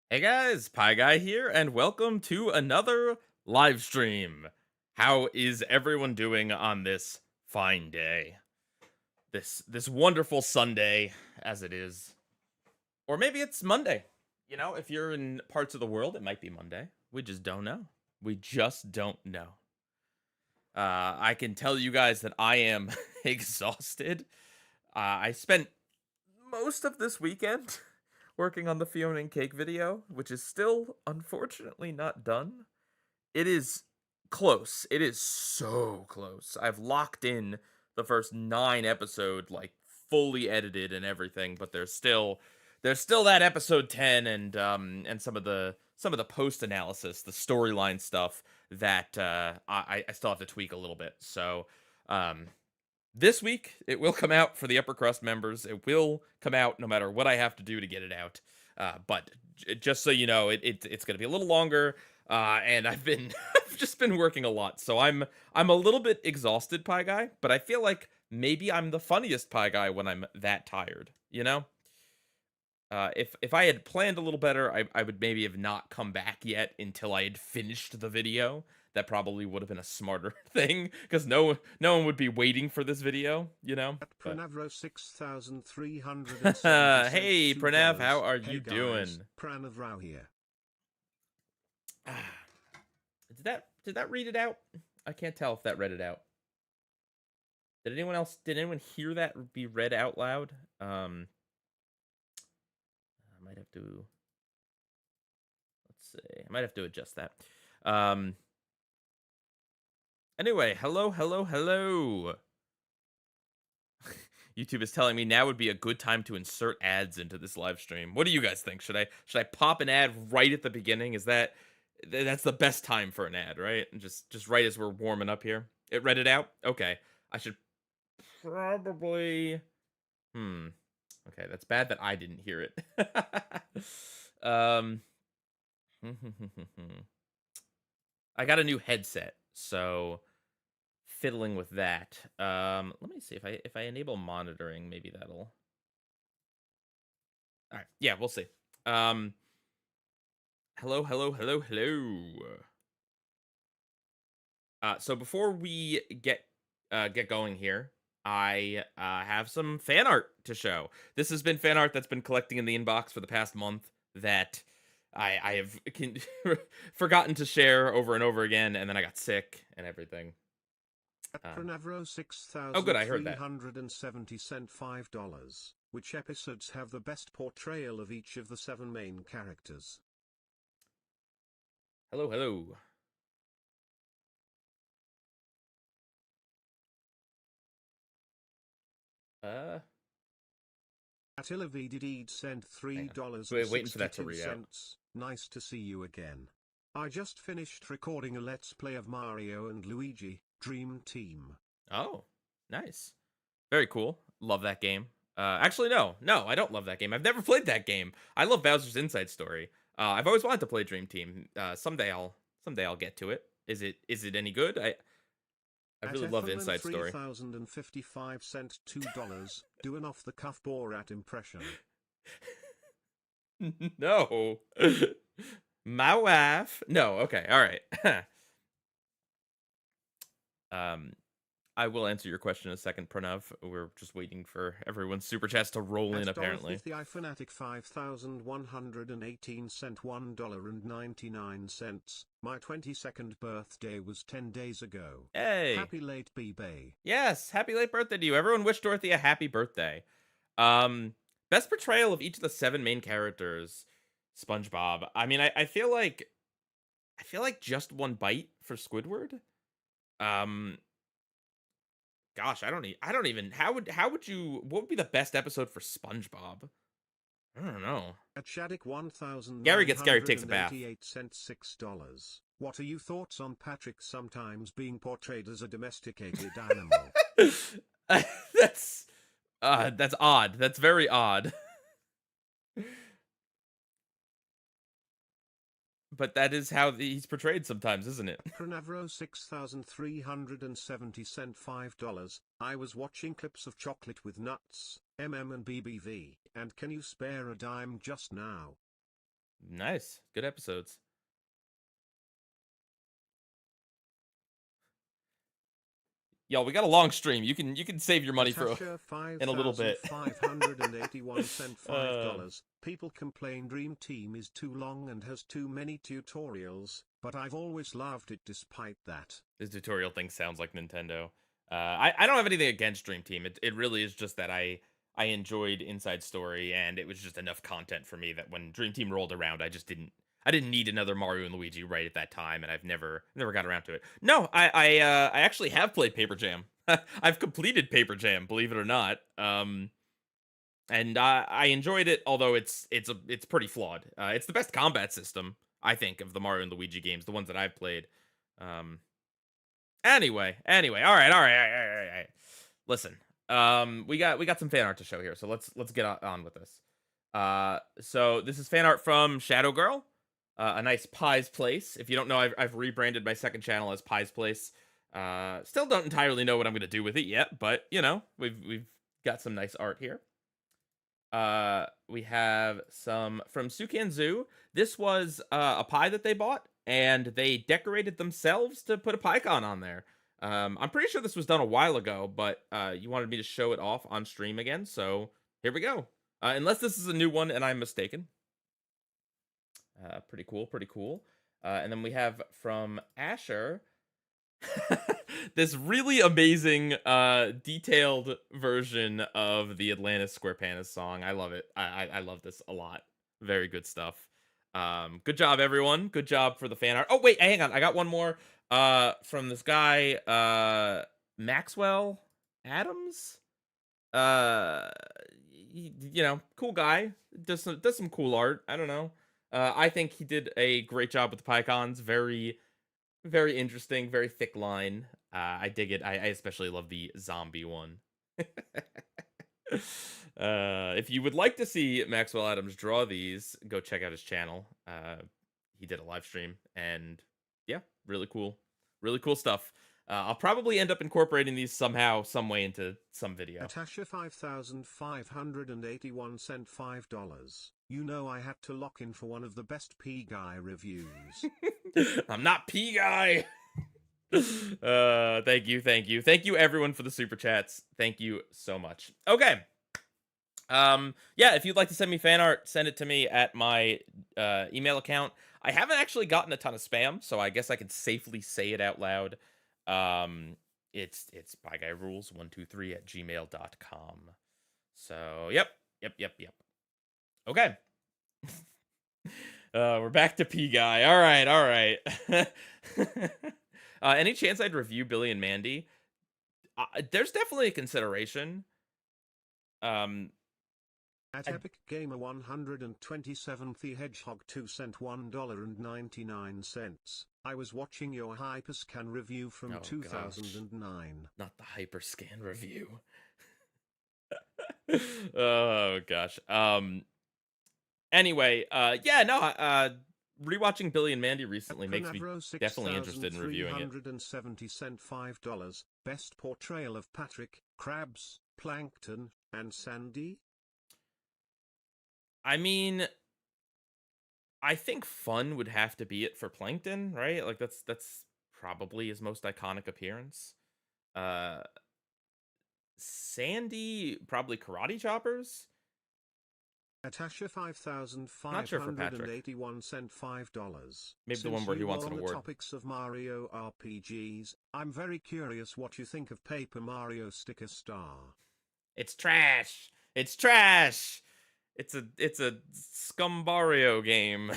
Hey guys, Pie Guy here, and welcome to another live stream. How is everyone doing on this fine day? This wonderful Sunday, as it is, or maybe it's Monday. You know, if you're in parts of the world, it might be Monday. We just don't know. We just don't know. I can tell you guys that I am exhausted. I spent most of this weekend working on the Fiona and Cake video, which is still unfortunately not done. It is close. It is so close. I've locked in the first 9 episode, like, fully edited and everything, but there's still that episode 10 and some of the post analysis, the storyline stuff that I still have to tweak a little bit. So um this week it will come out for the upper crust members. It will come out no matter what I have to do to get it out. But just so you know, it's going to be a little longer. And I've been I've just been working a lot, so I'm a little bit exhausted, Pie Guy. But I feel like maybe I'm the funniest Pie Guy when I'm that tired. You know, if I had planned a little better, I would maybe have not come back yet until I had finished the video. That probably would have been a smarter thing because no one would be waiting for this video, you know. At But Pranavro 6,370 cents hey, Pranav, how $2. are Hey you guys, doing? Pranavrao here. Did that read it out? I can't tell if that read it out. Did anyone hear that be read out loud? I might have to let's see. I might have to adjust that. Um Anyway, hello, hello, hello. YouTube is telling me now would be a good time to insert ads into this live stream. What do you guys think? Should I pop an ad right at the beginning? That's the best time for an ad, right? And just right as we're warming up here. It read it out? Okay. I should probably Okay, that's bad that I didn't hear it. um I got a new headset, so fiddling with that. Let me see if I enable monitoring, maybe that'll. All right, yeah, we'll see. Um, hello, hello, hello, hello. So before we get going here, I have some fan art to show. This has been fan art that's been collecting in the inbox for the past month that I have forgotten to share over and over again, and then I got sick and everything. At Um, Pranavro oh, good, I heard that. 6,370 cent $5. Which episodes have the best portrayal of each of the 7 main characters? Hello, hello. Uh, Attila VDD sent Hang on. $3 and Waiting for that to 62 read out. cents. Nice to see you again. I just finished recording a let's play of Mario and Luigi, Dream Team. Oh, nice. Very cool. Love that game. Actually, no, I don't love that game. I've never played that game. I love Bowser's Inside Story. I've always wanted to play Dream Team. Someday I'll get to it. Is it any good? I At really love the Ethelman Inside Story. 3055 cent $2, do an off-the-cuff Borat impression. No. My wife. No, okay, all right. um I will answer your question in a second, Pranav. We're just waiting for everyone's super chats to roll in, At apparently. Dorothy Fanatic 5118 cent $1.99. My 22nd birthday was 10 days ago. Hey. Happy late B-Bay. Yes, happy late birthday to you. Everyone wish Dorothy a happy birthday. Best portrayal of each of the 7 main characters. SpongeBob. I mean, I feel like just one bite for Squidward. Um Gosh, I don't even how would you what would be the best episode for SpongeBob? I don't know. At Shaddick Gary takes a bath. 1988 cent $6. What are your thoughts on Patrick sometimes being portrayed as a domesticated animal? that's that's odd. That's very odd. But that is how he's portrayed sometimes, isn't it? Pranavro 6,370 cent $5. I was watching clips of Chocolate with Nuts, MM and BBV, and can you spare a dime just now? Nice. Good episodes. Y'all, we got a long stream. You can save your money for Natasha in a little bit. 5581 cent Uh, $5. People complain Dream Team is too long and has too many tutorials, but I've always loved it despite that. this tutorial thing sounds like Nintendo. I don't have anything against Dream Team. It really is just that I enjoyed Inside Story, and it was just enough content for me that when Dream Team rolled around, I didn't need another Mario and Luigi right at that time, and I've never got around to it. No, I actually have played Paper Jam. I've completed Paper Jam, believe it or not. And I enjoyed it, although it's pretty flawed. It's the best combat system, I think, of the Mario and Luigi games, the ones that I've played. Um, anyway, all right. Listen, we got some fan art to show here, so let's get on with this. So this is fan art from Shadow Girl, a nice Pie's Place. If you don't know, I've rebranded my second channel as Pie's Place. Still don't entirely know what I'm gonna do with it yet, but you know, we've got some nice art here. We have some from Sukan Zoo. This was a pie that they bought, and they decorated themselves to put a PieCon on there. I'm pretty sure this was done a while ago, but you wanted me to show it off on stream again, so here we go. Unless this is a new one and I'm mistaken. Pretty cool, pretty cool. And then we have from Asher this really amazing detailed version of the Atlantis Square Panas song. I love it. I love this a lot. Very good stuff. Good job, everyone. Good job for the fan art. Oh wait, hang on, I got one more from this guy Maxwell Adams. You know, cool guy, does some cool art. I don't know. I think he did a great job with the PyCons. Very interesting, very thick line. I dig it. I especially love the zombie one. If you would like to see Maxwell Adams draw these, go check out his channel. He did a live stream, and yeah, really cool stuff. I'll probably end up incorporating these somehow, some way into some video. Natasha 5581 cent $5. You know I had to lock in for one of the best P Guy reviews. I'm not P Guy. Thank you everyone for the super chats. Thank you so much. Okay. Yeah, if you'd like to send me fan art, send it to me at my email account. I haven't actually gotten a ton of spam, so I guess I can safely say it out loud. It's PIEGUYRULZ123@gmail.com. So yep. Okay. We're back to P Guy. All right. Any chance I'd review Billy and Mandy? There's definitely a consideration. At Epic Gamer 127th, the Hedgehog 2 cent $1.99. I was watching your Hyperscan review from 2009. Not the Hyperscan review. Oh gosh. Anyway, yeah, no, rewatching Billy and Mandy recently makes me definitely interested in reviewing it. 170 cent $5. Best portrayal of Patrick, Krabs, Plankton, and Sandy? I mean, I think fun would have to be it for Plankton, right? Like that's probably his most iconic appearance. Sandy, probably Karate Choppers. Natasha 5581 cent $5. Maybe the one where he wants an award. Topics of Mario RPGs. I'm very curious what you think of Paper Mario Sticker Star. It's trash. It's trash. It's a Scumbario game.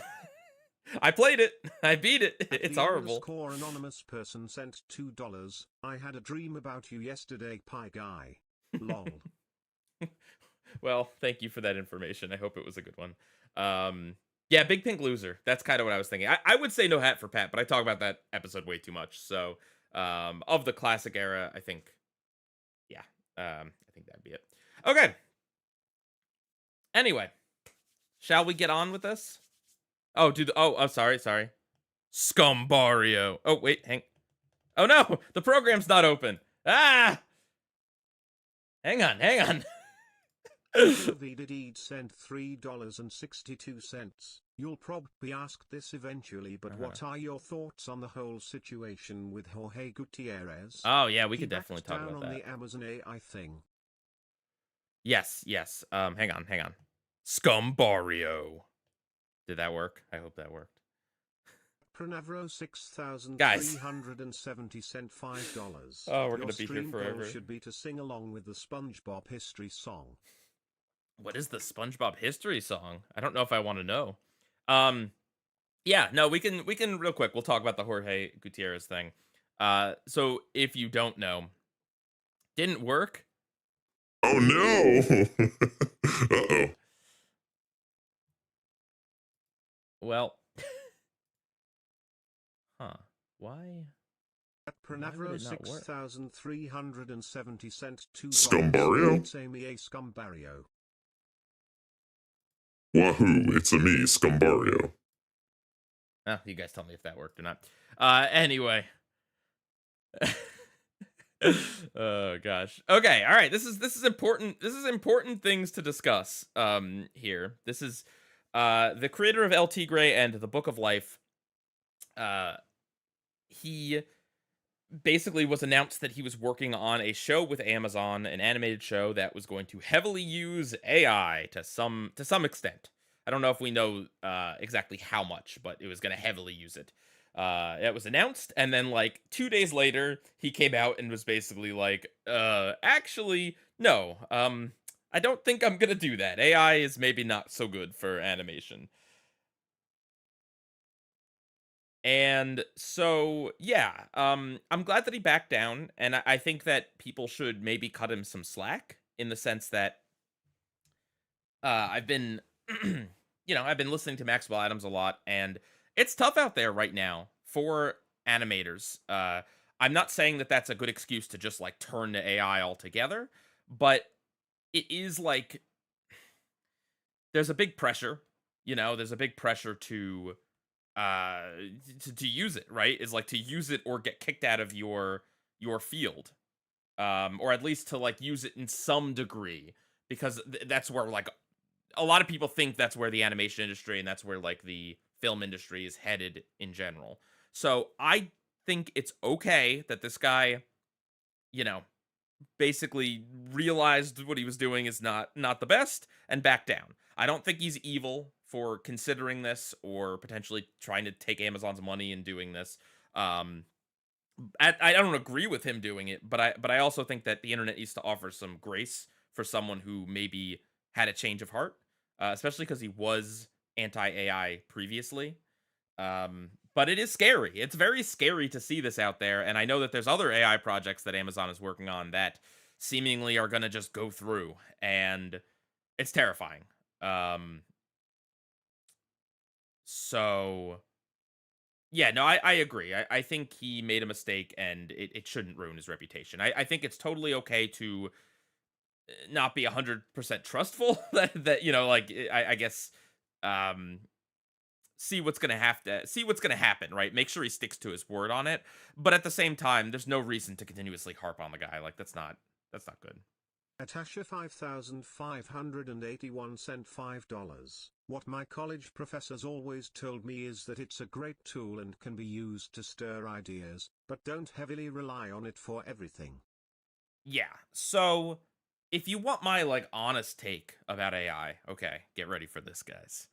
I played it. I beat it. It's horrible. Core anonymous person sent $2. I had a dream about you yesterday, Pie Guy. Lol. Well, thank you for that information. I hope it was a good one. Yeah, Big Pink Loser. That's kind of what I was thinking. I would say No Hat for Pat, but I talk about that episode way too much. So, of the classic era, I think, yeah, I think that'd be it. Okay. Anyway, shall we get on with this? Oh, sorry. Scumbario. Oh, wait, oh no, the program's not open. Ah! Hang on. Sylvie did send $3.62. You'll probably ask this eventually, but Uh-huh. what are your thoughts on the whole situation with Jorge Gutierrez? Oh yeah, we He could definitely backed talk down about on that. the Amazon AI thing. Yes, yes. Hang on. Scumbario. Did that work? I hope that worked. Pranavro Guys. 6370 sent $5. Oh, we're Your gonna be here stream goal forever. should be to sing along with the SpongeBob history song. What is the SpongeBob history song? I don't know if I want to know. Um, yeah, no, we can real quick. We'll talk about the Jorge Gutierrez thing. So if you don't know, didn't work. Oh no! Uh-oh. Well, huh? Why? At Why would Pranavro it not work? 6370 sent $2. Scumbario? It's Amy A. Scumbario. Wahoo, it's a me, Scumbario. You guys tell me if that worked or not. Anyway. Oh gosh. Okay, all right. This is important. This is important things to discuss here. This is the creator of El Tigre and the Book of Life. Uh he basically was announced that he was working on a show with Amazon, an animated show that was going to heavily use AI to some extent. I don't know if we know exactly how much, but it was going to heavily use it. It was announced, and then like 2 days later, he came out and was basically like, actually, no, I don't think I'm gonna do that. AI is maybe not so good for animation. And so, yeah, I'm glad that he backed down, and I think that people should maybe cut him some slack in the sense that I've been, I've been listening to Maxwell Adams a lot, and it's tough out there right now for animators. I'm not saying that that's a good excuse to just like turn to AI altogether, but it is like there's a big pressure, there's a big pressure uh to use it, right? Is like to use it or get kicked out of your field, or at least to like use it in some degree, because that's where like a lot of people think that's where the animation industry and that's where like the film industry is headed in general. So I think it's okay that this guy, you know basically realized what he was doing is not the best and backed down. I don't think he's evil for considering this or potentially trying to take Amazon's money and doing this. Um, I don't agree with him doing it, but I also think that the internet needs to offer some grace for someone who maybe had a change of heart, especially because he was anti AI previously. But it is scary. It's very scary to see this out there, and I know that there's other AI projects that Amazon is working on that seemingly are going to just go through, and it's terrifying. Um, so yeah, no, I agree. I think he made a mistake, and it shouldn't ruin his reputation. I think it's totally okay to not be 100% trustful that like I guess um see what's gonna happen, right? Make sure he sticks to his word on it. But at the same time, there's no reason to continuously harp on the guy. Like that's not good. Natasha 5581 sent $5. What my college professors always told me is that it's a great tool and can be used to stir ideas, but don't heavily rely on it for everything. Yeah. So if you want my like honest take about AI, okay, get ready for this, guys.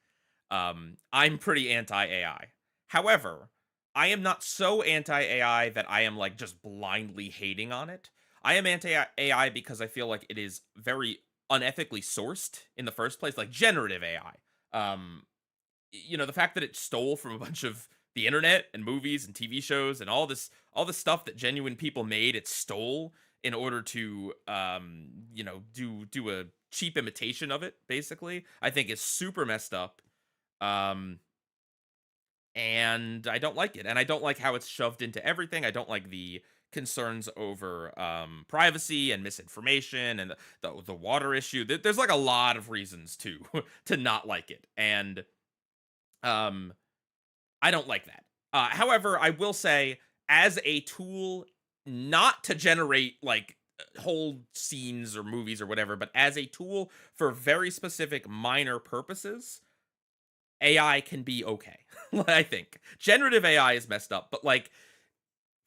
I'm pretty anti AI. However, I am not so anti AI that I am like just blindly hating on it. I am anti AI because I feel like it is very unethically sourced in the first place, like generative AI. The fact that it stole from a bunch of the internet and movies and TV shows and all this stuff that genuine people made, it stole in order to do a cheap imitation of it, basically, I think is super messed up. um, and I don't like it, and I don't like how it's shoved into everything. I don't like the concerns over privacy and misinformation and the water issue. There's like a lot of reasons to to not like it, and um, I don't like that. However, I will say, as a tool, not to generate like whole scenes or movies or whatever, but as a tool for very specific minor purposes, AI can be okay. I think generative AI is messed up, but like,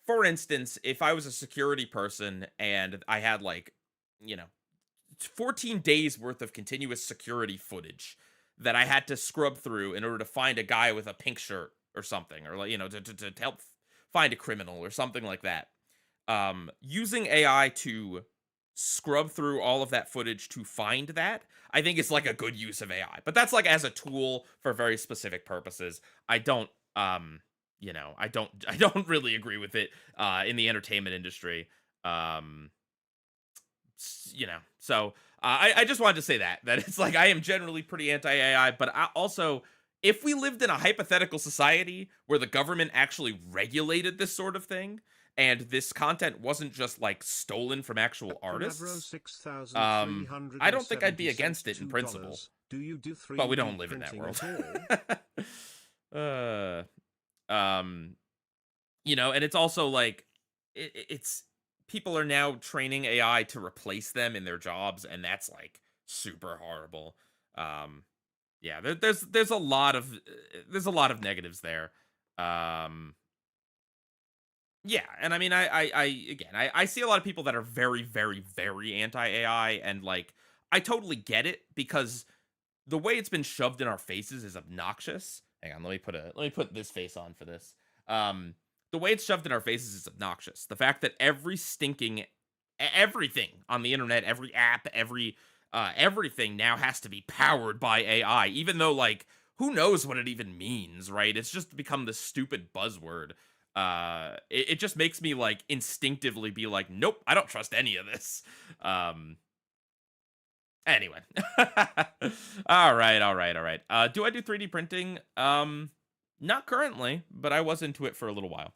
for instance, if I was a security person and I had like, you know, 14 days worth of continuous security footage that I had to scrub through in order to find a guy with a pink shirt or something, or like, to help find a criminal or something like that. Using AI to scrub through all of that footage to find that, I think is like a good use of AI. But that's like as a tool for very specific purposes. I don't I don't really agree with it in the entertainment industry. Um so I just wanted to say that it's like I am generally pretty anti AI, but I also, if we lived in a hypothetical society where the government actually regulated this sort of thing and this content wasn't just like stolen from actual artists, I don't think I'd be against it in principle. Do you do 3D But we don't live in that printing world. at all? And it's also like it's people are now training AI to replace them in their jobs, and that's like super horrible. Yeah, there's a lot of negatives there. Um, yeah, and I mean, I see a lot of people that are very, very, very anti AI, and like I totally get it because the way it's been shoved in our faces is obnoxious. Hang on, let me put this face on for this. The way it's shoved in our faces is obnoxious. The fact that everything on the internet, every app, everything now has to be powered by AI, even though like who knows what it even means, right? It's just become this stupid buzzword. It just makes me like instinctively be like, nope, I don't trust any of this. Anyway. All right. Do I do 3D printing? Not currently, but I was into it for a little while.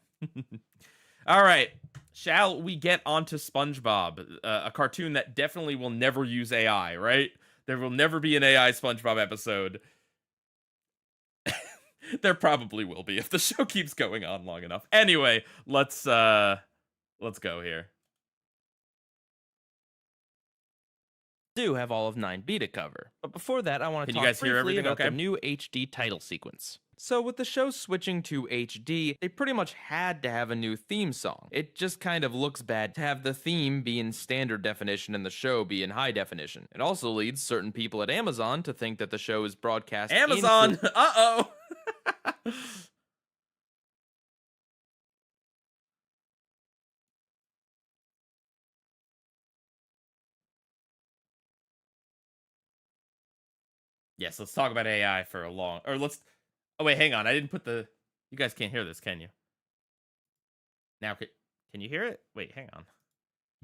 All right. Shall we get onto SpongeBob, a cartoon that definitely will never use AI, right? There will never be an AI SpongeBob episode. There probably will be if the show keeps going on long enough. Anyway, let's go here. Do have all of 9B to cover. But before that, I want to Can you talk guys hear briefly everything about okay? the new HD title sequence. So with the show switching to HD, they pretty much had to have a new theme song. It just kind of looks bad to have the theme be in standard definition and the show be in high definition. It also leads certain people at Amazon to think that the show is broadcast Amazon! Uh-oh! Yes, let's talk about AI for a long... Or let's... Oh, wait, hang on. I didn't put the... You guys can't hear this, can you? Now, can you hear it? Wait, hang on.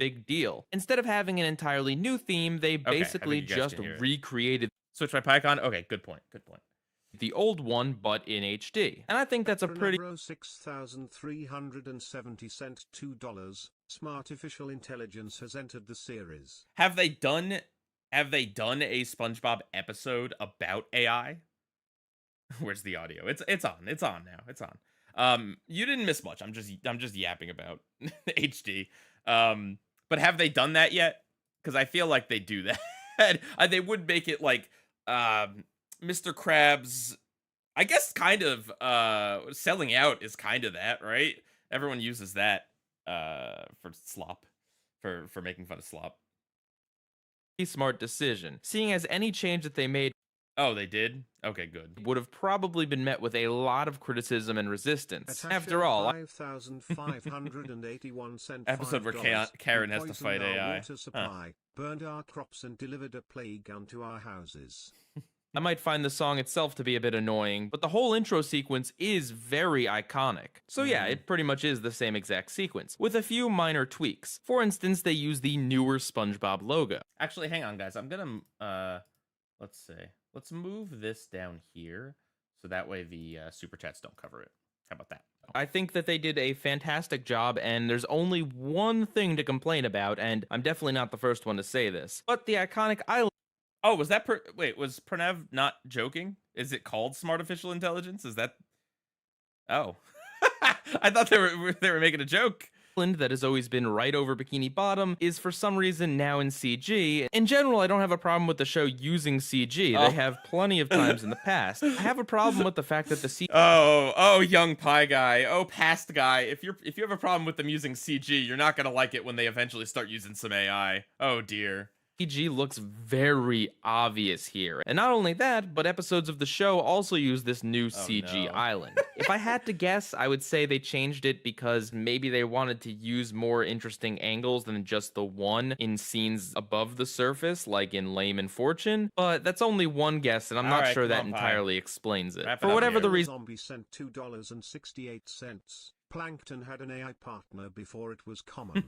big deal. Instead of having an entirely new theme, they basically you guys just can hear it. recreated Switch my PyCon? Okay, good point. the old one, but in HD. And I think that's a pretty... 6,370 cent $2. Smartificial intelligence has entered the series. Have they done a SpongeBob episode about AI? Where's the audio? It's on now. It's on. You didn't miss much. I'm just yapping about HD. But have they done that yet? Because I feel like they do that. They would make it like Mr. Krabs, I guess kind of selling out is kind of that, right? Everyone uses that for slop, for making fun of slop. smart decision, seeing as any change that they made Oh, they did? Okay, good. would have probably been met with a lot of criticism and resistance. After all, 5,581 cent Episode where Karen has to fight AI. Water supply, burned our crops and delivered a plague unto our houses. I might find the song itself to be a bit annoying, but the whole intro sequence is very iconic. So yeah, it pretty much is the same exact sequence, with a few minor tweaks. For instance, they use the newer SpongeBob logo. Actually, hang on, guys. I'm gonna let's see. Let's move this down here so that way the super chats don't cover it. How about that? I think that they did a fantastic job, and there's only one thing to complain about, and I'm definitely not the first one to say this, but the iconic island. Oh, was that wait, was Pranav not joking? Is it called smart intelligence? Is that... Oh. I thought they were making a joke. That has always been right over Bikini Bottom is for some reason now in CG. In general, I don't have a problem with the show using CG. Oh. They have plenty of times in the past. I have a problem with the fact that the CG Oh, young pie guy. Oh, past guy. If you have a problem with them using CG, you're not gonna like it when they eventually start using some AI. Oh dear. looks very obvious here. And not only that, but episodes of the show also use this new CG no. island. If I had to guess, I would say they changed it because maybe they wanted to use more interesting angles than just the one in scenes above the surface, like in Lame and Fortune. But that's only one guess, and I'm not Alright, sure come that on, Pie. entirely explains it. Wrap it For up whatever here. the reason. Zombie sent $2.68. Plankton had an AI partner before it was common.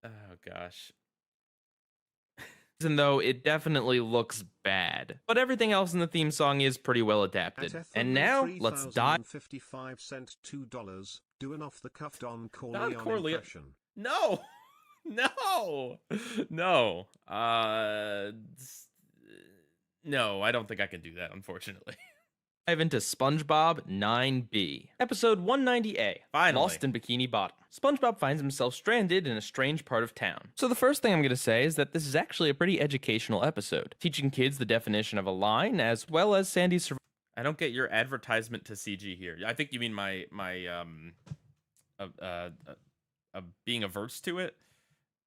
Oh gosh. Even though it definitely looks bad. But everything else in the theme song is pretty well adapted. And now, let's dive. 55 cent $2. Do an off-the-cuff Don Don Corleone Corleone. impression. No. No. No. No, I don't think I can do that, unfortunately. Dive into SpongeBob 9B. Episode 190A. Finally. Lost in Bikini Bottom. SpongeBob finds himself stranded in a strange part of town. So the first thing I'm going to say is that this is actually a pretty educational episode, teaching kids the definition of a line as well as Sandy's survival. I don't get your advertisement to CG here. I think you mean my being averse to it.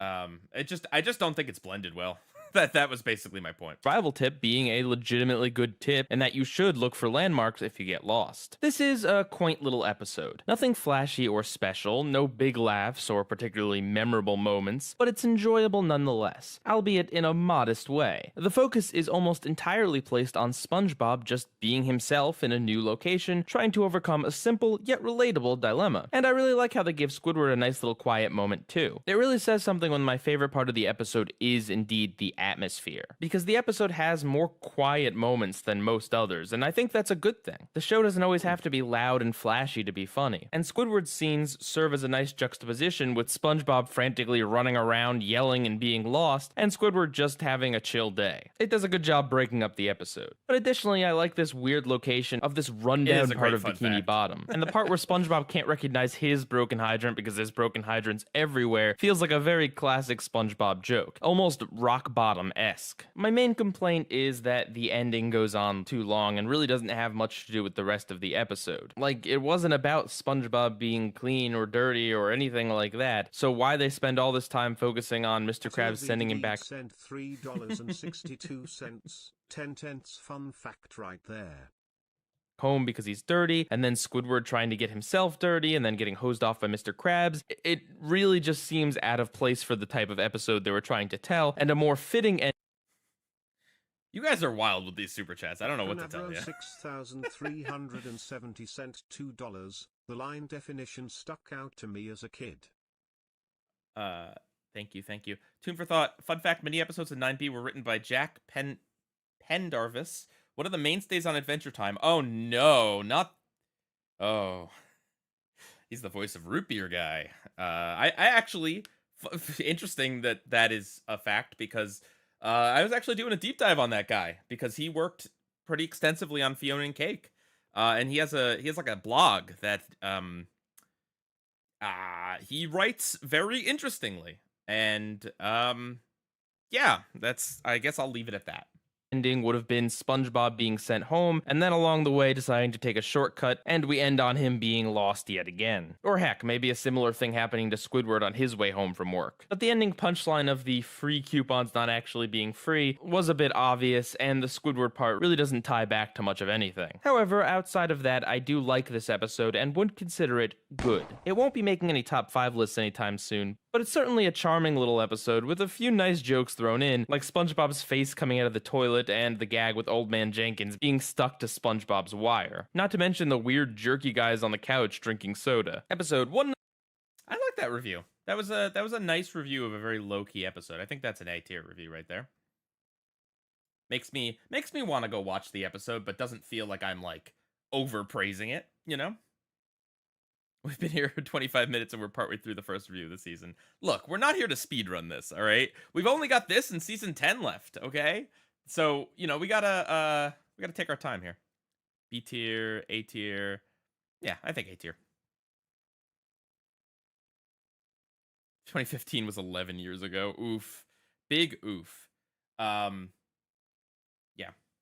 I just don't think it's blended well. That was basically my point. Survival tip being a legitimately good tip, and that you should look for landmarks if you get lost. This is a quaint little episode. Nothing flashy or special, no big laughs or particularly memorable moments, but it's enjoyable nonetheless, albeit in a modest way. The focus is almost entirely placed on SpongeBob just being himself in a new location, trying to overcome a simple yet relatable dilemma. And I really like how they give Squidward a nice little quiet moment too. It really says something when my favorite part of the episode is indeed the atmosphere, because the episode has more quiet moments than most others, and I think that's a good thing. The show doesn't always have to be loud and flashy to be funny, and Squidward's scenes serve as a nice juxtaposition with SpongeBob frantically running around, yelling and being lost, and Squidward just having a chill day. It does a good job breaking up the episode. But additionally, I like this weird location of this rundown part of Bikini Bottom, and the part where SpongeBob can't recognize his broken hydrant because there's broken hydrants everywhere feels like a very classic SpongeBob joke, almost rock bottom-esque. My main complaint is that the ending goes on too long and really doesn't have much to do with the rest of the episode. Like, it wasn't about SpongeBob being clean or dirty or anything like that, so why they spend all this time focusing on Mr. Krabs sending him back Sent $3.62. 10 cents fun fact right there. home because he's dirty, and then Squidward trying to get himself dirty, and then getting hosed off by Mr. Krabs. It really just seems out of place for the type of episode they were trying to tell, and a more fitting end. You guys are wild with these super chats. I don't know what to tell Canavro you. 6,370 cent $2. The line definition stuck out to me as a kid. Thank you. Tune for thought. Fun fact: many episodes of 9B were written by Jack Pendarvis. One of the mainstays on Adventure Time. Oh no, not. Oh, he's the voice of Root Beer Guy. I actually interesting that is a fact because I was actually doing a deep dive on that guy because he worked pretty extensively on Fiona and Cake, and he has like a blog that he writes very interestingly, and yeah, I guess I'll leave it at that. Ending would have been SpongeBob being sent home, and then along the way deciding to take a shortcut, and we end on him being lost yet again. Or heck, maybe a similar thing happening to Squidward on his way home from work. But the ending punchline of the free coupons not actually being free was a bit obvious, and the Squidward part really doesn't tie back to much of anything. However, outside of that, I do like this episode and would consider it good. It won't be making any top 5 lists anytime soon, but it's certainly a charming little episode with a few nice jokes thrown in, like SpongeBob's face coming out of the toilet and the gag with Old Man Jenkins being stuck to SpongeBob's wire. Not to mention the weird jerky guys on the couch drinking soda. Episode 1. I like that review. That was a nice review of a very low-key episode. I think that's an A-tier review right there. Makes me want to go watch the episode, but doesn't feel like I'm like overpraising it, you know? We've been here for 25 minutes and we're partway through the first review of the season. Look, we're not here to speedrun this, all right? We've only got this and season 10 left, okay? So, you know, we gotta take our time here. B tier, A tier. Yeah, I think A tier. 2015 was 11 years ago. Oof. Big oof. Yeah.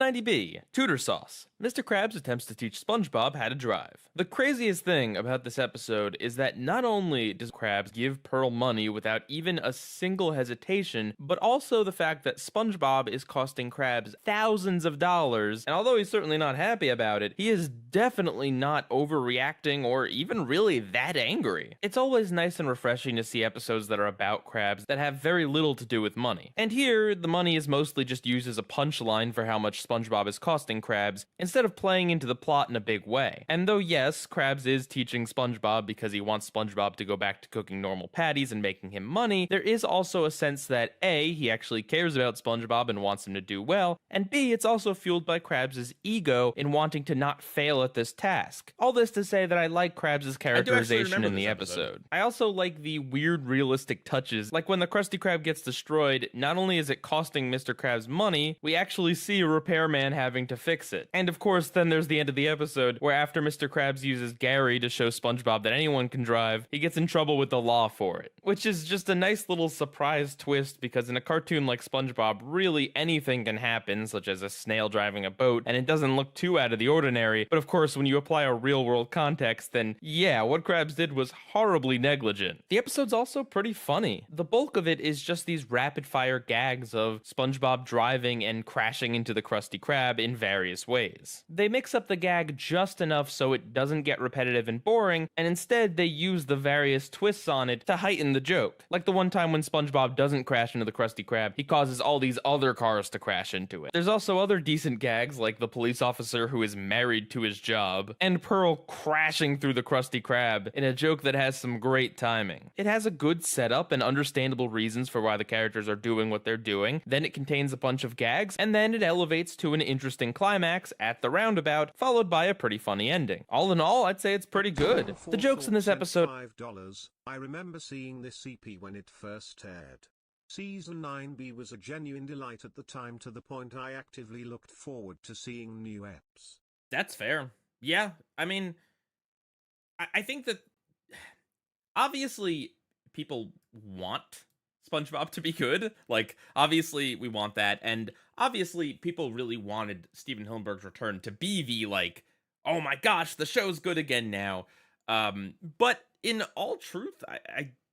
90B, Tutor Sauce. Mr. Krabs attempts to teach SpongeBob how to drive. The craziest thing about this episode is that not only does Krabs give Pearl money without even a single hesitation, but also the fact that SpongeBob is costing Krabs thousands of dollars, and although he's certainly not happy about it, he is definitely not overreacting or even really that angry. It's always nice and refreshing to see episodes that are about Krabs that have very little to do with money. And here, the money is mostly just used as a punchline for how much SpongeBob is costing Krabs, instead of playing into the plot in a big way. And though yes, Krabs is teaching SpongeBob because he wants SpongeBob to go back to cooking normal patties and making him money, there is also a sense that A, he actually cares about SpongeBob and wants him to do well, and B, it's also fueled by Krabs' ego in wanting to not fail at this task. All this to say that I like Krabs' characterization in the episode. I also like the weird realistic touches, like when the Krusty Krab gets destroyed, not only is it costing Mr. Krabs money, we actually see a repairman having to fix it. And of course, then there's the end of the episode, where after Mr. Krabs uses Gary to show SpongeBob that anyone can drive, he gets in trouble with the law for it. Which is just a nice little surprise twist, because in a cartoon like SpongeBob, really anything can happen, such as a snail driving a boat, and it doesn't look too out of the ordinary. But of course, when you apply a real-world context, then yeah, what Krabs did was horribly negligent. The episode's also pretty funny. The bulk of it is just these rapid-fire gags of SpongeBob driving and crashing into the Krusty Krab in various ways. They mix up the gag just enough so it doesn't get repetitive and boring, and instead they use the various twists on it to heighten the joke. Like the one time when SpongeBob doesn't crash into the Krusty Krab, he causes all these other cars to crash into it. There's also other decent gags, like the police officer who is married to his job, and Pearl crashing through the Krusty Krab in a joke that has some great timing. It has a good setup and understandable reasons for why the characters are doing what they're doing, then it contains a bunch of gags, and then it elevates to an interesting climax at the roundabout, followed by a pretty funny ending. All in all, I'd say it's pretty good. The jokes in this episode... $5. I remember seeing this CP when it first aired. Season 9B was a genuine delight at the time, to the point I actively looked forward to seeing new eps. That's fair. Yeah, I mean, I think that obviously people want SpongeBob to be good. Like, obviously we want that, and obviously people really wanted Steven Hillenburg's return to be the, like, oh my gosh, the show's good again now. But in all truth,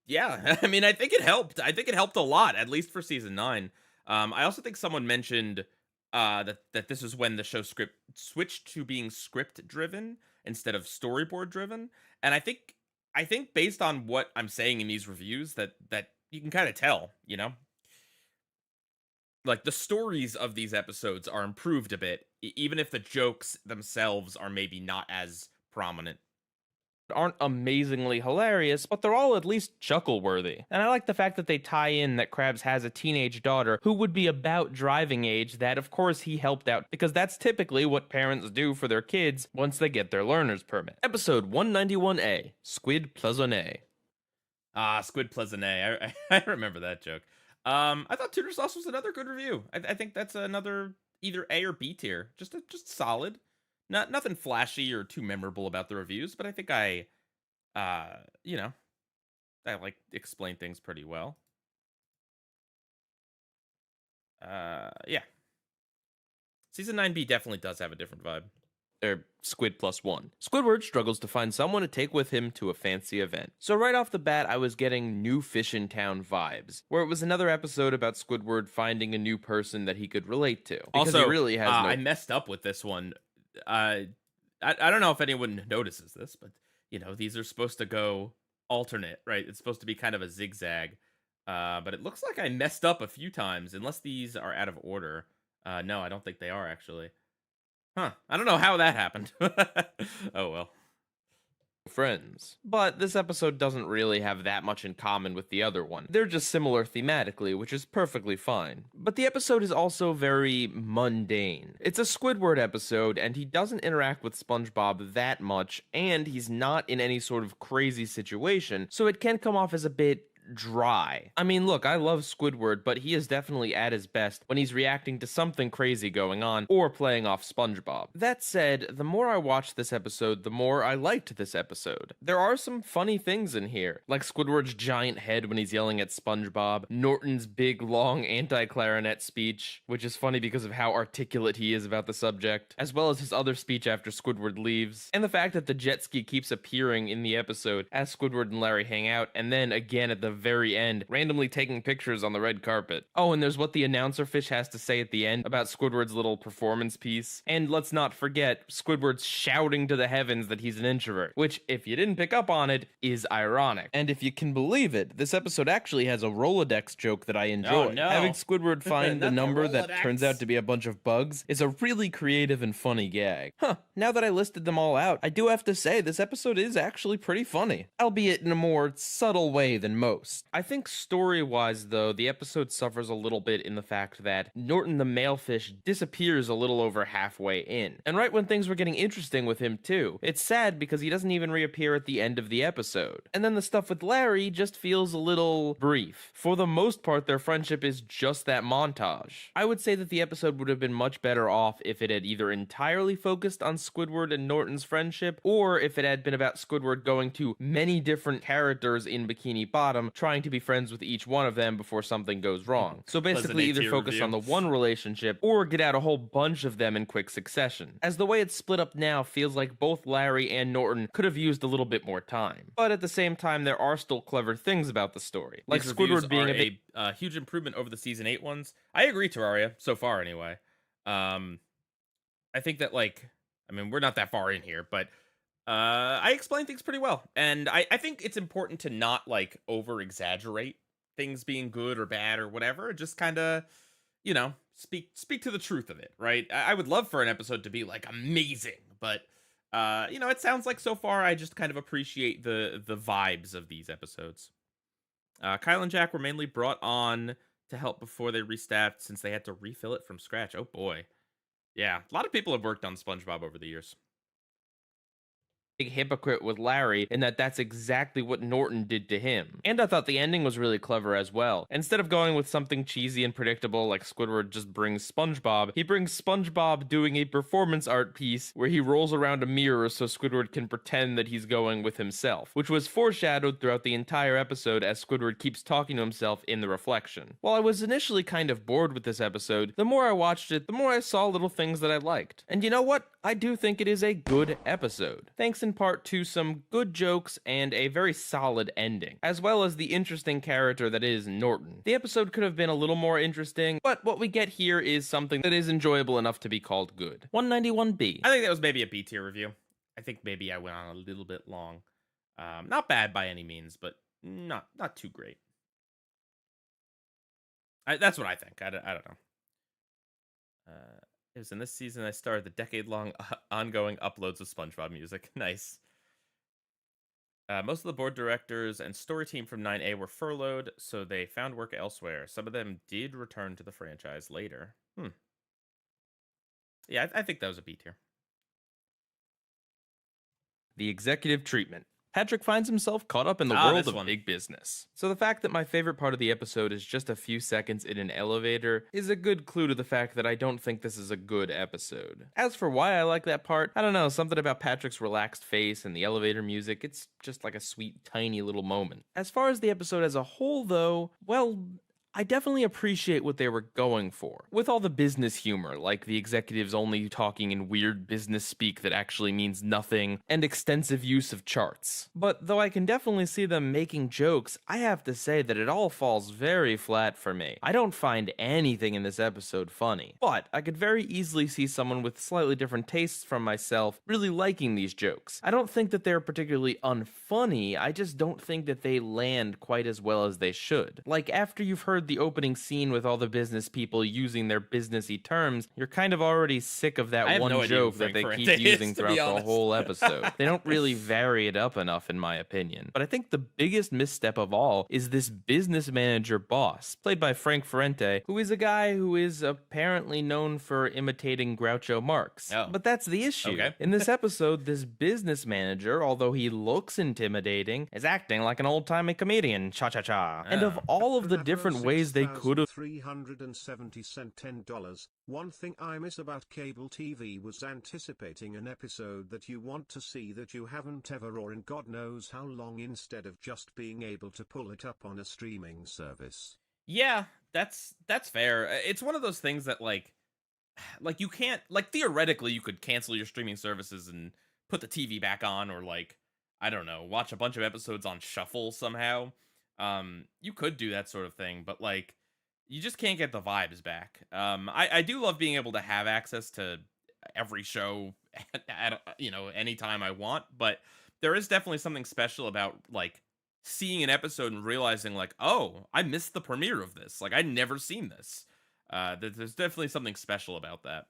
yeah, I mean, I think it helped. I think it helped a lot, at least for season 9. I also think someone mentioned that this is when the show script switched to being script driven instead of storyboard driven, and I think based on what I'm saying in these reviews, that you can kind of tell, you know, like the stories of these episodes are improved a bit, even if the jokes themselves are maybe not as prominent. Aren't amazingly hilarious, but they're all at least chuckle-worthy. And I like the fact that they tie in that Krabs has a teenage daughter who would be about driving age, that of course he helped out, because that's typically what parents do for their kids once they get their learner's permit. Episode 191A, Squid Plaisonné. Ah, Squid Plaisonné. I remember that joke. I thought Tutor Sauce was another good review. I think that's another either A or B tier. Just solid. Nothing flashy or too memorable about the reviews, but I think I like explain things pretty well. Yeah. Season 9B definitely does have a different vibe. Squid plus one. Squidward struggles to find someone to take with him to a fancy event. So right off the bat, I was getting New Fish in Town vibes, where it was another episode about Squidward finding a new person that he could relate to. Because also, he really has I messed up with this one. I don't know if anyone notices this, but you know, these are supposed to go alternate, right? It's supposed to be kind of a zigzag. But it looks like I messed up a few times, unless these are out of order. No, I don't think they are actually. Huh. I don't know how that happened. Oh well. Friends. But this episode doesn't really have that much in common with the other one. They're just similar thematically, which is perfectly fine. But the episode is also very mundane. It's a Squidward episode, and he doesn't interact with SpongeBob that much, and he's not in any sort of crazy situation, so it can come off as a bit dry. I mean, look, I love Squidward, but he is definitely at his best when he's reacting to something crazy going on or playing off SpongeBob. That said, the more I watched this episode, the more I liked this episode. There are some funny things in here, like Squidward's giant head when he's yelling at SpongeBob, Norton's big, long anti-clarinet speech, which is funny because of how articulate he is about the subject, as well as his other speech after Squidward leaves, and the fact that the jet ski keeps appearing in the episode as Squidward and Larry hang out, and then again at the very end, randomly taking pictures on the red carpet. Oh, and there's what the announcer fish has to say at the end about Squidward's little performance piece. And let's not forget Squidward's shouting to the heavens that he's an introvert, which, if you didn't pick up on it, is ironic. And if you can believe it, this episode actually has a Rolodex joke that I enjoy. Oh, no. Having Squidward find the Not the number that Rolodex. turns out to be a bunch of bugs is a really creative and funny gag. Now that I listed them all out, I do have to say this episode is actually pretty funny, albeit in a more subtle way than most. I think story-wise, though, the episode suffers a little bit in the fact that Norton the malefish disappears a little over halfway in, and right when things were getting interesting with him too. It's sad because he doesn't even reappear at the end of the episode. And then the stuff with Larry just feels a little brief. For the most part, their friendship is just that montage. I would say that the episode would have been much better off if it had either entirely focused on Squidward and Norton's friendship, or if it had been about Squidward going to many different characters in Bikini Bottom, trying to be friends with each one of them before something goes wrong. So basically either A-tier focus review. on the one relationship, or get out a whole bunch of them in quick succession. As the way it's split up now feels like both Larry and Norton could have used a little bit more time. But at the same time, there are still clever things about the story, like These reviews Squidward being are a bit huge improvement over the season 8 ones. I agree, Terraria, so far anyway. I think that, like, I mean, we're not that far in here, but I explain things pretty well. And I think it's important to not, like, over-exaggerate things being good or bad or whatever. Just kind of, you know, speak to the truth of it, right? I would love for an episode to be, like, amazing, but, you know, it sounds like so far I just kind of appreciate the vibes of these episodes. Kyle and Jack were mainly brought on to help before they restaffed since they had to refill it from scratch. Oh boy. Yeah, a lot of people have worked on SpongeBob over the years. big hypocrite with Larry in that that's exactly what Norton did to him. And I thought the ending was really clever as well. Instead of going with something cheesy and predictable like Squidward just brings SpongeBob, he brings SpongeBob doing a performance art piece where he rolls around a mirror so Squidward can pretend that he's going with himself, which was foreshadowed throughout the entire episode as Squidward keeps talking to himself in the reflection. While I was initially kind of bored with this episode, the more I watched it, the more I saw little things that I liked. And you know what? I do think it is a good episode, thanks in part to some good jokes and a very solid ending, as well as the interesting character that is Norton. The episode could have been a little more interesting, but what we get here is something that is enjoyable enough to be called good. 191B. I think that was maybe a B tier review. I think maybe I went on a little bit long. Not bad by any means, but not too great. That's what I think. I don't know. It was in this season I started the decade-long ongoing uploads of SpongeBob music. Nice. Most of the board directors and story team from 9A were furloughed, so they found work elsewhere. Some of them did return to the franchise later. Yeah, I think that was a B tier. The executive treatment. Patrick finds himself caught up in the Ah, world this of one. big business. So the fact that my favorite part of the episode is just a few seconds in an elevator is a good clue to the fact that I don't think this is a good episode. As for why I like that part, I don't know, something about Patrick's relaxed face and the elevator music, it's just like a sweet, tiny little moment. As far as the episode as a whole, though, well, I definitely appreciate what they were going for. With all the business humor, like the executives only talking in weird business speak that actually means nothing, and extensive use of charts. But though I can definitely see them making jokes, I have to say that it all falls very flat for me. I don't find anything in this episode funny. But I could very easily see someone with slightly different tastes from myself really liking these jokes. I don't think that they're particularly unfunny, I just don't think that they land quite as well as they should. Like after you've heard heard the opening scene with all the business people using their businessy terms, you're kind of already sick of that I have one no idea who joke that Frank they Ferrante keep using is, to be throughout the honest. whole episode. They don't really vary it up enough, in my opinion. But I think the biggest misstep of all is this business manager boss, played by Frank Ferrante, who is a guy who is apparently known for imitating Groucho Marx. Oh. But that's the issue. Okay. In this episode, this business manager, although he looks intimidating, is acting like an old-timey comedian. Cha-cha-cha. And of all of the different ways they could have 370 cent $10. One thing I miss about cable TV was anticipating an episode that you want to see that you haven't ever or in God knows how long, instead of just being able to pull it up on a streaming service. Yeah, that's fair. It's one of those things that like you can't, like, theoretically you could cancel your streaming services and put the TV back on, or like, I don't know, watch a bunch of episodes on shuffle somehow. You could do that sort of thing, but like you just can't get the vibes back. I do love being able to have access to every show at anytime I want, but there is definitely something special about like seeing an episode and realizing like, oh, I missed the premiere of this. Like, I'd never seen this. There's definitely something special about that.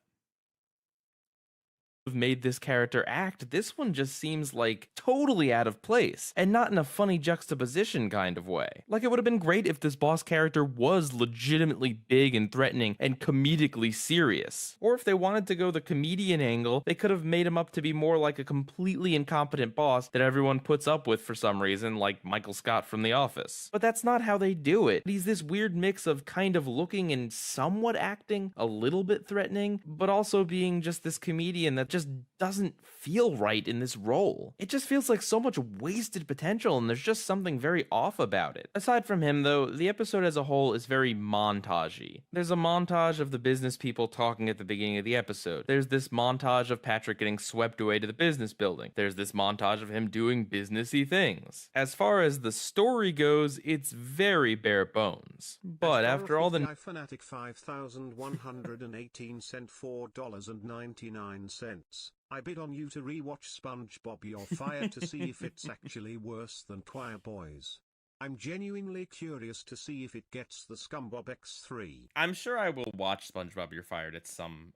made this character act, this one just seems like totally out of place, and not in a funny juxtaposition kind of way. Like, it would have been great if this boss character was legitimately big and threatening and comedically serious. Or if they wanted to go the comedian angle, they could have made him up to be more like a completely incompetent boss that everyone puts up with for some reason, like Michael Scott from The Office. But that's not how they do it. He's this weird mix of kind of looking and somewhat acting a little bit threatening, but also being just this comedian that just doesn't feel right in this role. It just feels like so much wasted potential, and there's just something very off about it. Aside from him, though, the episode as a whole is very montagey. There's a montage of the business people talking at the beginning of the episode. There's this montage of Patrick getting swept away to the business building. There's this montage of him doing businessy things. As far as the story goes, it's very bare bones. But after all the Fanatic 5,118 cent $4.99. I bid on you to rewatch SpongeBob Your Fire to see if it's actually worse than Choir Boys. I'm genuinely curious to see if it gets the ScumbBob X3. I'm sure I will watch SpongeBob You're Fired at some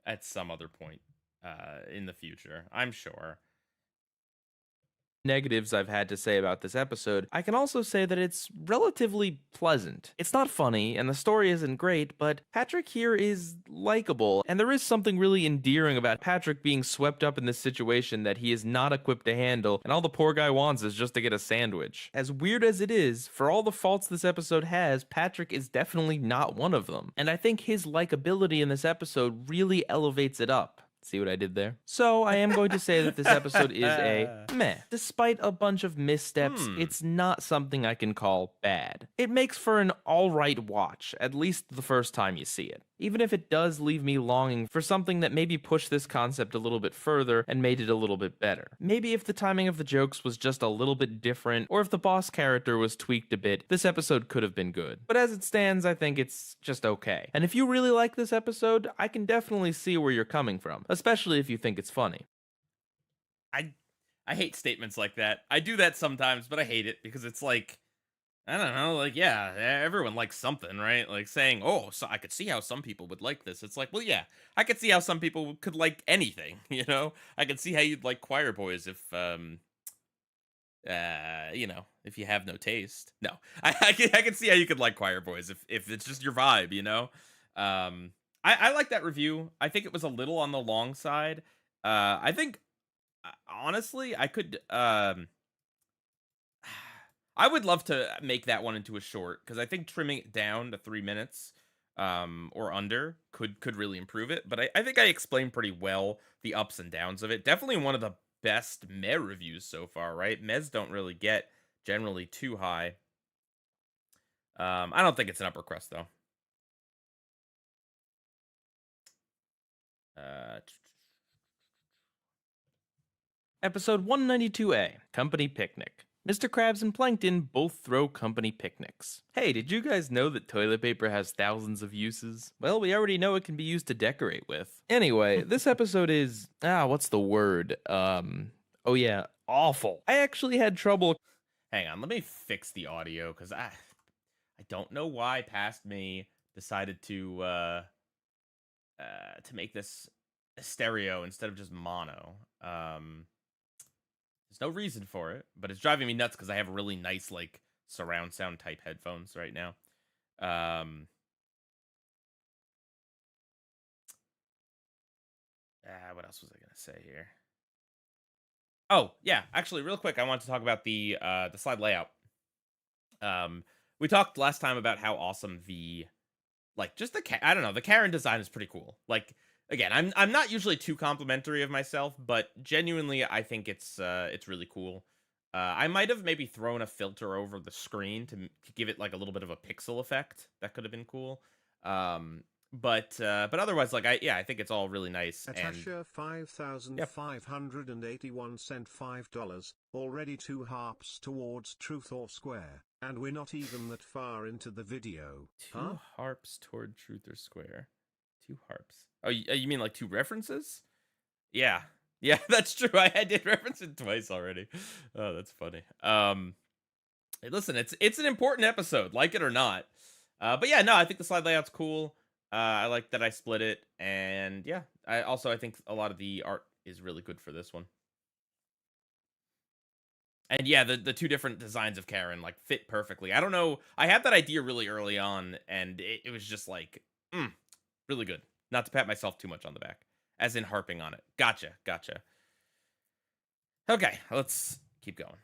other point in the future. I'm sure. Negatives I've had to say about this episode, I can also say that it's relatively pleasant. It's not funny, and the story isn't great, but Patrick here is likable, and there is something really endearing about Patrick being swept up in this situation that he is not equipped to handle, and all the poor guy wants is just to get a sandwich. As weird as it is, for all the faults this episode has, Patrick is definitely not one of them, and I think his likability in this episode really elevates it up. See what I did there? So I am going to say that this episode is a meh. Despite a bunch of missteps, it's not something I can call bad. It makes for an alright watch, at least the first time you see it. Even if it does leave me longing for something that maybe pushed this concept a little bit further and made it a little bit better. Maybe if the timing of the jokes was just a little bit different, or if the boss character was tweaked a bit, this episode could have been good. But as it stands, I think it's just okay. And if you really like this episode, I can definitely see where you're coming from, especially if you think it's funny. I hate statements like that. I do that sometimes, but I hate it because it's like, I don't know, like, yeah, everyone likes something, right? Like saying, oh, so I could see how some people would like this. It's like, well, yeah, I could see how some people could like anything, you know? I could see how you'd like Choir Boys if, if you have no taste. No, I can see how you could like Choir Boys if it's just your vibe, you know? I like that review. I think it was a little on the long side. I think, honestly, I could, I would love to make that one into a short, because I think trimming it down to 3 minutes or under could really improve it. But I think I explained pretty well the ups and downs of it. Definitely one of the best meh reviews so far, right? Mehs don't really get generally too high. I don't think it's an upper crust, though. Episode 192A, Company Picnic. Mr. Krabs and Plankton both throw company picnics. Hey, did you guys know that toilet paper has thousands of uses? Well, we already know it can be used to decorate with. Anyway, this episode is, what's the word? Awful. I actually had trouble. Hang on, let me fix the audio, because I don't know why Past Me decided to make this a stereo instead of just mono. There's no reason for it, but it's driving me nuts because I have really nice like surround sound type headphones right now. What else was I gonna say here? Oh yeah, actually, real quick, I want to talk about the slide layout. We talked last time about how awesome the like just I don't know, the Karen design is pretty cool. Like again, I'm not usually too complimentary of myself, but genuinely I think it's really cool. I might have maybe thrown a filter over the screen to give it like a little bit of a pixel effect. That could have been cool. But otherwise, like I think it's all really nice. Natasha Yep. 5,581 cent $5, already 2 harps towards truth or square, and we're not even that far into the video. Two harps toward truth or square. Two harps. Oh, you mean like two references? Yeah. Yeah, that's true. I did reference it twice already. Oh, that's funny. Hey, listen, it's an important episode, like it or not. But yeah, no, I think the slide layout's cool. I like that I split it, and yeah, I think a lot of the art is really good for this one. And yeah, the two different designs of Karen like fit perfectly. I don't know. I had that idea really early on, and it was just like, really good. Not to pat myself too much on the back, as in harping on it. Gotcha. Okay, let's keep going.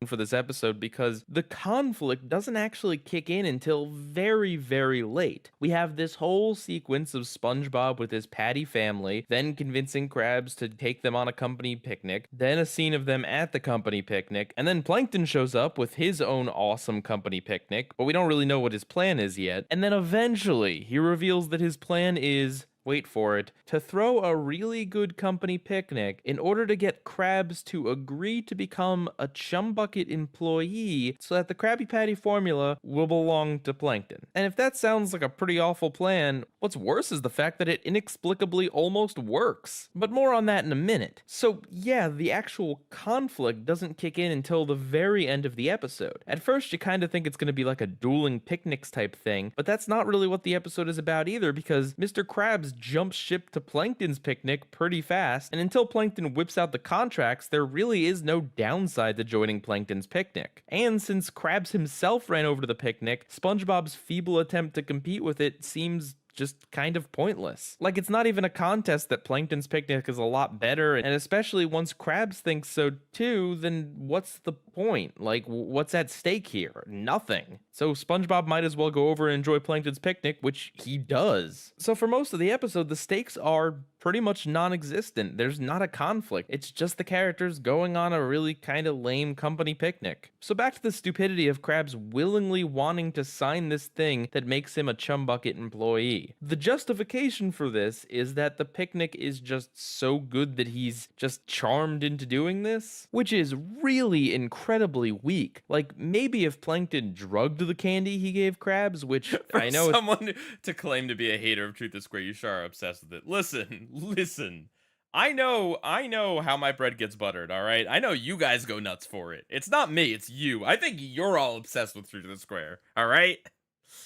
For this episode because the conflict doesn't actually kick in until very, very late. We have this whole sequence of SpongeBob with his Patty family, then convincing Krabs to take them on a company picnic, then a scene of them at the company picnic, and then Plankton shows up with his own awesome company picnic, but we don't really know what his plan is yet. And then eventually, he reveals that his plan is, wait for it, to throw a really good company picnic in order to get Krabs to agree to become a Chum Bucket employee so that the Krabby Patty formula will belong to Plankton. And if that sounds like a pretty awful plan, what's worse is the fact that it inexplicably almost works. But more on that in a minute. So yeah, the actual conflict doesn't kick in until the very end of the episode. At first you kind of think it's going to be like a dueling picnics type thing, but that's not really what the episode is about either because Mr. Krabs jumps ship to Plankton's picnic pretty fast, and until Plankton whips out the contracts, there really is no downside to joining Plankton's picnic. And since Krabs himself ran over to the picnic, SpongeBob's feeble attempt to compete with it seems just kind of pointless. Like, it's not even a contest that Plankton's picnic is a lot better, and especially once Krabs thinks so too, then what's the point? Like, what's at stake here? Nothing. So SpongeBob might as well go over and enjoy Plankton's picnic, which he does. So for most of the episode, the stakes are pretty much non-existent. There's not a conflict. It's just the characters going on a really kind of lame company picnic. So back to the stupidity of Krabs willingly wanting to sign this thing that makes him a Chum Bucket employee. The justification for this is that the picnic is just so good that he's just charmed into doing this, which is really incredibly weak. Like, maybe if Plankton drugged the candy he gave Krabs, which For I know someone to claim to be a hater of Truth is Square, you sure are obsessed with it. Listen. I know how my bread gets buttered, all right? I know you guys go nuts for it. It's not me, it's you. I think you're all obsessed with Truth is Square, all right?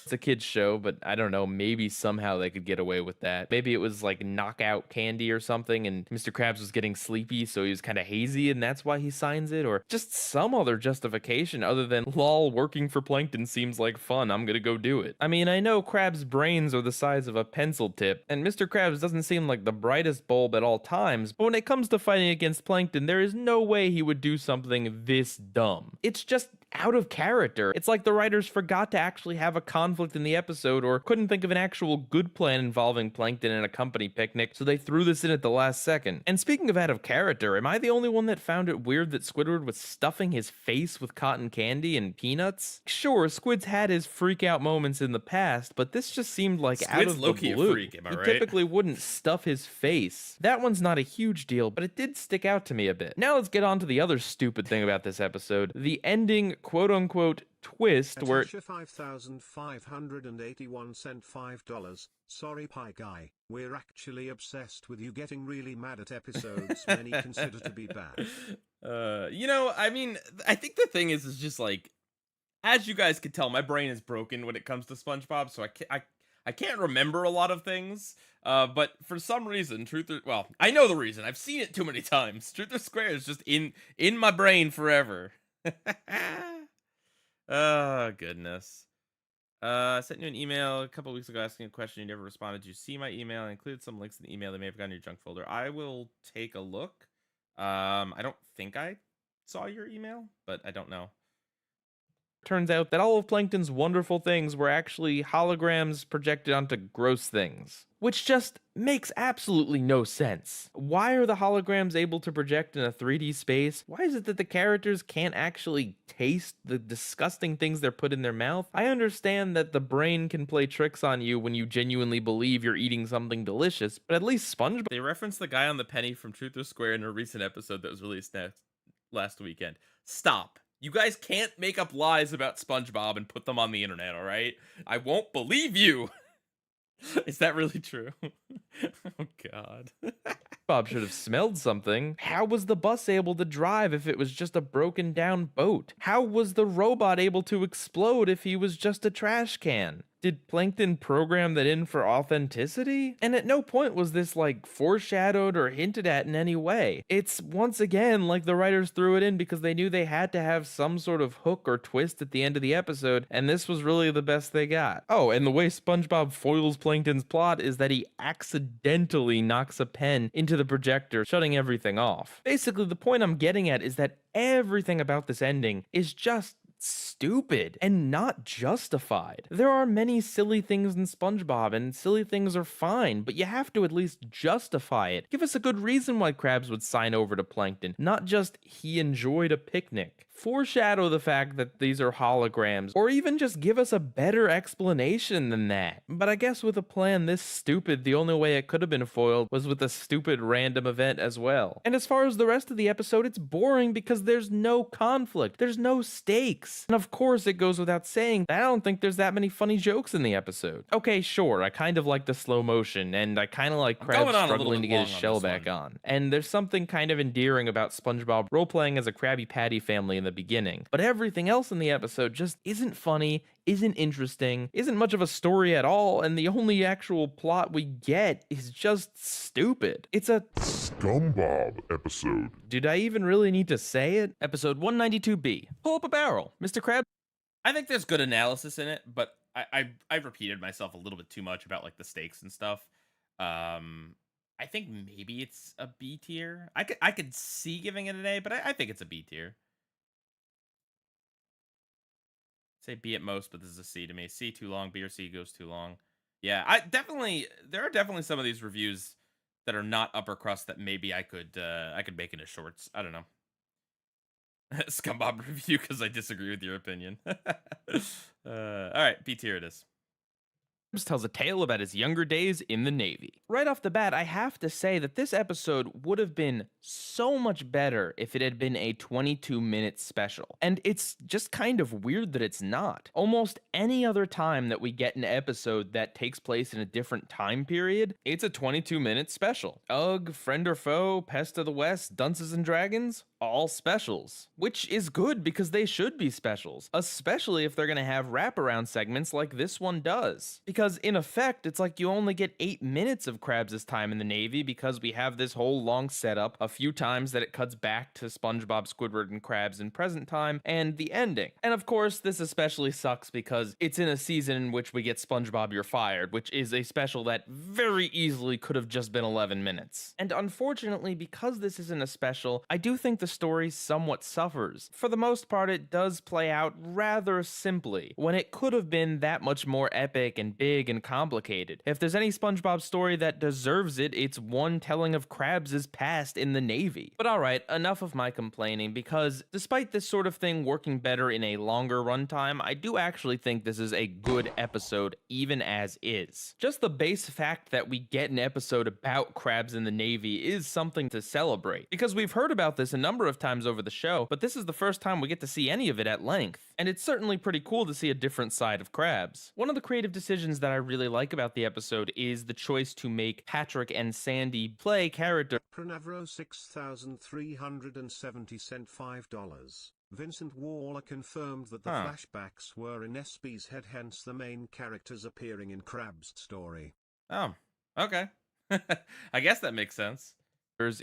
it's a kid's show, but I don't know, maybe somehow they could get away with that. Maybe it was like knockout candy or something, and Mr. Krabs was getting sleepy, so he was kind of hazy, and that's why he signs it, or just some other justification other than, lol, working for Plankton seems like fun, I'm gonna go do it. I mean, I know Krabs' brains are the size of a pencil tip, and Mr. Krabs doesn't seem like the brightest bulb at all times, but when it comes to fighting against Plankton, there is no way he would do something this dumb. It's just out of character. It's like the writers forgot to actually have a conflict in the episode or couldn't think of an actual good plan involving Plankton and a company picnic, so they threw this in at the last second. And speaking of out of character, am I the only one that found it weird that Squidward was stuffing his face with cotton candy and peanuts? Sure, Squid's had his freak out moments in the past, but this just seemed like out Squid's of low-key the a blue. freak, am I He right? typically wouldn't stuff his face. That one's not a huge deal, but it did stick out to me a bit. Now let's get on to the other stupid thing about this episode, the ending quote-unquote twist where Natasha 5,581 cent $5. Sorry Pie Guy, we're actually obsessed with you getting really mad at episodes many consider to be bad. I mean, I think the thing is just like As you guys can tell, my brain is broken when it comes to SpongeBob, so I can't remember a lot of things. But for some reason, well, I know the reason. I've seen it too many times. Truth or Square is just in my brain forever. Oh goodness. I sent you an email a couple weeks ago asking a question. You never responded. Did you see my email? I included some links in the email that may have gone in your junk folder. I will take a look. I don't think I saw your email, but I don't know. Turns out that all of Plankton's wonderful things were actually holograms projected onto gross things, which just makes absolutely no sense. Why are the holograms able to project in a 3D space? Why is it that the characters can't actually taste the disgusting things they're put in their mouth? I understand that the brain can play tricks on you when you genuinely believe you're eating something delicious, but at least SpongeBob... They referenced the guy on the penny from Truth or Square in a recent episode that was released last weekend. Stop. You guys can't make up lies about SpongeBob and put them on the internet, all right? I won't believe you. Is that really true? Oh, God. Bob should have smelled something. How was the bus able to drive if it was just a broken down boat? How was the robot able to explode if he was just a trash can? Did Plankton program that in for authenticity? And at no point was this like foreshadowed or hinted at in any way. It's once again like the writers threw it in because they knew they had to have some sort of hook or twist at the end of the episode, and this was really the best they got. Oh, and the way SpongeBob foils Plankton's plot is that he accidentally knocks a pen into the projector, shutting everything off. Basically, the point I'm getting at is that everything about this ending is just stupid and not justified. There are many silly things in SpongeBob, and silly things are fine, but you have to at least justify it. Give us a good reason why Krabs would sign over to Plankton, not just he enjoyed a picnic. Foreshadow the fact that these are holograms, or even just give us a better explanation than that. But I guess with a plan this stupid, the only way it could have been foiled was with a stupid random event as well. And as far as the rest of the episode, it's boring because there's no conflict, there's no stakes. And of course it goes without saying that I don't think there's that many funny jokes in the episode. Okay, sure, I kind of like the slow motion, and I kind of like Krabs struggling to get his shell back on. And there's something kind of endearing about SpongeBob role-playing as a Krabby Patty family in the beginning, but everything else in the episode just isn't funny, isn't interesting, isn't much of a story at all, and the only actual plot we get is just stupid. It's a SpongeBob episode. Did I even really need to say it? Episode 192B. Pull up a barrel, Mr. Krabs. I think there's good analysis in it, but I repeated myself a little bit too much about like the stakes and stuff. I think maybe it's a B tier. I could see giving it an A, but I think it's a B tier. Say B at most, but this is a C to me. C too long, B or C goes too long. Yeah, there are definitely some of these reviews that are not upper crust that maybe I could make into shorts. I don't know. SpongeBob review because I disagree with your opinion. All right, B tier it is. Tells a tale about his younger days in the Navy. Right off the bat, I have to say that this episode would have been so much better if it had been a 22-minute special. And it's just kind of weird that it's not. Almost any other time that we get an episode that takes place in a different time period, it's a 22-minute special. Ugh, Friend or Foe, Pest of the West, Dunces and Dragons, all specials. Which is good because they should be specials, especially if they're gonna have wraparound segments like this one does. Because in effect, it's like you only get 8 minutes of Krabs' time in the Navy because we have this whole long setup, a few times that it cuts back to SpongeBob, Squidward, and Krabs in present time, and the ending. And of course, this especially sucks because it's in a season in which we get SpongeBob You're Fired, which is a special that very easily could have just been 11 minutes. And unfortunately, because this isn't a special, I do think the story somewhat suffers. For the most part, it does play out rather simply, when it could have been that much more epic and big and complicated. If there's any SpongeBob story that deserves it, it's one telling of Krabs' past in the Navy. But alright, enough of my complaining, because despite this sort of thing working better in a longer runtime, I do actually think this is a good episode even as is. Just the base fact that we get an episode about Krabs in the Navy is something to celebrate, because we've heard about this a number of times over the show, but this is the first time we get to see any of it at length. And it's certainly pretty cool to see a different side of Krabs. One of the creative decisions that I really like about the episode is the choice to make Patrick and Sandy play characters. Pronavro 6,370 cent $5. Vincent Waller confirmed that the flashbacks were in SB's head, hence the main characters appearing in Krabs' story. Oh, okay. I guess that makes sense.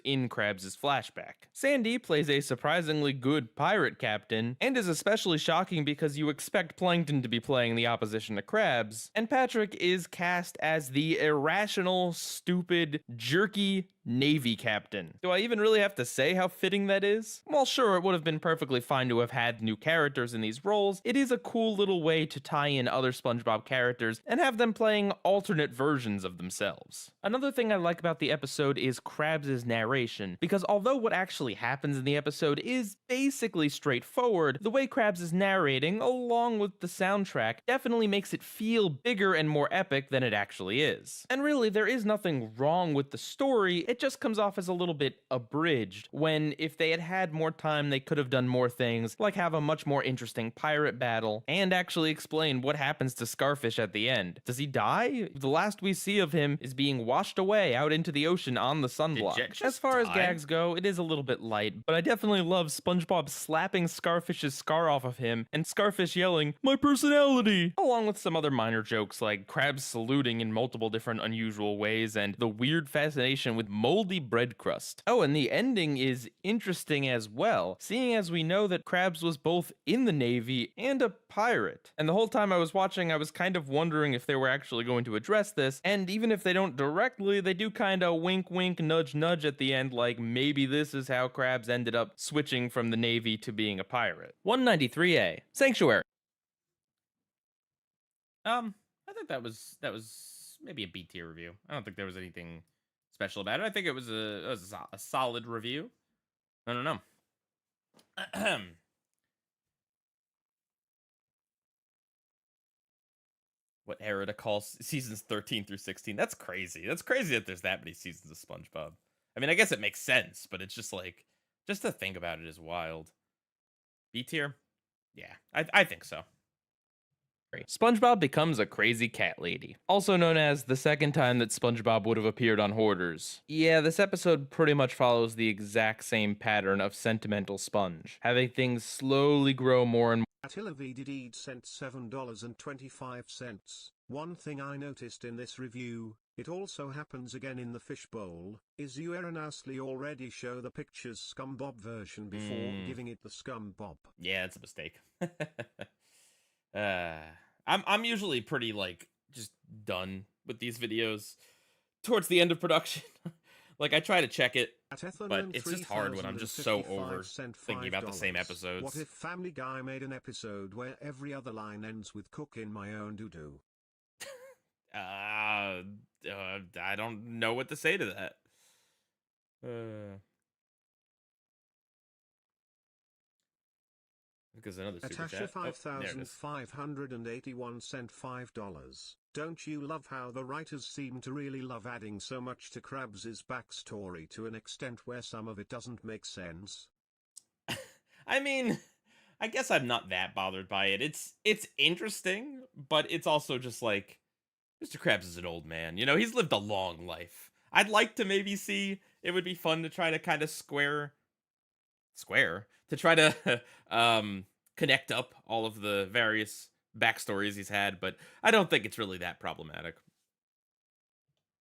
In Krabs' flashback. Sandy plays a surprisingly good pirate captain, and is especially shocking because you expect Plankton to be playing the opposition to Krabs, and Patrick is cast as the irrational, stupid, jerky Navy captain. Do I even really have to say how fitting that is? While sure, it would have been perfectly fine to have had new characters in these roles, it is a cool little way to tie in other SpongeBob characters and have them playing alternate versions of themselves. Another thing I like about the episode is Krabs' narration, because although what actually happens in the episode is basically straightforward, the way Krabs is narrating, along with the soundtrack, definitely makes it feel bigger and more epic than it actually is. And really, there is nothing wrong with the story, it just comes off as a little bit abridged, when if they had had more time, they could have done more things, like have a much more interesting pirate battle, and actually explain what happens to Scarfish at the end. Does he die? The last we see of him is being washed away out into the ocean on the sunblock. As far as gags go, it is a little bit light, but I definitely love SpongeBob slapping Scarfish's scar off of him, and Scarfish yelling, "My personality!" along with some other minor jokes like Krabs saluting in multiple different unusual ways, and the weird fascination with moldy bread crust. Oh, and the ending is interesting as well, seeing as we know that Krabs was both in the Navy and a pirate. And the whole time I was watching, I was kind of wondering if they were actually going to address this, and even if they don't directly, they do kind of wink wink nudge nudge at the end, like maybe this is how Krabs ended up switching from the Navy to being a pirate. 193A, Sanctuary. I think that was maybe a B tier review. I don't think there was anything special about it. I think it was a solid review. I don't know. What era to call seasons 13 through 16? That's crazy. That's crazy that there's that many seasons of SpongeBob. I mean, I guess it makes sense, but it's just like, just to think about it is wild. B tier? Yeah, I think so. SpongeBob becomes a crazy cat lady, also known as the second time that SpongeBob would have appeared on Hoarders. Yeah, this episode pretty much follows the exact same pattern of Sentimental Sponge, having things slowly grow more and more. Attila VDD sent $7.25. One thing I noticed in this review, it also happens again in the fishbowl, is you erroneously already show the picture's SpongeBob version before giving it the SpongeBob. Yeah, it's a mistake. I'm usually pretty like just done with these videos towards the end of production. Like I try to check it, but it's just hard when I'm just so over thinking about the same episodes. What if Family Guy made an episode where every other line ends with "cook in my own doo-doo"? I don't know what to say to that. Because another super Atasha chat. 5581 sent $5. Don't you love how the writers seem to really love adding so much to Krabs' backstory to an extent where some of it doesn't make sense? I mean, I guess I'm not that bothered by it. It's interesting, but it's also just like Mr. Krabs is an old man. You know, he's lived a long life. I'd like to maybe see, it would be fun to try to kind of square to try to connect up all of the various backstories he's had, but I don't think it's really that problematic.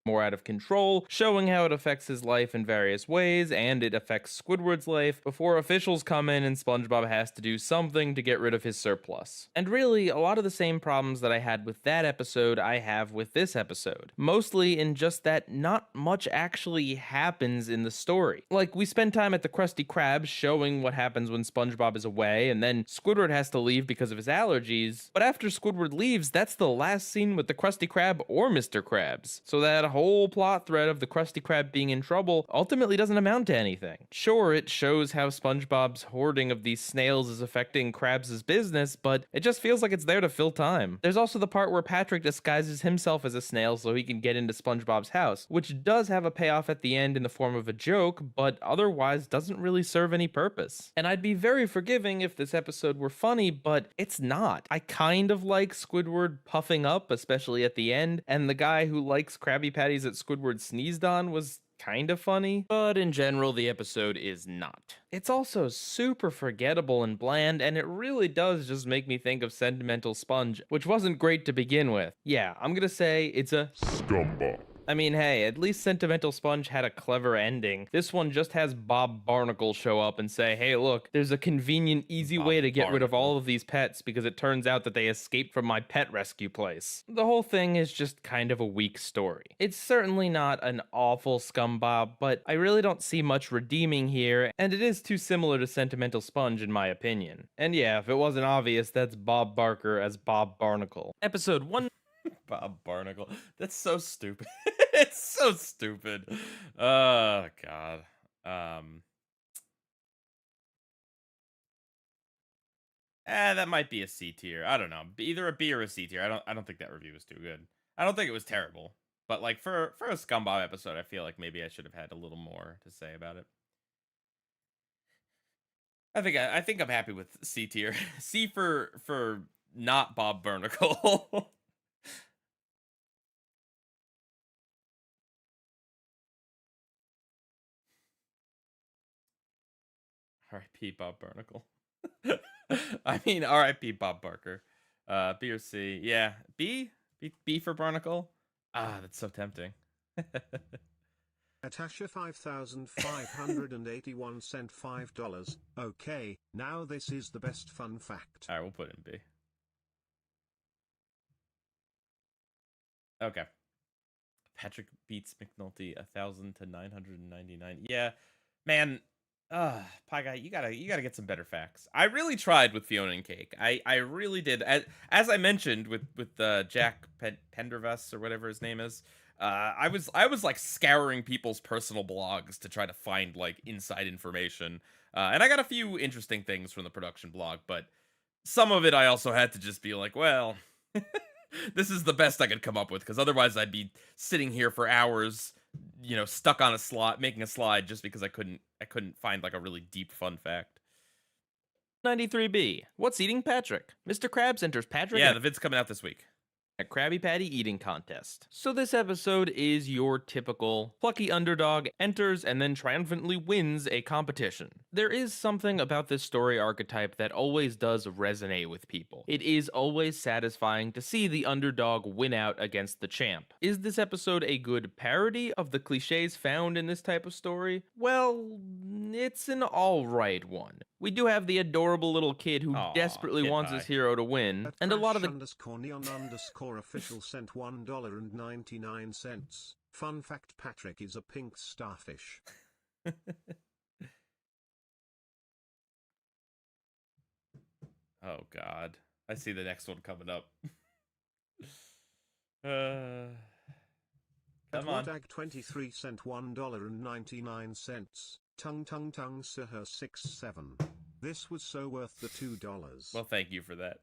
More out of control, showing how it affects his life in various ways, and it affects Squidward's life before officials come in and SpongeBob has to do something to get rid of his surplus. And really, a lot of the same problems that I had with that episode I have with this episode. Mostly in just that not much actually happens in the story. Like, we spend time at the Krusty Krab showing what happens when SpongeBob is away, and then Squidward has to leave because of his allergies, but after Squidward leaves, that's the last scene with the Krusty Krab or Mr. Krabs. So that whole plot thread of the Krusty Krab being in trouble ultimately doesn't amount to anything. Sure, it shows how SpongeBob's hoarding of these snails is affecting Krabs' business, but it just feels like it's there to fill time. There's also the part where Patrick disguises himself as a snail so he can get into SpongeBob's house, which does have a payoff at the end in the form of a joke, but otherwise doesn't really serve any purpose. And I'd be very forgiving if this episode were funny, but it's not. I kind of like Squidward puffing up, especially at the end, and the guy who likes Krabby Patties that Squidward sneezed on was kind of funny, but in general, the episode is not. It's also super forgettable and bland, and it really does just make me think of Sentimental Sponge, which wasn't great to begin with. Yeah, I'm gonna say it's a Scumbag. I mean, hey, at least Sentimental Sponge had a clever ending. This one just has Bob Barnacle show up and say, hey, look, there's a convenient, easy way to get rid of all of these pets because it turns out that they escaped from my pet rescue place. The whole thing is just kind of a weak story. It's certainly not an awful SpongeBob, but I really don't see much redeeming here, and it is too similar to Sentimental Sponge in my opinion. And yeah, if it wasn't obvious, that's Bob Barker as Bob Barnacle. Episode 1. Bob Barnacle. That's so stupid. It's so stupid. Oh god. That might be a C tier. I don't know. Either a B or a C tier. I don't think that review was too good. I don't think it was terrible. But like for a SpongeBob episode, I feel like maybe I should have had a little more to say about it. I think I'm happy with C tier. C for not Bob Barnacle. R.I.P. Bob Barnacle. I mean, R.I.P. Bob Barker. B or C? Yeah, B. B for Barnacle. Ah, that's so tempting. Atasha 5581 cent $5. Okay, now this is the best fun fact. All right, we'll put in B. Okay. Patrick beats McNulty 1,000 to 999. Yeah, man. Pie Guy, you gotta get some better facts. I really tried with Fiona and Cake. I really did. As I mentioned with Jack Pendervas or whatever his name is. I was like scouring people's personal blogs to try to find like inside information. And I got a few interesting things from the production blog, but some of it I also had to just be like, well, this is the best I could come up with, because otherwise I'd be sitting here for hours, you know, stuck on a slot making a slide just because I couldn't find like a really deep fun fact. 93B. What's eating Patrick? Mr. Krabs enters Patrick. Yeah, the vid's coming out this week. A Krabby Patty eating contest. So this episode is your typical plucky underdog enters and then triumphantly wins a competition. There is something about this story archetype that always does resonate with people. It is always satisfying to see the underdog win out against the champ. Is this episode a good parody of the cliches found in this type of story? Well, it's an alright one. We do have the adorable little kid who desperately wants his hero to win, and a lot of the _neon_official sent $1.99. Fun fact: Patrick is a pink starfish. Oh god, I see the next one coming up. Come on. Dag 23 sent $1.99. Tung tung tung Sir 67. This was so worth the $2. Well, thank you for that.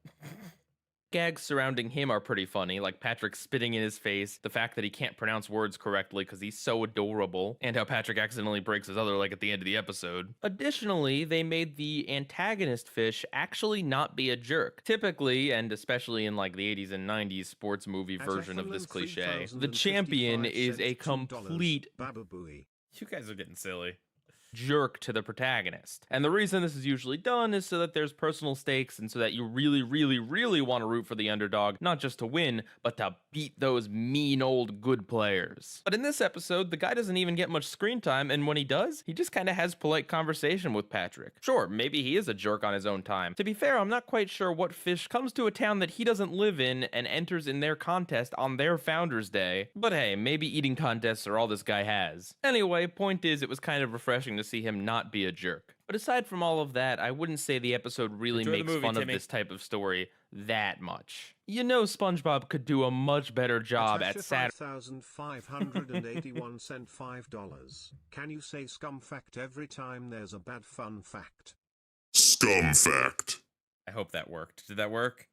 gags surrounding him are pretty funny, like Patrick spitting in his face, the fact that he can't pronounce words correctly because he's so adorable, and how Patrick accidentally breaks his other leg at the end of the episode. Additionally, they made the antagonist fish actually not be a jerk. Typically, and especially in like the 80s and 90s sports movie version of this cliche, the champion is a complete You guys are getting silly. jerk to the protagonist. And the reason this is usually done is so that there's personal stakes and so that you really want to root for the underdog, not just to win, but to beat those mean old good players. But in this episode, the guy doesn't even get much screen time, and when he does, he just kind of has polite conversation with Patrick. Sure, maybe he is a jerk on his own time. To be fair, I'm not quite sure what fish comes to a town that he doesn't live in and enters in their contest on their Founders Day. But hey, maybe eating contests are all this guy has. Anyway, point is, it was kind of refreshing to see him not be a jerk. But aside from all of that, I wouldn't say the episode really makes fun of this type of story that much. You know SpongeBob could do a much better job at $5,581 $5. Can you say scum fact every time there's a bad fun fact? Scum fact. I hope that worked. Did that work?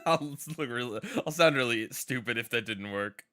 I'll sound really stupid if that didn't work.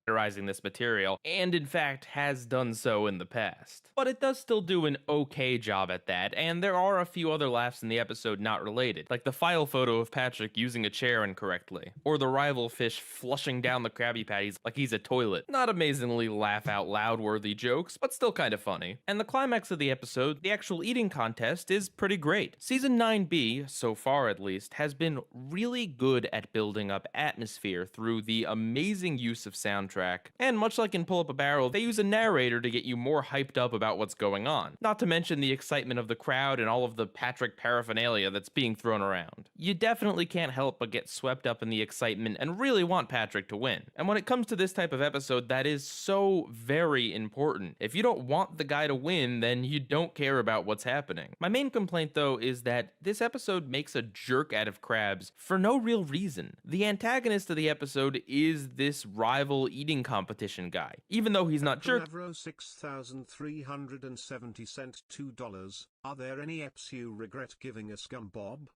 satirizing this material, and in fact has done so in the past. But it does still do an okay job at that, and there are a few other laughs in the episode not related, like the file photo of Patrick using a chair incorrectly, or the rival fish flushing down the Krabby Patties like he's a toilet. Not amazingly laugh out loud worthy jokes, but still kind of funny. And the climax of the episode, the actual eating contest, is pretty great. Season 9B, so far at least, has been really good at building up atmosphere through the amazing use of soundtrack, and much like in Pull Up a Barrel, they use a narrator to get you more hyped up about what's going on, not to mention the excitement of the crowd and all of the Patrick paraphernalia that's being thrown around. You definitely can't help but get swept up in the excitement and really want Patrick to win. And when it comes to this type of episode, that is so very important. If you don't want the guy to win, then you don't care about what's happening. My main complaint though is that this episode makes a jerk out of Krabs for no real reason. The antagonist of the episode is this rival eating competition guy, even though he's not jerk. Navro 6,370 cent $2. Are there any eps you regret giving a SpongeBob?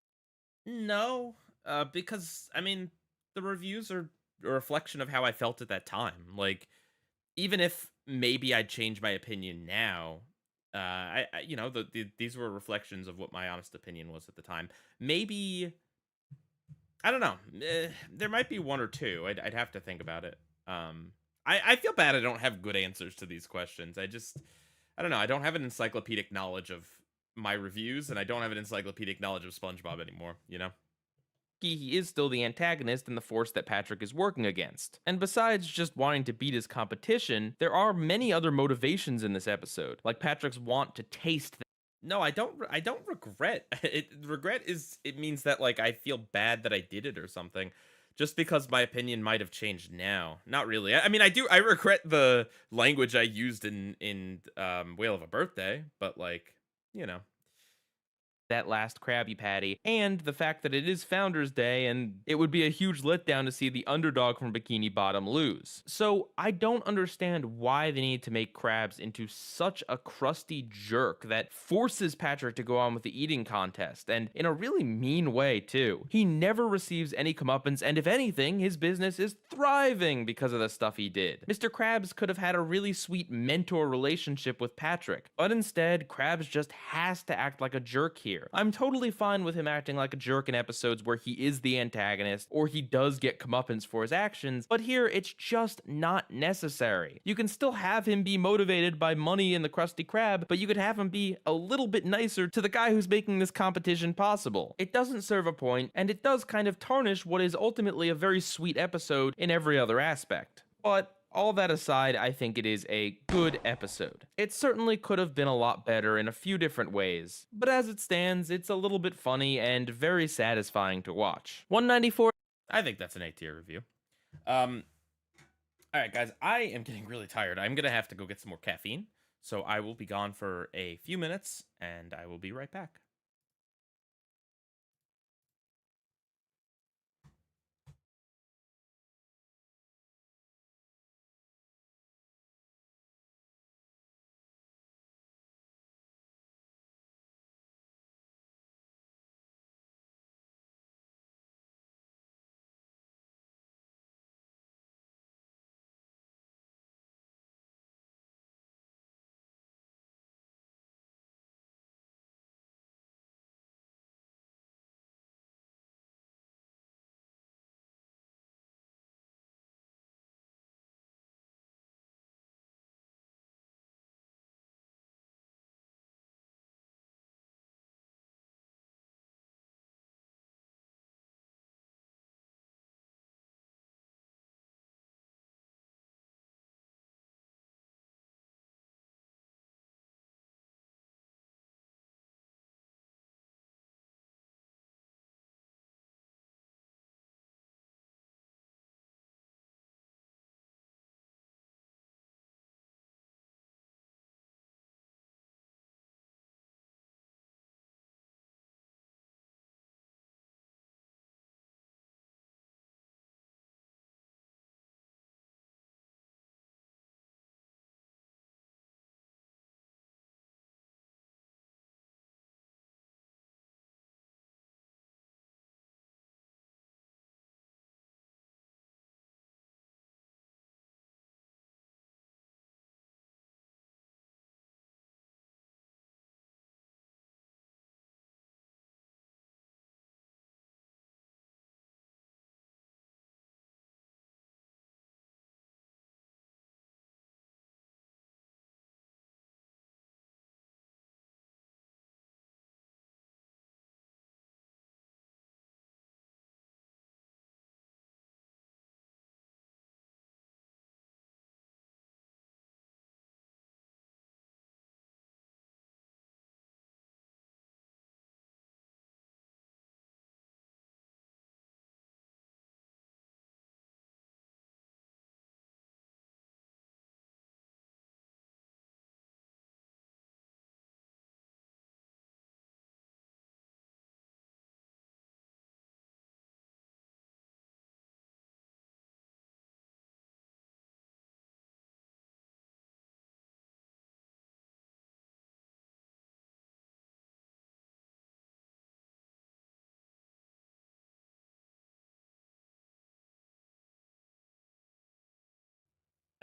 No, because, I mean, the reviews are a reflection of how I felt at that time. Like, even if maybe I'd change my opinion now, you know, these were reflections of what my honest opinion was at the time. Maybe, I don't know, there might be one or two. I'd have to think about it. I feel bad I don't have good answers to these questions. I don't know, I don't have an encyclopedic knowledge of my reviews, and I don't have an encyclopedic knowledge of SpongeBob anymore, you know? He is still the antagonist and the force that Patrick is working against. And besides just wanting to beat his competition, there are many other motivations in this episode, like Patrick's want to taste. No, I don't regret. Regret it means that, like, I feel bad that I did it or something. Just because my opinion might have changed now. Not really. I mean, I regret the language I used in Whale of a Birthday, but, like, you know. That last Krabby Patty, and the fact that it is Founders Day, and it would be a huge letdown to see the underdog from Bikini Bottom lose. So I don't understand why they need to make Krabs into such a crusty jerk that forces Patrick to go on with the eating contest, and in a really mean way too. He never receives any comeuppance, and if anything, his business is thriving because of the stuff he did. Mr. Krabs could have had a really sweet mentor relationship with Patrick, but instead, Krabs just has to act like a jerk here. I'm totally fine with him acting like a jerk in episodes where he is the antagonist or he does get comeuppance for his actions, but here it's just not necessary. You can still have him be motivated by money and the Krusty Krab, but you could have him be a little bit nicer to the guy who's making this competition possible. It doesn't serve a point, and it does kind of tarnish what is ultimately a very sweet episode in every other aspect. But all that aside, I think it is a good episode. It certainly could have been a lot better in a few different ways, but as it stands, it's a little bit funny and very satisfying to watch. 194. I think that's an A-tier review. Alright, guys, I am getting really tired. I'm gonna have to go get some more caffeine, so I will be gone for a few minutes, and I will be right back.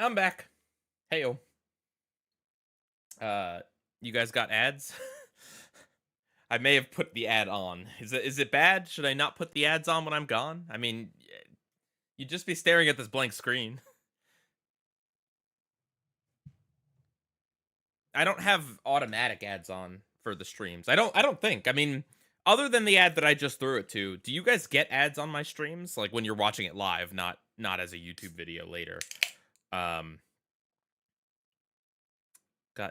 I'm back. Heyo. You guys got ads? I may have put the ad on. Is it bad? Should I not put the ads on when I'm gone? I mean, you'd just be staring at this blank screen. I don't have automatic ads on for the streams. I don't think. I mean, other than the ad that I just threw it to, do you guys get ads on my streams? Like when you're watching it live, not as a YouTube video later. Got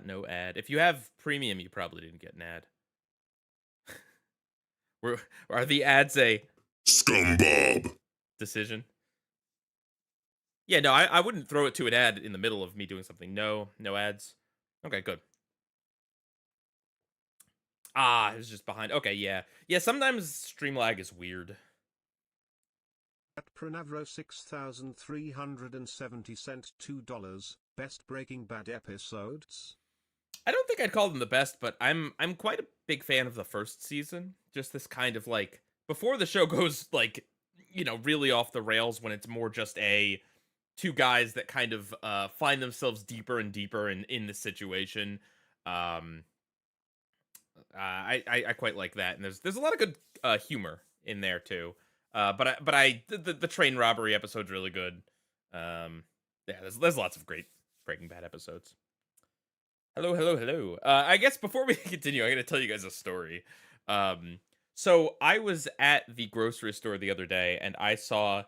no ad. If you have premium, you probably didn't get an ad. Are the ads a SpongeBob decision? Yeah, no, I wouldn't throw it to an ad in the middle of me doing something. No ads. Okay, good. Ah, it was just behind. Okay, yeah. Yeah, sometimes stream lag is weird. At Pranavro 6,370 cent $2, best Breaking Bad episodes? I don't think I'd call them the best, but I'm quite a big fan of the first season. Just this kind of like before the show goes like, really off the rails when it's more just two guys that kind of find themselves deeper and deeper in this situation. I quite like that, and there's a lot of good humor in there too. The train robbery episode's really good. Yeah, there's lots of great Breaking Bad episodes. Hello. I guess before we continue, I gotta tell you guys a story. So I was at the grocery store the other day, and I saw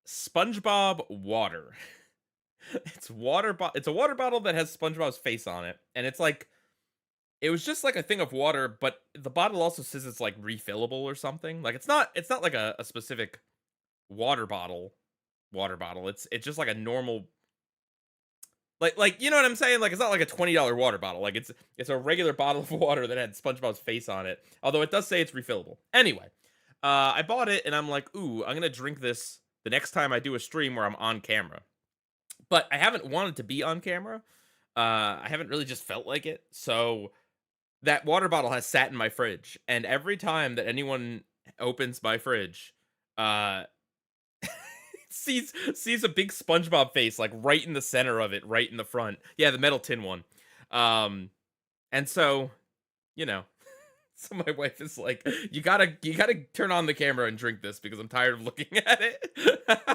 SpongeBob water. It's a water bottle that has SpongeBob's face on it, and it was just like a thing of water, but the bottle also says it's like refillable or something. Like it's not like a specific water bottle. It's just like a normal, like you know what I'm saying? Like it's not like a $20 water bottle. Like it's a regular bottle of water that had SpongeBob's face on it. Although it does say it's refillable. Anyway, I bought it and I'm like, ooh, I'm gonna drink this the next time I do a stream where I'm on camera. But I haven't wanted to be on camera. I haven't really just felt like it. So that water bottle has sat in my fridge, and every time that anyone opens my fridge, sees a big SpongeBob face like right in the center of it, right in the front. Yeah, the metal tin one. And so, so my wife is like, you gotta turn on the camera and drink this because I'm tired of looking at it. At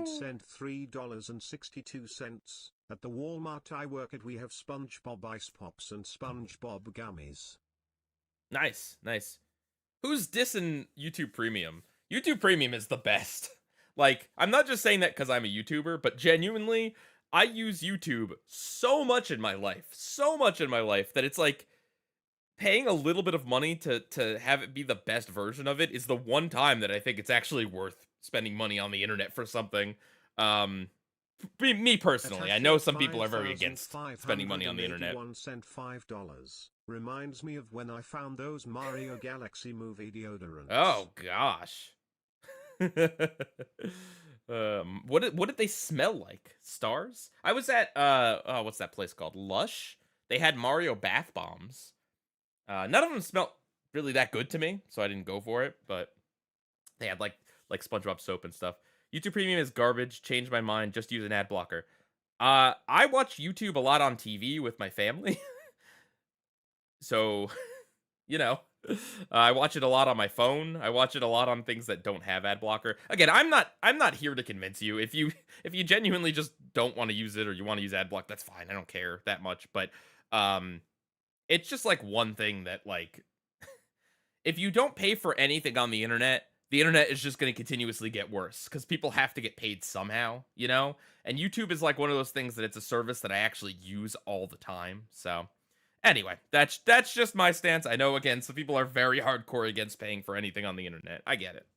sent $3.62. At the Walmart I work at, we have SpongeBob Ice Pops and SpongeBob Gummies. Nice. Who's dissing YouTube Premium? YouTube Premium is the best. Like, I'm not just saying that because I'm a YouTuber, but genuinely, I use YouTube so much in my life that it's like paying a little bit of money to have it be the best version of it is the one time that I think it's actually worth spending money on the internet for something. Me personally, I know some people are very against spending money on the internet. $5 reminds me of when I found those Mario Galaxy movie deodorants. Oh gosh. What did they smell like? Stars? I was at what's that place called? Lush. They had Mario bath bombs. None of them smelled really that good to me, so I didn't go for it. But they had like SpongeBob soap and stuff. YouTube Premium is garbage. Change my mind. Just use an ad blocker. I watch YouTube a lot on TV with my family, so I watch it a lot on my phone. I watch it a lot on things that don't have ad blocker. Again, I'm not here to convince you. If you genuinely just don't want to use it or you want to use ad block, that's fine. I don't care that much. But it's just like one thing that like if you don't pay for anything on the internet is just going to continuously get worse because people have to get paid somehow, And YouTube is like one of those things that it's a service that I actually use all the time. So anyway, that's just my stance. I know, again, some people are very hardcore against paying for anything on the internet. I get it.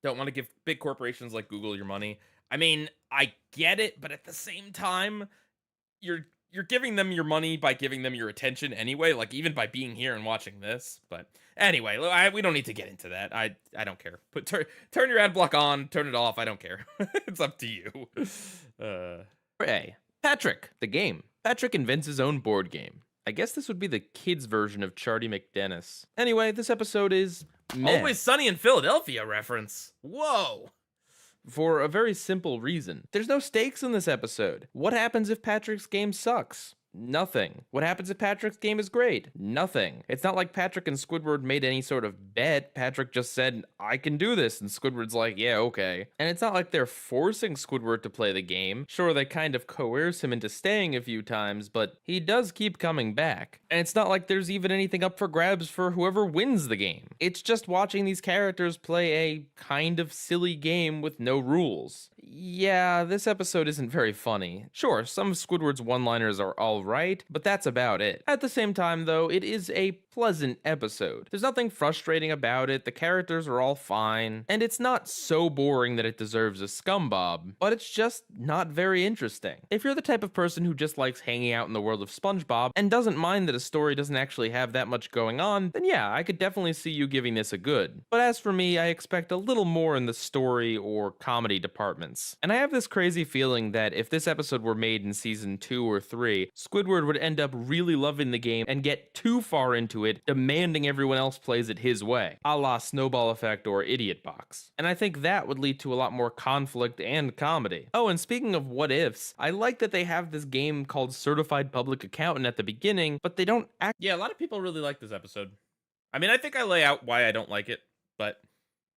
Don't want to give big corporations like Google your money. I mean, I get it, but at the same time, you're giving them your money by giving them your attention anyway, like even by being here and watching this. But anyway, we don't need to get into that. I don't care. Turn your ad block on, turn it off. I don't care. It's up to you. Patrick, the game. Patrick invents his own board game. I guess this would be the kids' version of Charlie McDennis. Anyway, this episode is meh. Always Sunny in Philadelphia reference. Whoa. For a very simple reason. There's no stakes in this episode. What happens if Patrick's game sucks? Nothing. What happens if Patrick's game is great? Nothing. It's not like Patrick and Squidward made any sort of bet. Patrick just said, I can do this, and Squidward's like, yeah, okay. And it's not like they're forcing Squidward to play the game. Sure, they kind of coerce him into staying a few times, but he does keep coming back. And it's not like there's even anything up for grabs for whoever wins the game. It's just watching these characters play a kind of silly game with no rules. Yeah, this episode isn't very funny. Sure, some of Squidward's one-liners are alright, but that's about it. At the same time, though, it is a pleasant episode. There's nothing frustrating about it, the characters are all fine, and it's not so boring that it deserves a SpongeBob, but it's just not very interesting. If you're the type of person who just likes hanging out in the world of SpongeBob and doesn't mind that a story doesn't actually have that much going on, then yeah, I could definitely see you giving this a good. But as for me, I expect a little more in the story or comedy departments. And I have this crazy feeling that if this episode were made in season 2 or 3, Squidward would end up really loving the game and get too far into it, demanding everyone else plays it his way, a la Snowball Effect or Idiot Box. And I think that would lead to a lot more conflict and comedy. Oh, and speaking of what ifs, I like that they have this game called Certified Public Accountant at the beginning, but they don't act. Yeah, a lot of people really like this episode. I mean, I think I lay out why I don't like it, but,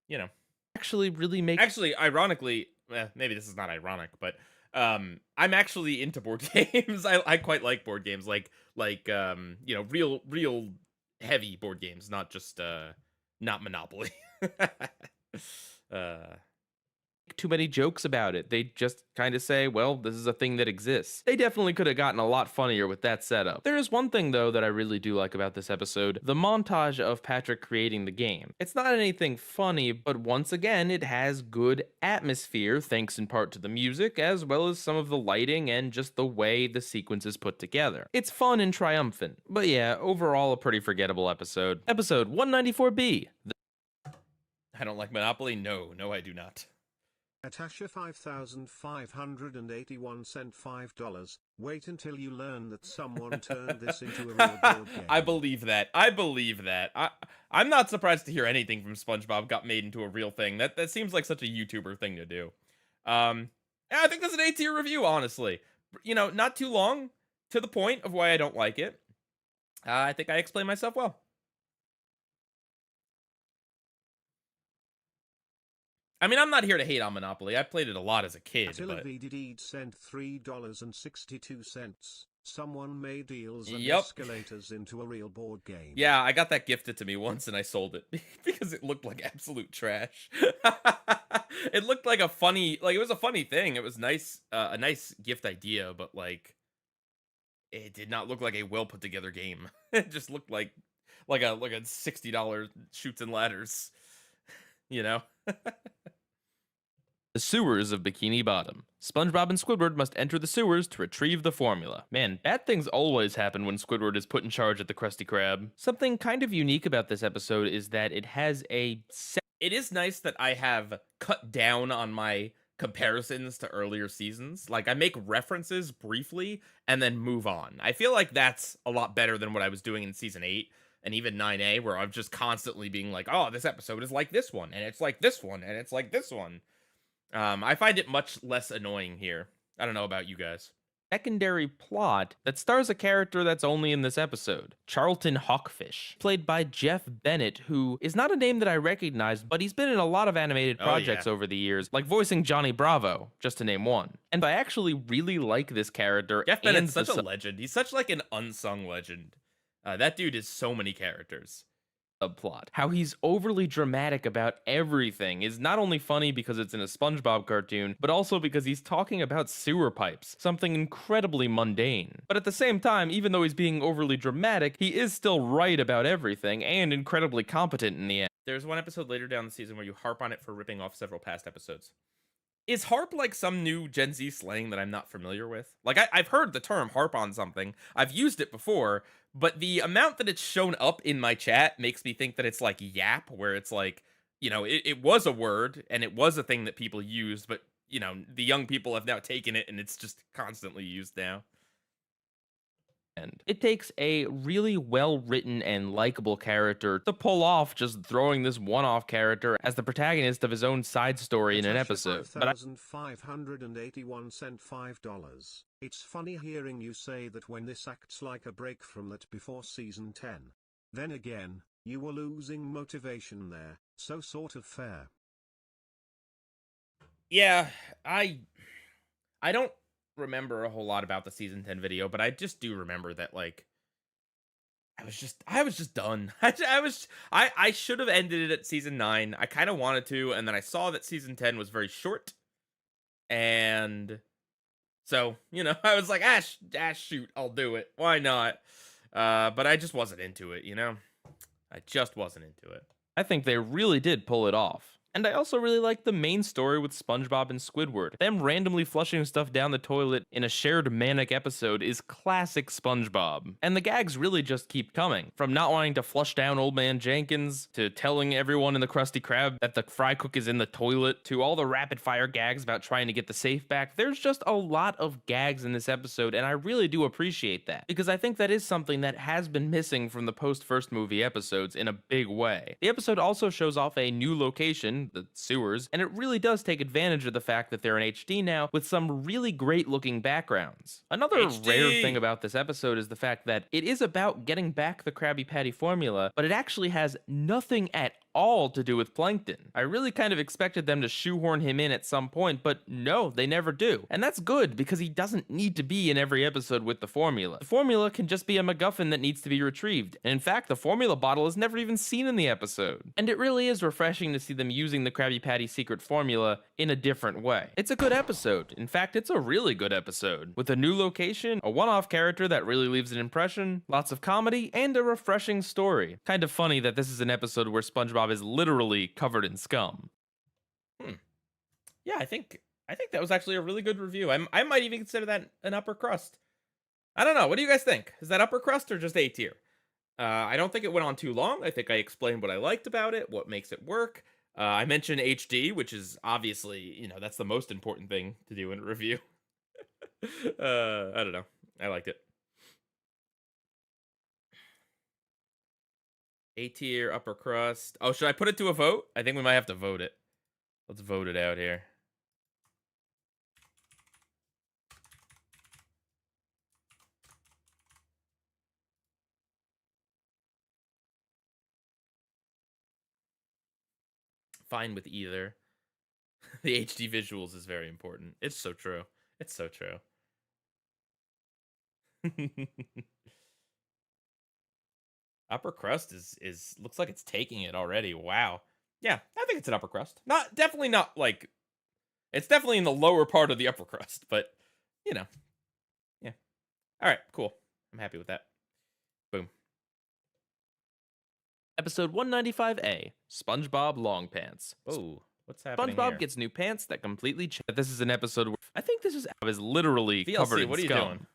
you know. Actually really make. Actually, ironically, maybe this is not ironic, but I'm actually into board games. I quite like board games, like you know, real heavy board games, not just not Monopoly. Too many jokes about it. They just kind of say, well, this is a thing that exists. They definitely could have gotten a lot funnier with that setup. There is one thing, though, that I really do like about this episode, the montage of Patrick creating the game. It's not anything funny, but once again, it has good atmosphere, thanks in part to the music, as well as some of the lighting and just the way the sequence is put together. It's fun and triumphant, but yeah, overall a pretty forgettable episode. Episode 194B. I don't like Monopoly? No, I do not. Atasha 5581 cent $5. Wait until you learn that someone turned this into a real board game. I believe that. I'm not surprised to hear anything from SpongeBob got made into a real thing. That seems like such a YouTuber thing to do. Yeah, I think that's an A-tier review, honestly. You know, not too long, to the point of why I don't like it. I think I explained myself well. I mean, I'm not here to hate on Monopoly. I played it a lot as a kid, but... VDD sent $3.62. Someone made deals and Yep. escalators into a real board game. Yeah, I got that gifted to me once and I sold it because it looked like absolute trash. It looked like it was a funny thing. It was nice, a nice gift idea, but like, it did not look like a well put together game. It just looked like a $60 Chutes and Ladders, you know? The sewers of Bikini Bottom. SpongeBob and Squidward must enter the sewers to retrieve the formula. Man, bad things always happen when Squidward is put in charge at the Krusty Krab. Something kind of unique about this episode is that it has a It is nice that I have cut down on my comparisons to earlier seasons. Like, I make references briefly and then move on. I feel like that's a lot better than what I was doing in season 8 and even 9A, where I'm just constantly being like, oh, this episode is like this one, and it's like this one, and it's like this one. I find it much less annoying here. I don't know about you guys. secondary plot that stars a character that's only in this episode, Charlton Hawkfish, played by Jeff Bennett, who is not a name that I recognized, but he's been in a lot of animated projects over the years, like voicing Johnny Bravo, just to name one. And I actually really like this character. Jeff Bennett's such a legend. He's such like an unsung legend. That dude is so many characters. Subplot. How he's overly dramatic about everything is not only funny because it's in a SpongeBob cartoon, but also because he's talking about sewer pipes, something incredibly mundane. But at the same time, even though he's being overly dramatic, he is still right about everything and incredibly competent in the end. There's one episode later down the season where you harp on it for ripping off several past episodes. Is harp like some new Gen Z slang that I'm not familiar with? Like, I've heard the term harp on something. I've used it before, but the amount that it's shown up in my chat makes me think that it's like yap, where it's like, you know, it was a word and it was a thing that people used, but, you know, the young people have now taken it and it's just constantly used now. end. It takes a really well-written and likable character to pull off just throwing this one-off character as the protagonist of his own side story in an episode. But 5,581 cent $5. It's funny hearing you say that when this acts like a break from that before season 10. Then again, you were losing motivation there, so sort of fair. Yeah, I don't remember a whole lot about the season 10 video, but I just do remember that, like, I was just done. I should have ended it at season 9. I kind of wanted to, and then I saw that season 10 was very short. And so, I was like, shoot, I'll do it. Why not? But I just wasn't into it, I just wasn't into it. I think they really did pull it off. And I also really like the main story with SpongeBob and Squidward. Them randomly flushing stuff down the toilet in a shared manic episode is classic SpongeBob. And the gags really just keep coming. From not wanting to flush down Old Man Jenkins, to telling everyone in the Krusty Krab that the fry cook is in the toilet, to all the rapid fire gags about trying to get the safe back. There's just a lot of gags in this episode, and I really do appreciate that. Because I think that is something that has been missing from the post-first movie episodes in a big way. The episode also shows off a new location, the sewers, and it really does take advantage of the fact that they're in HD now with some really great looking backgrounds. Another rare thing about this episode is the fact that it is about getting back the Krabby Patty formula, but it actually has nothing at all to do with Plankton. I really kind of expected them to shoehorn him in at some point, but no, they never do. And that's good, because he doesn't need to be in every episode with the formula. The formula can just be a MacGuffin that needs to be retrieved. And in fact, the formula bottle is never even seen in the episode. And it really is refreshing to see them using the Krabby Patty secret formula in a different way. It's a good episode. In fact, it's a really good episode. With a new location, a one-off character that really leaves an impression, lots of comedy, and a refreshing story. Kind of funny that this is an episode where SpongeBob is literally covered in scum. Yeah, I think that was actually a really good review. I might even consider that an upper crust. I don't know. What do you guys think? Is that upper crust or just A tier? I don't think it went on too long. I think I explained what I liked about it, what makes it work. I mentioned HD, which is obviously, that's the most important thing to do in a review. I don't know. I liked it. A tier, upper crust. Oh, should I put it to a vote? I think we might have to vote it. Let's vote it out here. Fine with either. The HD visuals is very important. It's so true. It's so true. Upper crust is looks like it's taking it already. Wow. Yeah, I think it's an upper crust. Definitely not like, it's definitely in the lower part of the upper crust, but yeah. All right, cool. I'm happy with that. Boom. Episode 195A, SpongeBob Long Pants. Oh, what's happening SpongeBob here? gets new pants that completely change. This is an episode where I think this is literally VLC, covered in what are you scum. doing?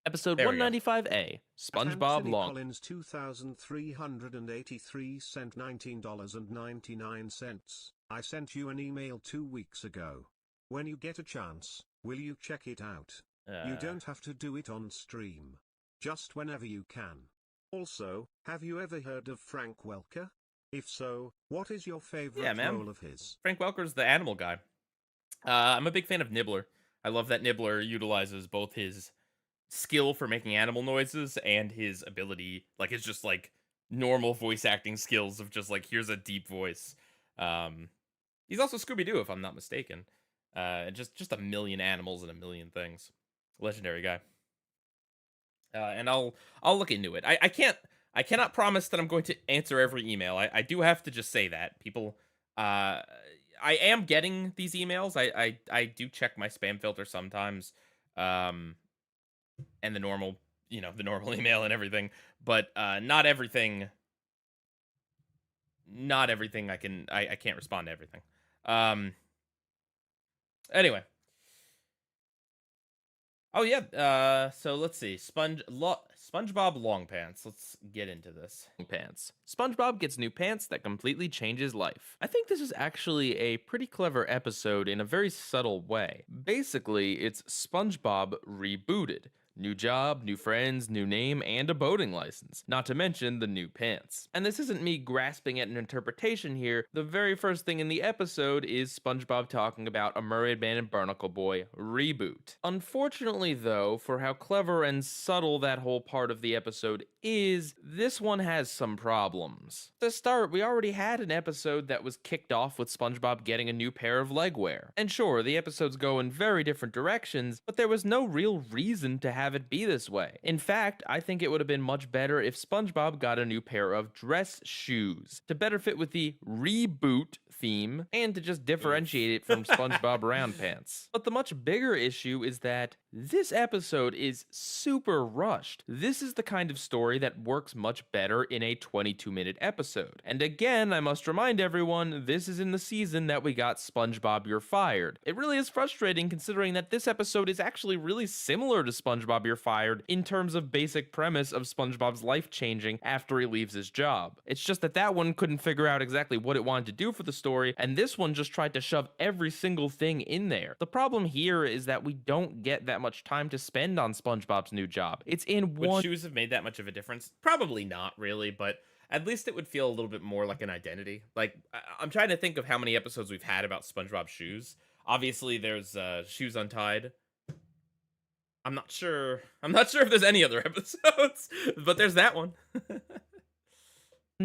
Episode There we go. 195A, SpongeBob Anthony Long. Collins 2,383 cent $19.99. I sent you an email 2 weeks ago. When you get a chance, will you check it out? You don't have to do it on stream. Just whenever you can. Also, have you ever heard of Frank Welker? If so, what is your favorite role of his? Frank Welker's the animal guy. I'm a big fan of Nibbler. I love that Nibbler utilizes both his skill for making animal noises and his ability, like his just like normal voice acting skills of just like, here's a deep voice. He's also Scooby-Doo, if I'm not mistaken. Just a million animals and a million things. Legendary guy. And I'll look into it. I cannot promise that I'm going to answer every email. I do have to just say that people, I am getting these emails. I do check my spam filter sometimes, and the normal email and everything, but not everything. Not everything I can't respond to everything. Anyway. Oh yeah, so let's see. SpongeBob Long Pants. Let's get into this. Pants. SpongeBob gets new pants that completely change his life. I think this is actually a pretty clever episode in a very subtle way. Basically, it's SpongeBob rebooted. New job, new friends, new name, and a boating license, not to mention the new pants. And this isn't me grasping at an interpretation here. The very first thing in the episode is SpongeBob talking about a Mermaid Man and Barnacle Boy reboot. Unfortunately, though, for how clever and subtle that whole part of the episode is, this one has some problems. To start, we already had an episode that was kicked off with SpongeBob getting a new pair of legwear. And sure, the episodes go in very different directions, but there was no real reason to have it be this way. In fact, I think it would have been much better if SpongeBob got a new pair of dress shoes to better fit with the reboot theme and to just differentiate it from SpongeBob Round Pants. But the much bigger issue is that this episode is super rushed. This is the kind of story that works much better in a 22-minute episode. And again, I must remind everyone, this is in the season that we got SpongeBob You're Fired. It really is frustrating considering that this episode is actually really similar to SpongeBob You're Fired in terms of basic premise of SpongeBob's life changing after he leaves his job. It's just that that one couldn't figure out exactly what it wanted to do for the story, and this one just tried to shove every single thing in there. The problem here is that we don't get that much time to spend on SpongeBob's new job. It's in one— Would shoes have made that much of a difference? Probably not really, but at least it would feel a little bit more like an identity. Like, I'm trying to think of how many episodes we've had about SpongeBob shoes. Obviously, there's Shoes Untied. I'm not sure if there's any other episodes, but there's that one.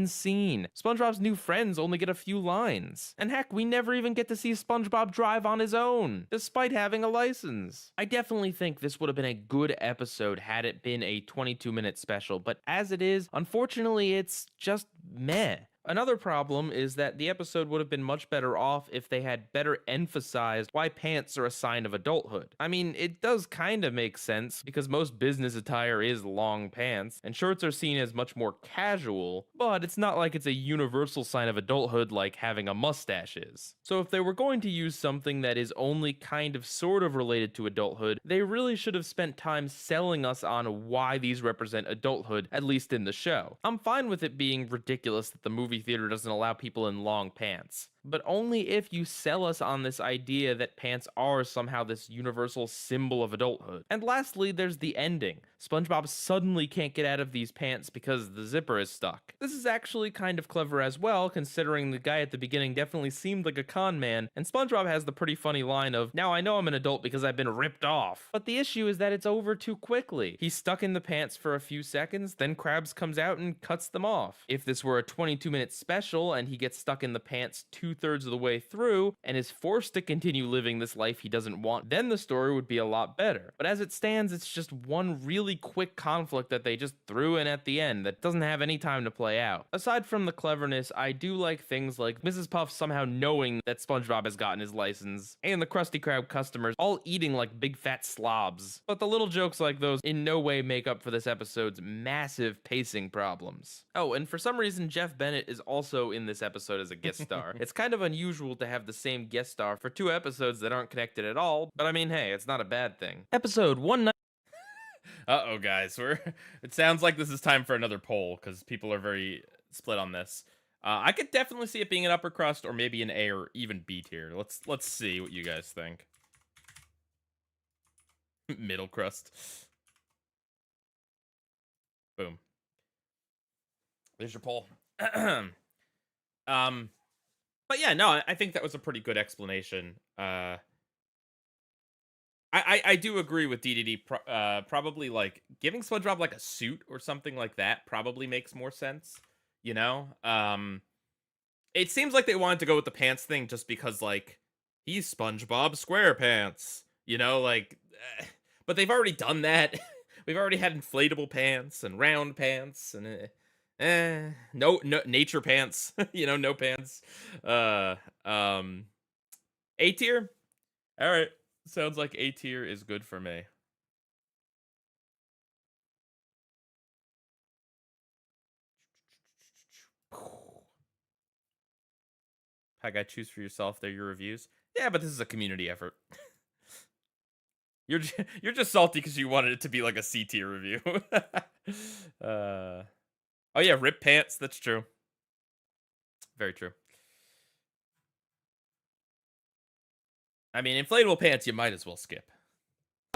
Scene. SpongeBob's new friends only get a few lines. And heck, we never even get to see SpongeBob drive on his own, despite having a license. I definitely think this would have been a good episode had it been a 22-minute special, but as it is, unfortunately, it's just meh. Another problem is that the episode would have been much better off if they had better emphasized why pants are a sign of adulthood. I mean, it does kind of make sense because most business attire is long pants, and shirts are seen as much more casual, but it's not like it's a universal sign of adulthood like having a mustache is. So if they were going to use something that is only kind of sort of related to adulthood, they really should have spent time selling us on why these represent adulthood, at least in the show. I'm fine with it being ridiculous that the movie theater doesn't allow people in long pants, but only if you sell us on this idea that pants are somehow this universal symbol of adulthood. And lastly, there's the ending. SpongeBob suddenly can't get out of these pants because the zipper is stuck. This is actually kind of clever as well, considering the guy at the beginning definitely seemed like a con man, and SpongeBob has the pretty funny line of, "Now I know I'm an adult because I've been ripped off." But the issue is that it's over too quickly. He's stuck in the pants for a few seconds, then Krabs comes out and cuts them off. If this were a 22-minute special and he gets stuck in the pants 2/3 of the way through and is forced to continue living this life he doesn't want, then the story would be a lot better. But as it stands, it's just one really quick conflict that they just threw in at the end that doesn't have any time to play out. Aside from the cleverness, I do like things like Mrs. Puff somehow knowing that SpongeBob has gotten his license, and the Krusty Krab customers all eating like big fat slobs. But the little jokes like those in no way make up for this episode's massive pacing problems. Oh, and for some reason, Jeff Bennett is also in this episode as a guest star. It's kind of unusual to have the same guest star for two episodes that aren't connected at all, but I mean, hey, it's not a bad thing. Episode 1. Uh-oh, guys. It sounds like this is time for another poll, because people are very split on this. I could definitely see it being an upper crust, or maybe an A or even B tier. Let's see what you guys think. Middle crust. Boom. There's your poll. But yeah, no, I think that was a pretty good explanation. I do agree with DDD. Probably like giving SpongeBob like a suit or something like that probably makes more sense. You know, it seems like they wanted to go with the pants thing just because like he's SpongeBob SquarePants. You know, like, but they've already done that. We've already had inflatable pants and round pants and no nature pants. You know, no pants. A tier. All right. Sounds like A tier is good for me. I got choose for yourself. They're your reviews. Yeah, but this is a community effort. You're just salty because you wanted it to be like a C tier review. Oh yeah, rip pants. That's true. Very true. I mean, inflatable pants, you might as well skip.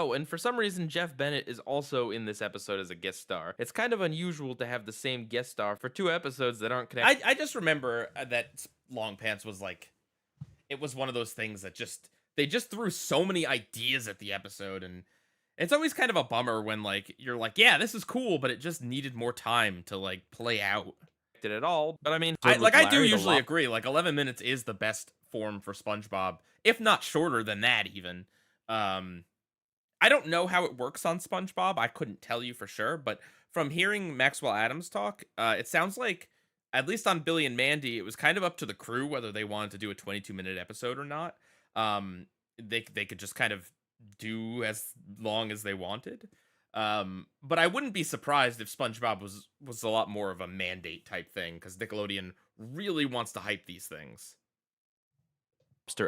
Oh, and for some reason, Jeff Bennett is also in this episode as a guest star. It's kind of unusual to have the same guest star for 2 episodes that aren't connected. I just remember that Long Pants was like, it was one of those things that they just threw so many ideas at the episode, and it's always kind of a bummer when like you're like, yeah, this is cool, but it just needed more time to like play out. At all, but I mean, I do usually agree. Like 11 minutes is the best form for SpongeBob, if not shorter than that even. I don't know how it works on SpongeBob. I couldn't tell you for sure, but from hearing Maxwell Adams talk, it sounds like at least on Billy and Mandy, it was kind of up to the crew whether they wanted to do a 22-minute episode or not. They could just kind of do as long as they wanted. But I wouldn't be surprised if SpongeBob was a lot more of a mandate type thing, because Nickelodeon really wants to hype these things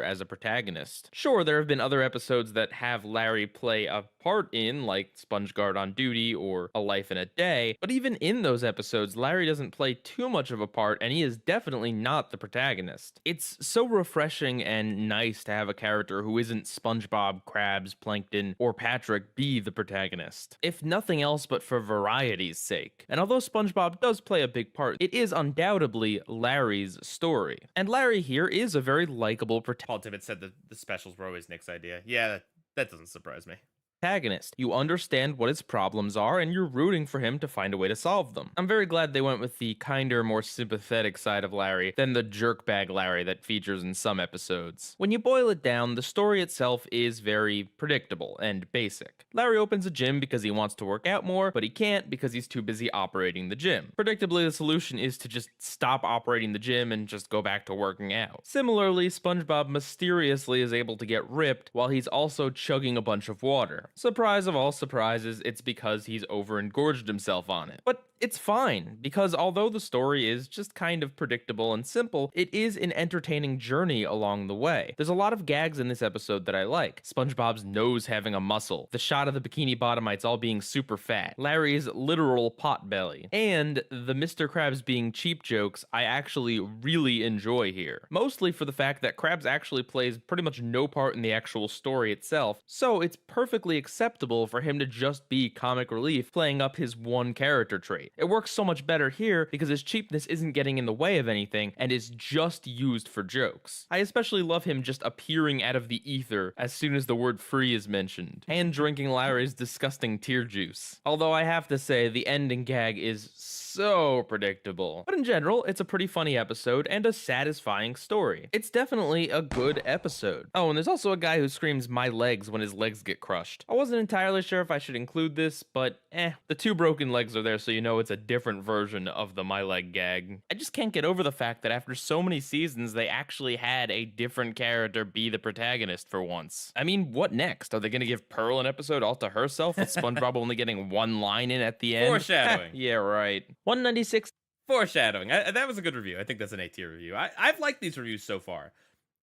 as a protagonist. Sure, there have been other episodes that have Larry play a part in, like SpongeGuard on Duty or A Life in a Day, but even in those episodes, Larry doesn't play too much of a part, and he is definitely not the protagonist. It's so refreshing and nice to have a character who isn't SpongeBob, Krabs, Plankton, or Patrick be the protagonist, if nothing else but for variety's sake. And although SpongeBob does play a big part, it is undoubtedly Larry's story. And Larry here is a very likable Paul Tibbett said that the specials were always Nick's idea. Yeah, that doesn't surprise me. Protagonist. You understand what his problems are, and you're rooting for him to find a way to solve them. I'm very glad they went with the kinder, more sympathetic side of Larry than the jerkbag Larry that features in some episodes. When you boil it down, the story itself is very predictable and basic. Larry opens a gym because he wants to work out more, but he can't because he's too busy operating the gym. Predictably, the solution is to just stop operating the gym and just go back to working out. Similarly, SpongeBob mysteriously is able to get ripped while he's also chugging a bunch of water. Surprise of all surprises, it's because he's over-engorged himself on it. But it's fine, because although the story is just kind of predictable and simple, it is an entertaining journey along the way. There's a lot of gags in this episode that I like. SpongeBob's nose having a muscle, the shot of the Bikini Bottomites all being super fat, Larry's literal pot belly, and the Mr. Krabs being cheap jokes I actually really enjoy here. Mostly for the fact that Krabs actually plays pretty much no part in the actual story itself, so it's perfectly acceptable for him to just be comic relief playing up his one character trait. It works so much better here because his cheapness isn't getting in the way of anything and is just used for jokes. I especially love him just appearing out of the ether as soon as the word free is mentioned, and drinking Larry's disgusting tear juice. Although I have to say, the ending gag is so predictable. But in general, it's a pretty funny episode and a satisfying story. It's definitely a good episode. Oh, and there's also a guy who screams "my legs" when his legs get crushed. I wasn't entirely sure if I should include this, but the two broken legs are there so you know it's a different version of the "my leg" gag. I just can't get over the fact that after so many seasons, they actually had a different character be the protagonist for once. I mean, what next? Are they gonna give Pearl an episode all to herself with SpongeBob only getting one line in at the end? Foreshadowing. Yeah, right. 196. Foreshadowing. That was a good review. I think that's an A-tier review. I've liked these reviews so far.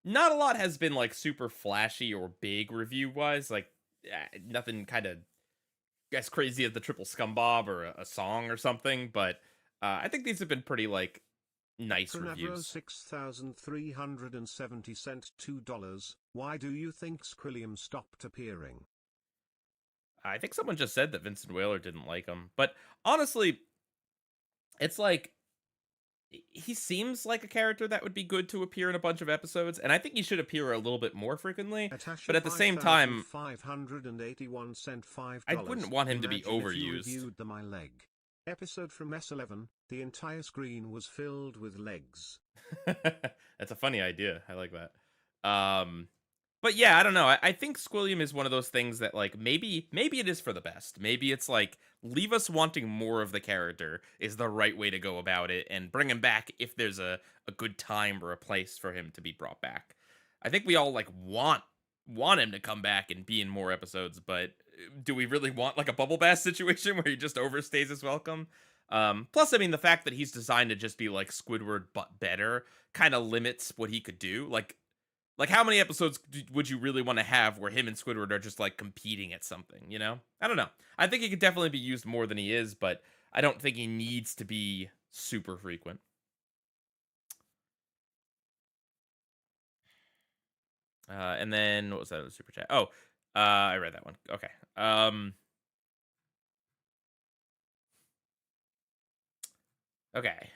Not a lot has been like super flashy or big review-wise. Like nothing kind of as crazy as the Triple Scumbob or a song or something. But I think these have been pretty like nice reviews. 6,370 cent $2. Why do you think Squilliam stopped appearing? I think someone just said that Vincent Whaler didn't like him. But honestly, it's like he seems like a character that would be good to appear in a bunch of episodes, and I think he should appear a little bit more frequently. But at the same time, 581 cent $5. I wouldn't want him to be Imagine if you overused. reviewed the My Leg episode from S11, the entire screen was filled with legs. That's a funny idea. I like that. But yeah, I don't know. I think Squilliam is one of those things that like maybe it is for the best. Maybe it's like leave us wanting more of the character is the right way to go about it, and bring him back if there's a good time or a place for him to be brought back. I think we all like want him to come back and be in more episodes, but do we really want like a Bubble Bass situation where he just overstays his welcome? Plus, I mean, the fact that he's designed to just be like Squidward but better kind of limits what he could do. Like, how many episodes would you really want to have where him and Squidward are just, like, competing at something, you know? I don't know. I think he could definitely be used more than he is, but I don't think he needs to be super frequent. And then, what was that? Super chat. Oh, I read that one. Okay. Okay.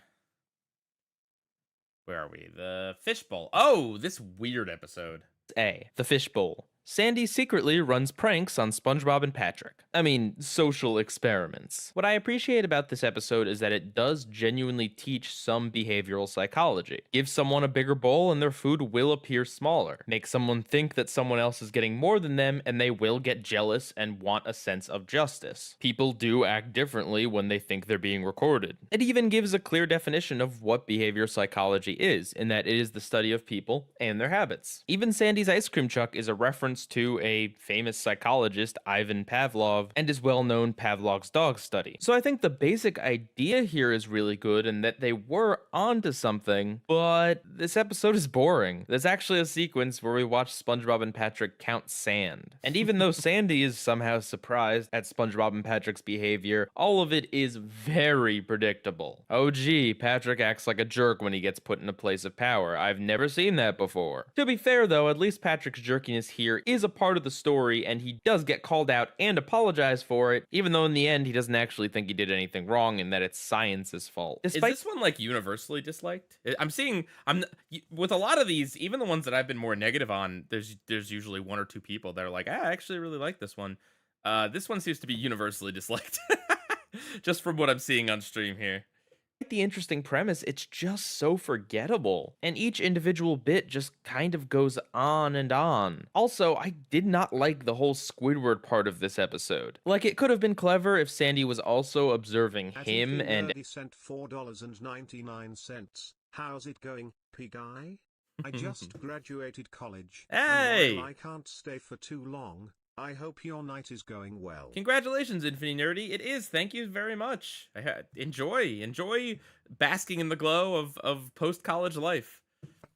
Where are we? The fishbowl. Oh, this weird episode. A. The Fishbowl. Sandy secretly runs pranks on SpongeBob and Patrick. I mean, social experiments. What I appreciate about this episode is that it does genuinely teach some behavioral psychology. Give someone a bigger bowl and their food will appear smaller. Make someone think that someone else is getting more than them and they will get jealous and want a sense of justice. People do act differently when they think they're being recorded. It even gives a clear definition of what behavior psychology is, in that it is the study of people and their habits. Even Sandy's ice cream truck is a reference to a famous psychologist, Ivan Pavlov, and his well-known Pavlov's dog study. So I think the basic idea here is really good and that they were onto something, but this episode is boring. There's actually a sequence where we watch SpongeBob and Patrick count sand. And even though Sandy is somehow surprised at SpongeBob and Patrick's behavior, all of it is very predictable. Oh gee, Patrick acts like a jerk when he gets put in a place of power. I've never seen that before. To be fair though, at least Patrick's jerkiness here is a part of the story, and he does get called out and apologize for it, even though in the end he doesn't actually think he did anything wrong and that it's science's fault. Is this one like universally disliked? With a lot of these, even the ones that I've been more negative on, there's usually one or two people that are like, I actually really like this one. This one seems to be universally disliked. Just from what I'm seeing on stream here. The interesting premise, it's just so forgettable, and each individual bit just kind of goes on and on. Also, I did not like the whole Squidward part of this episode. Like, it could have been clever if Sandy was also observing him and sent $4.99. How's it going, P-Guy? I just graduated college. Hey! And while I can't stay for too long, I hope your night is going well. Congratulations, Infinity Nerdy. It is. Thank you very much. Enjoy basking in the glow of post-college life.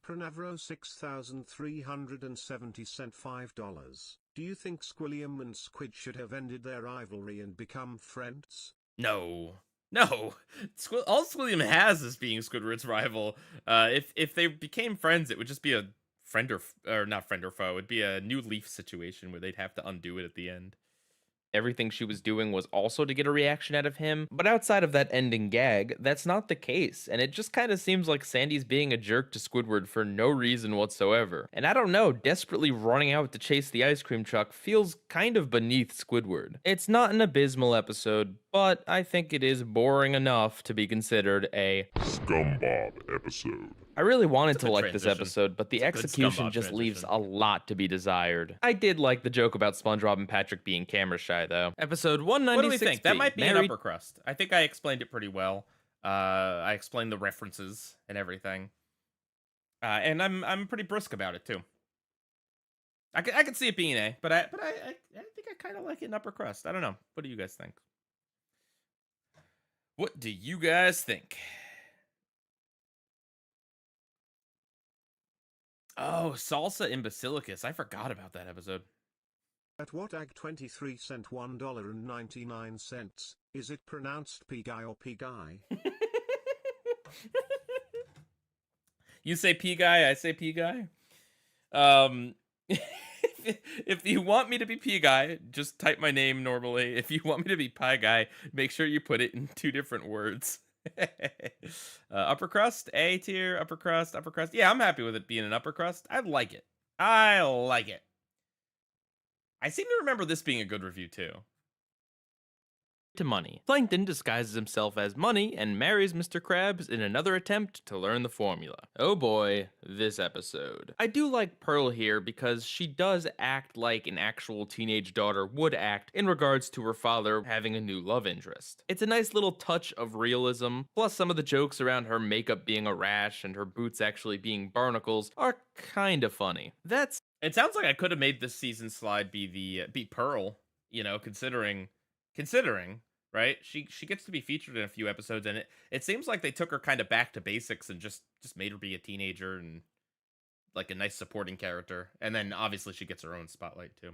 Pranavro 6370 sent $5. Do you think Squilliam and Squid should have ended their rivalry and become friends? No. All Squilliam has is being Squidward's rival. If they became friends, it would just be a friend or not friend or foe. It'd be a new Leaf situation where they'd have to undo it at the end. everything she was doing was also to get a reaction out of him, but outside of that ending gag, that's not the case, and it just kind of seems like Sandy's being a jerk to Squidward for no reason whatsoever. And I don't know, desperately running out to chase the ice cream truck feels kind of beneath Squidward. It's not an abysmal episode, but I think it is boring enough to be considered a SpongeBob episode. I really wanted It's a to good like this transition. episode, but the It's a good execution SpongeBob just leaves transition. a lot to be desired. I did like the joke about SpongeBob and Patrick being camera shy, though. Episode 196. What do we think? That might be an married- upper crust. I think I explained it pretty well. I explained the references and everything. And I'm pretty brisk about it too. I could see it being A, but I think I kind of like it in upper crust. I don't know. What do you guys think? What do you guys think? Oh, Salsa in Basilicus. I forgot about that episode. At what Ag23 sent $1.99. Is it pronounced P-Guy or P-Guy? You say P guy, I say P guy. If you want me to be P guy, just type my name normally. If you want me to be Pie guy, make sure you put it in 2 different words. Upper crust, A tier, upper crust, upper crust. Yeah, I'm happy with it being an upper crust. I like it. I like it. I seem to remember this being a good review too. to money. Plankton disguises himself as Money and marries Mr. Krabs in another attempt to learn the formula. Oh boy, this episode. I do like Pearl here because she does act like an actual teenage daughter would act in regards to her father having a new love interest. It's a nice little touch of realism, plus some of the jokes around her makeup being a rash and her boots actually being barnacles are kinda funny. That's It sounds like I could have made this season slide be Pearl, you know, considering, right? She gets to be featured in a few episodes, and it seems like they took her kind of back to basics and just made her be a teenager and like a nice supporting character. And then obviously she gets her own spotlight too.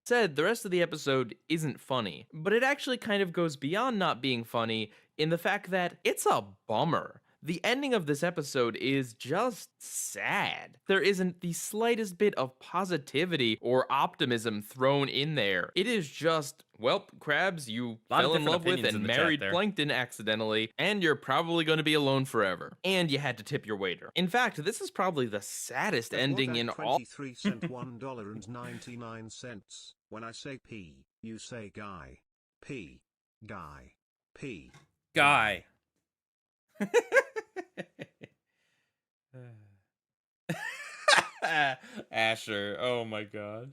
said, the rest of the episode isn't funny, but it actually kind of goes beyond not being funny in the fact that it's a bummer. The ending of this episode is just sad. There isn't the slightest bit of positivity or optimism thrown in there. It is just, well, Krabs, you Lot of fell in different love with opinions in and the chat married there. Plankton accidentally, and you're probably going to be alone forever. And you had to tip your waiter. In fact, this is probably the saddest ending in all. 23 cent $1.99. When I say P, you say guy. P. Guy. P. Guy. Asher, oh my gosh.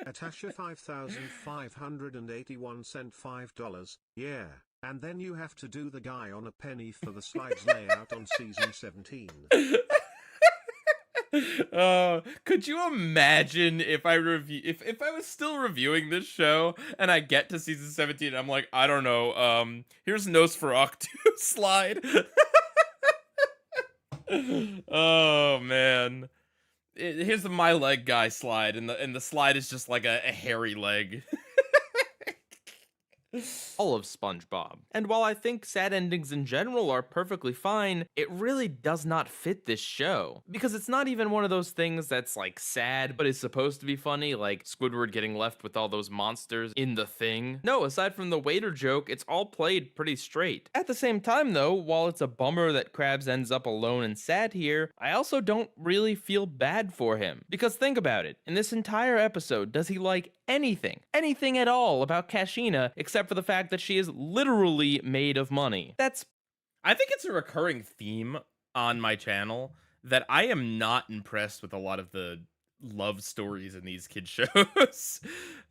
Atasha 5,581 cent $5. Yeah, and then you have to do the guy on a penny for the slides layout on season 17. Oh, could you imagine if I if I was still reviewing this show and I get to season 17 and I'm like, I don't know, here's Nosferatu slide. Oh man. Here's the my leg guy slide, and the slide is just like a hairy leg. All of SpongeBob. And while I think sad endings in general are perfectly fine, it really does not fit this show. Because it's not even one of those things that's like sad but is supposed to be funny, like Squidward getting left with all those monsters in The Thing. No, aside from the waiter joke, it's all played pretty straight. At the same time though, while it's a bummer that Krabs ends up alone and sad here, I also don't really feel bad for him. Because think about it, in this entire episode, does he like anything at all about Kashina except for the fact that she is literally made of money? I think it's a recurring theme on my channel that I am not impressed with a lot of the love stories in these kid shows.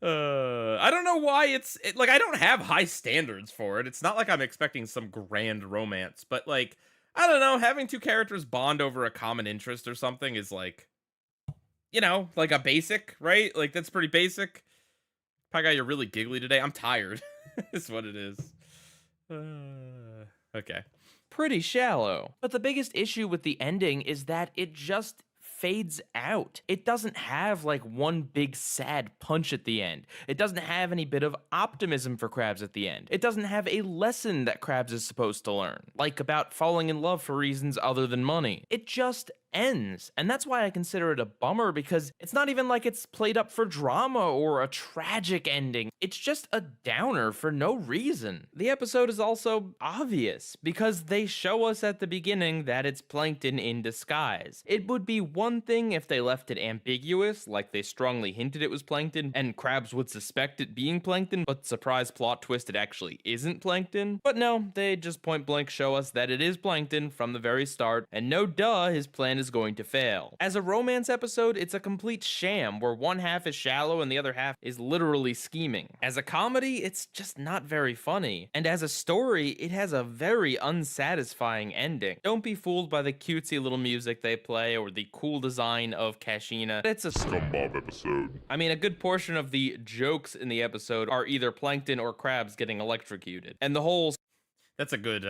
I don't know why like I don't have high standards for it. It's not like I'm expecting some grand romance, but like I don't know, having two characters bond over a common interest or something is like, you know, like a basic, right? Like that's pretty basic. Pie Guy, you're really giggly today. I'm tired. Is what it is. Okay. pretty shallow. But the biggest issue with the ending is that it just fades out. It doesn't have like one big sad punch at the end. It doesn't have any bit of optimism for Krabs at the end. It doesn't have a lesson that Krabs is supposed to learn, like about falling in love for reasons other than money. It just ends. And that's why I consider it a bummer, because it's not even like it's played up for drama or a tragic ending. It's just a downer for no reason. The episode is also obvious because they show us at the beginning that it's Plankton in disguise. It would be one thing if they left it ambiguous, like they strongly hinted it was Plankton and Krabs would suspect it being Plankton, but surprise plot twist, it actually isn't Plankton. But no, they just point blank show us that it is Plankton from the very start, and no duh, his plan is going to fail. As a romance episode, it's a complete sham where one half is shallow and the other half is literally scheming. As a comedy, it's just not very funny. And as a story, it has a very unsatisfying ending. Don't be fooled by the cutesy little music they play or the cool design of Kashina. It's a SpongeBob episode. I mean, a good portion of the jokes in the episode are either Plankton or Krabs getting electrocuted. And the whole That's a good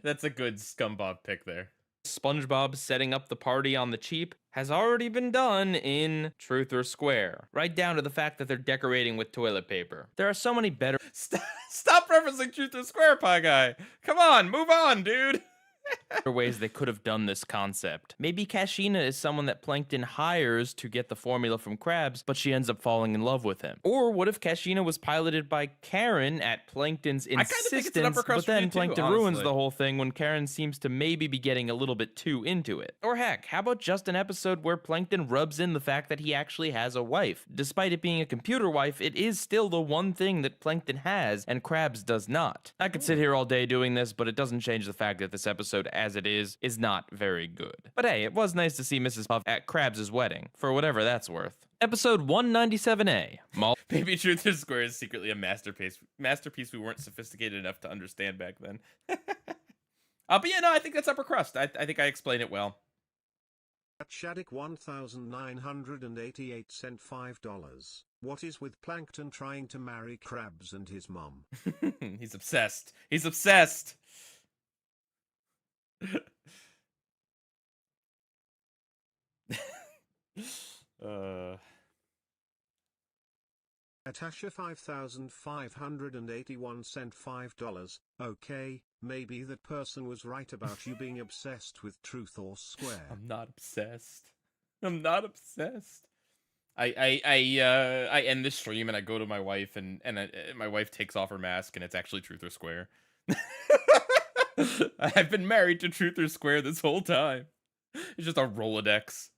that's a good SpongeBob pick there. SpongeBob setting up the party on the cheap has already been done in Truth or Square, right down to the fact that they're decorating with toilet paper. There are so many better Stop referencing Truth or Square, Pie Guy. Come on, move on, dude. ways they could have done this concept. Maybe Kashina is someone that Plankton hires to get the formula from Krabs, but she ends up falling in love with him. Or what if Kashina was piloted by Karen at Plankton's insistence, but then Plankton ruins the whole thing when Karen seems to maybe be getting a little bit too into it? Or heck, how about just an episode where Plankton rubs in the fact that he actually has a wife? Despite it being a computer wife, it is still the one thing that Plankton has and Krabs does not. I could sit here all day doing this, but it doesn't change the fact that this episode as it is not very good. But hey, it was nice to see Mrs. Puff at Krabs' wedding, for whatever that's worth. Episode 197A. Baby Truth or Square is secretly a masterpiece we weren't sophisticated enough to understand back then. But yeah, no, I think that's upper crust. I think I explained it well. At Shaddick 1988 cent $5. What is with Plankton trying to marry Krabs and his mom? He's obsessed. He's obsessed. Atasha 5581 cent $5. Okay, maybe that person was right about you being obsessed with truth or square. I'm not obsessed. I'm not obsessed. I end this stream and I go to my wife and my wife takes off her mask and it's actually truth or square. I've been married to truth or square this whole time. It's just a Rolodex.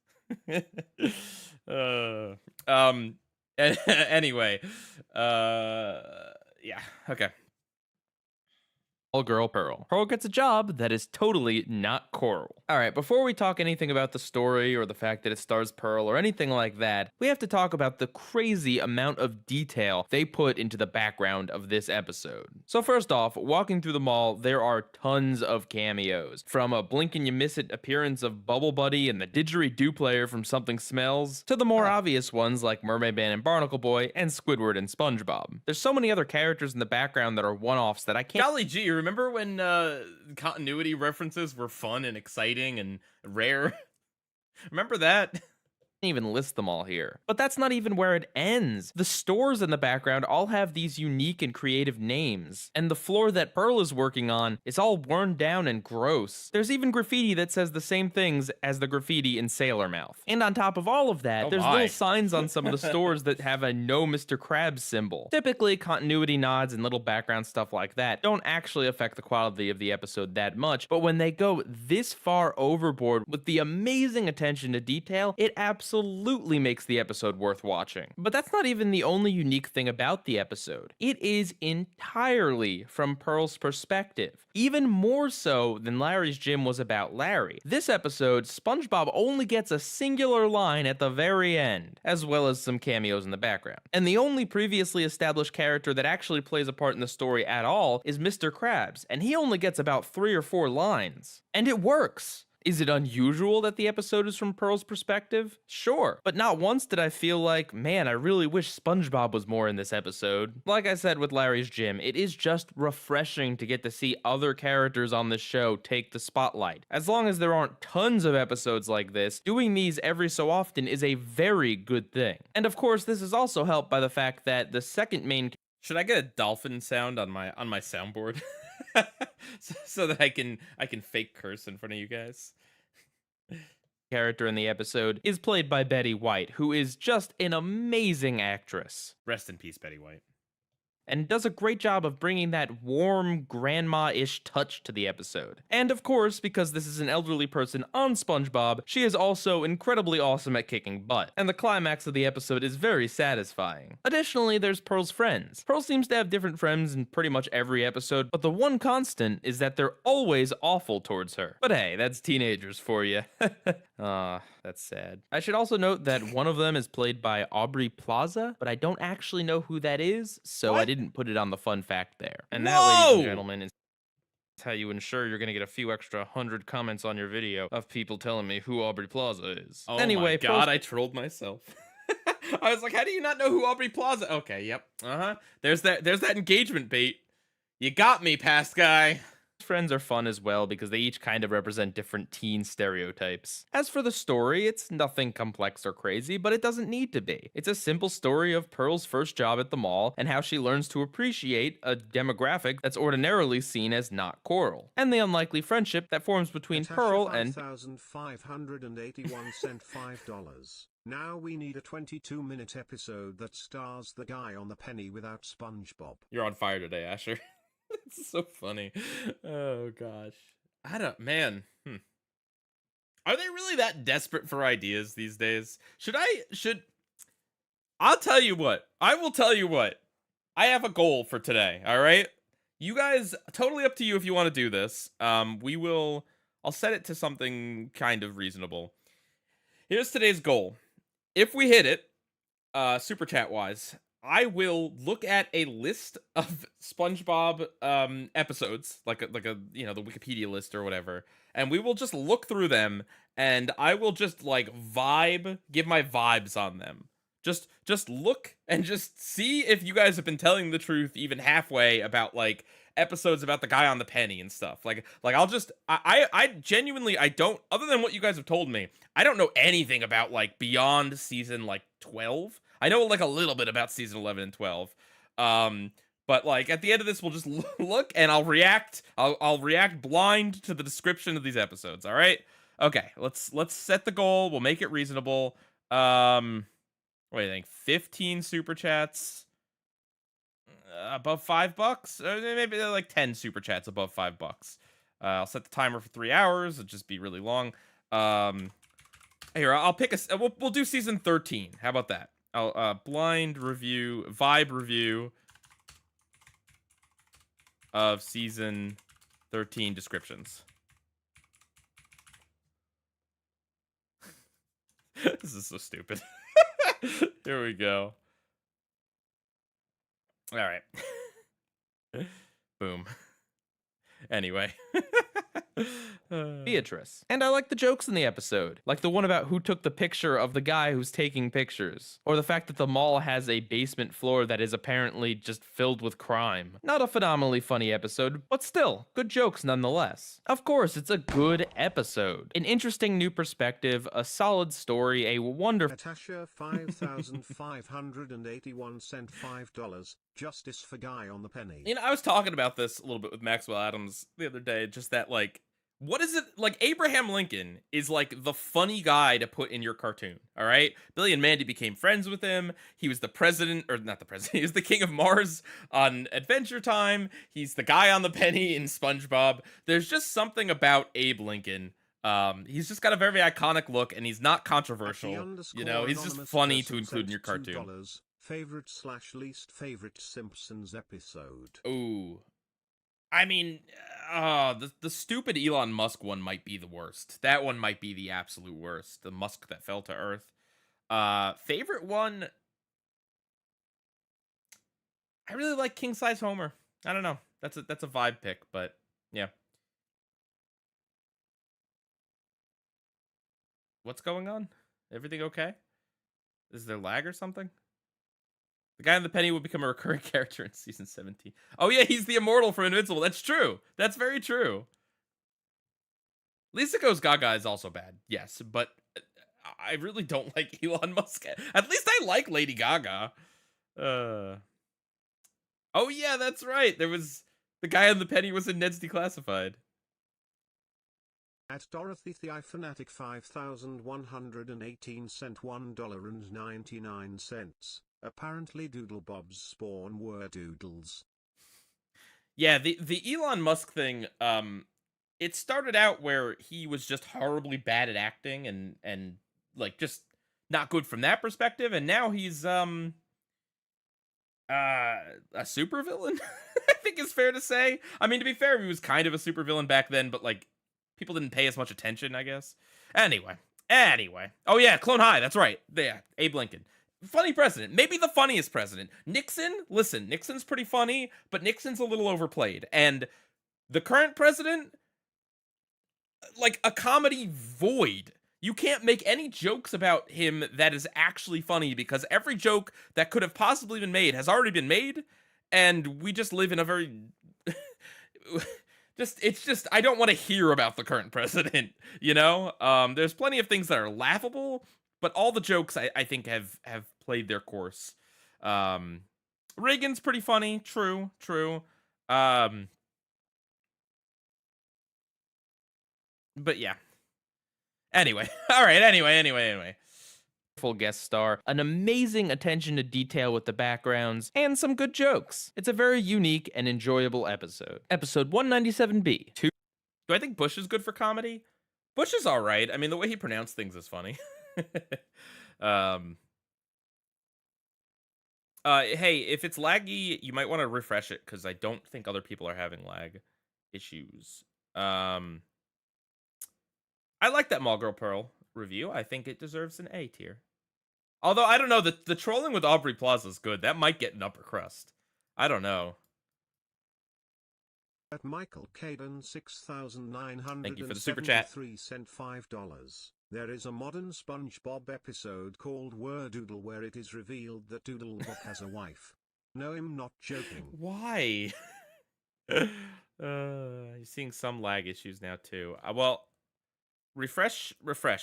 Anyway, yeah, okay. All girl Pearl. Pearl gets a job that is totally not Coral. Alright, before we talk anything about the story or the fact that it stars Pearl or anything like that, we have to talk about the crazy amount of detail they put into the background of this episode. So first off, walking through the mall, there are tons of cameos. From a blink and you miss it appearance of Bubble Buddy and the didgeridoo player from Something Smells, to the more obvious ones like Mermaid Man and Barnacle Boy, and Squidward and SpongeBob. There's so many other characters in the background that are one-offs that I can't— Golly gee, remember when continuity references were fun and exciting and rare? Remember that? Even list them all here. But that's not even where it ends. The stores in the background all have these unique and creative names, and the floor that Pearl is working on is all worn down and gross. There's even graffiti that says the same things as the graffiti in Sailor Mouth. And on top of all of that, there's little signs on some of the stores that have a No Mr. Krabs symbol. Typically, continuity nods and little background stuff like that don't actually affect the quality of the episode that much, but when they go this far overboard with the amazing attention to detail, it absolutely makes the episode worth watching. But that's not even the only unique thing about the episode. It is entirely from Pearl's perspective, even more so than Larry's Gym was about Larry. This episode, SpongeBob only gets a singular line at the very end, as well as some cameos in the background. And the only previously established character that actually plays a part in the story at all is Mr. Krabs, and he only gets about 3 or 4 lines. And it works. Is it unusual that the episode is from Pearl's perspective? Sure, but not once did I feel like, man, I really wish SpongeBob was more in this episode. Like I said with Larry's Gym, it is just refreshing to get to see other characters on this show take the spotlight. As long as there aren't tons of episodes like this, doing these every so often is a very good thing. And of course, this is also helped by the fact that the second main— Should I get a dolphin sound on my soundboard? so that I can fake curse in front of you guys. Character in the episode is played by Betty White, who is just an amazing actress. Rest in peace, Betty White. And does a great job of bringing that warm, grandma-ish touch to the episode. And of course, because this is an elderly person on SpongeBob, she is also incredibly awesome at kicking butt, and the climax of the episode is very satisfying. Additionally, there's Pearl's friends. Pearl seems to have different friends in pretty much every episode, but the one constant is that they're always awful towards her. But hey, that's teenagers for you. That's sad. I should also note that one of them is played by Aubrey Plaza, but I don't actually know who that is, so I didn't put it on the fun fact there. And that, ladies and gentlemen, is how you ensure you're gonna get a few extra 100 comments on your video of people telling me who Aubrey Plaza is. Oh anyway, my god, I trolled myself. I was like, how do you not know who Aubrey Plaza? Okay, yep. There's that engagement bait. You got me, past guy. Friends are fun as well because they each kind of represent different teen stereotypes. As for the story, it's nothing complex or crazy, but it doesn't need to be. It's a simple story of Pearl's first job at the mall and how she learns to appreciate a demographic that's ordinarily seen as not Coral, and the unlikely friendship that forms between Pearl and— 5,581 cent $5. Now we need a 22-minute episode that stars the guy on the penny without SpongeBob. You're on fire today, Asher. It's so funny. Oh gosh. Man. Are they really that desperate for ideas these days? I'll tell you what. I will tell you what. I have a goal for today, all right? You guys, totally up to you if you want to do this. I'll set it to something kind of reasonable. Here's today's goal. If we hit it, super chat wise, I will look at a list of SpongeBob episodes, like a the Wikipedia list or whatever, and we will just look through them, and I will just like give my vibes on them. Just look and just see if you guys have been telling the truth even halfway about like episodes about the guy on the penny and stuff. Like I genuinely, I don't, other than what you guys have told me, I don't know anything about like beyond season like 12. I know like a little bit about season 11 and 12. But like at the end of this, we'll just look and I'll react. I'll react blind to the description of these episodes. All right. Okay. Let's set the goal. We'll make it reasonable. What do you think? 15 super chats above $5, or maybe they're like 10 super chats above $5. I'll set the timer for 3 hours. It'll just be really long. Here, I'll pick a. We'll do season 13. How about that? I'll blind review, vibe review of season 13 descriptions. This is so stupid. Here we go. All right. Boom. Anyway. Beatrice. And I like the jokes in the episode, like the one about who took the picture of the guy who's taking pictures, or the fact that the mall has a basement floor that is apparently just filled with crime. Not a phenomenally funny episode, but still, good jokes nonetheless. Of course, it's a good episode. An interesting new perspective, a solid story, a wonderful... Natasha 5,581 cent $5. Justice for Guy on the penny. You know, I was talking about this a little bit with Maxwell Adams the other day, just that, like, what is it? Like, Abraham Lincoln is, like, the funny guy to put in your cartoon, all right? Billy and Mandy became friends with him. He was the president, or not the president, he was the king of Mars on Adventure Time. He's the guy on the penny in SpongeBob. There's just something about Abe Lincoln. He's just got a very iconic look, and he's not controversial. You know, he's just funny to include in your cartoon. Favorite/least favorite Simpsons episode. Ooh. I mean, the stupid Elon Musk one might be the worst. That one might be the absolute worst. The Musk that fell to Earth. Favorite one? I really like King Size Homer. I don't know. That's a vibe pick, but yeah. What's going on? Everything okay? Is there lag or something? The guy in the penny will become a recurring character in season 17. Oh yeah, he's the immortal from Invincible. That's true. That's very true. Lisa Goes Gaga is also bad. Yes, but I really don't like Elon Musk. At least I like Lady Gaga. Oh yeah, that's right. There was the guy in the penny was in Ned's Declassified. At Dorothy the Fanatic 5,118 cent $1.99. Apparently Doodlebob's spawn were doodles. Yeah, the Elon Musk thing, it started out where he was just horribly bad at acting and like just not good from that perspective, and now he's a supervillain. I think is fair to say. I mean, to be fair, he was kind of a supervillain back then, but like people didn't pay as much attention, I guess. Anyway. Oh yeah, Clone High, that's right. Yeah, Abe Lincoln. Funny president. Maybe the funniest president. Nixon? Listen, Nixon's pretty funny, but Nixon's a little overplayed. And the current president? Like a comedy void. You can't make any jokes about him that is actually funny because every joke that could have possibly been made has already been made. And we just live in a very... It's just, I don't want to hear about the current president, you know? There's plenty of things that are laughable, but all the jokes I think have played their course. Reagan's pretty funny, true. But yeah. Anyway, all right, anyway. Full guest star, an amazing attention to detail with the backgrounds, and some good jokes. It's a very unique and enjoyable episode. Episode 197B. Do I think Bush is good for comedy? Bush is all right. I mean, the way he pronounced things is funny. Hey, if it's laggy, you might want to refresh it because I don't think other people are having lag issues. I like that Mall Girl Pearl review. I think it deserves an A tier. Although, I don't know, the trolling with Aubrey Plaza is good. That might get an upper crust. I don't know. At Michael Caden 6,973 Thank you for the super chat. cent $5. There is a modern SpongeBob episode called Wordoodle where it is revealed that Doodlebob has a wife. No, I'm not joking. Why? You're seeing some lag issues now too. Well, refresh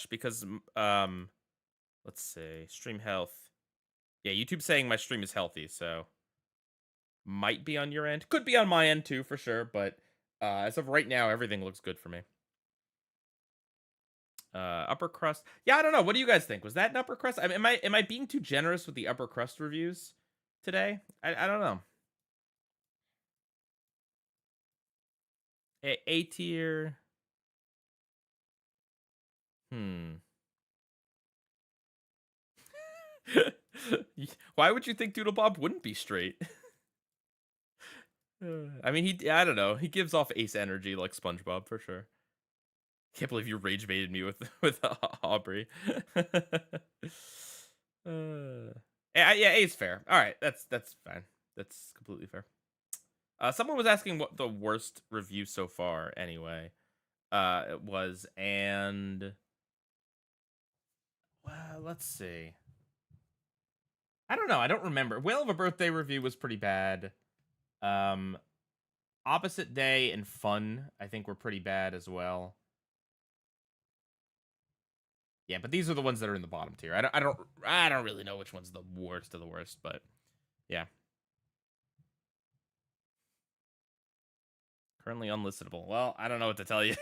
because let's see, stream health. Yeah, YouTube's saying my stream is healthy, so might be on your end. Could be on my end too, for sure, but as of right now, everything looks good for me. Upper crust. Yeah, I don't know. What do you guys think? Was that an upper crust? I mean, am I being too generous with the upper crust reviews today? I don't know. A tier. Why would you think Doodle Bob wouldn't be straight? I mean, I don't know. He gives off ace energy like SpongeBob for sure. Can't believe you rage baited me with Aubrey. Yeah, A's fair. All right, that's fine. That's completely fair. Someone was asking what the worst review so far. Anyway, it was, and well, let's see. I don't know. I don't remember. Whale of a Birthday review was pretty bad. Opposite Day and Fun, I think, were pretty bad as well. Yeah, but these are the ones that are in the bottom tier. I don't really know which one's the worst of the worst, but yeah. Currently unlistenable. Well, I don't know what to tell you.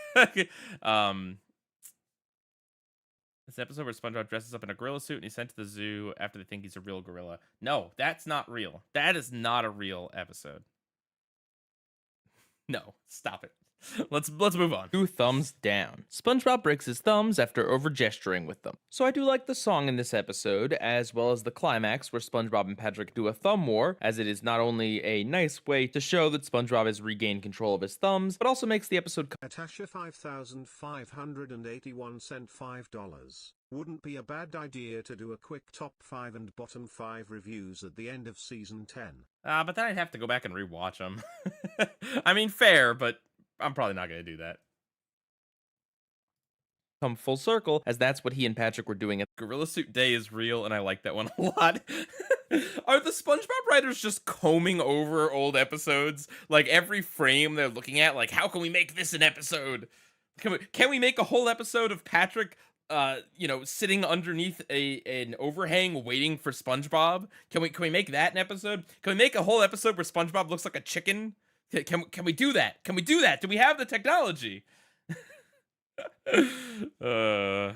This episode where SpongeBob dresses up in a gorilla suit and he's sent to the zoo after they think he's a real gorilla. No, that's not real. That is not a real episode. No, stop it. Let's move on. 2 thumbs down. SpongeBob breaks his thumbs after over-gesturing with them. So I do like the song in this episode, as well as the climax where SpongeBob and Patrick do a thumb war, as it is not only a nice way to show that SpongeBob has regained control of his thumbs, but also makes the episode Natasha 5581 cent $5. Wouldn't be a bad idea to do a quick top 5 and bottom 5 reviews at the end of season 10. But then I'd have to go back and rewatch them. I mean, fair, but I'm probably not going to do that. come full circle, as that's what he and Patrick were doing at Gorilla Suit Day is real, and I like that one a lot. Are the SpongeBob writers just combing over old episodes? Like, every frame they're looking at, like, how can we make this an episode? Can we make a whole episode of Patrick, sitting underneath an overhang waiting for SpongeBob? Can we make that an episode? Can we make a whole episode where SpongeBob looks like a chicken? Can we do that? Can we do that? Do we have the technology? the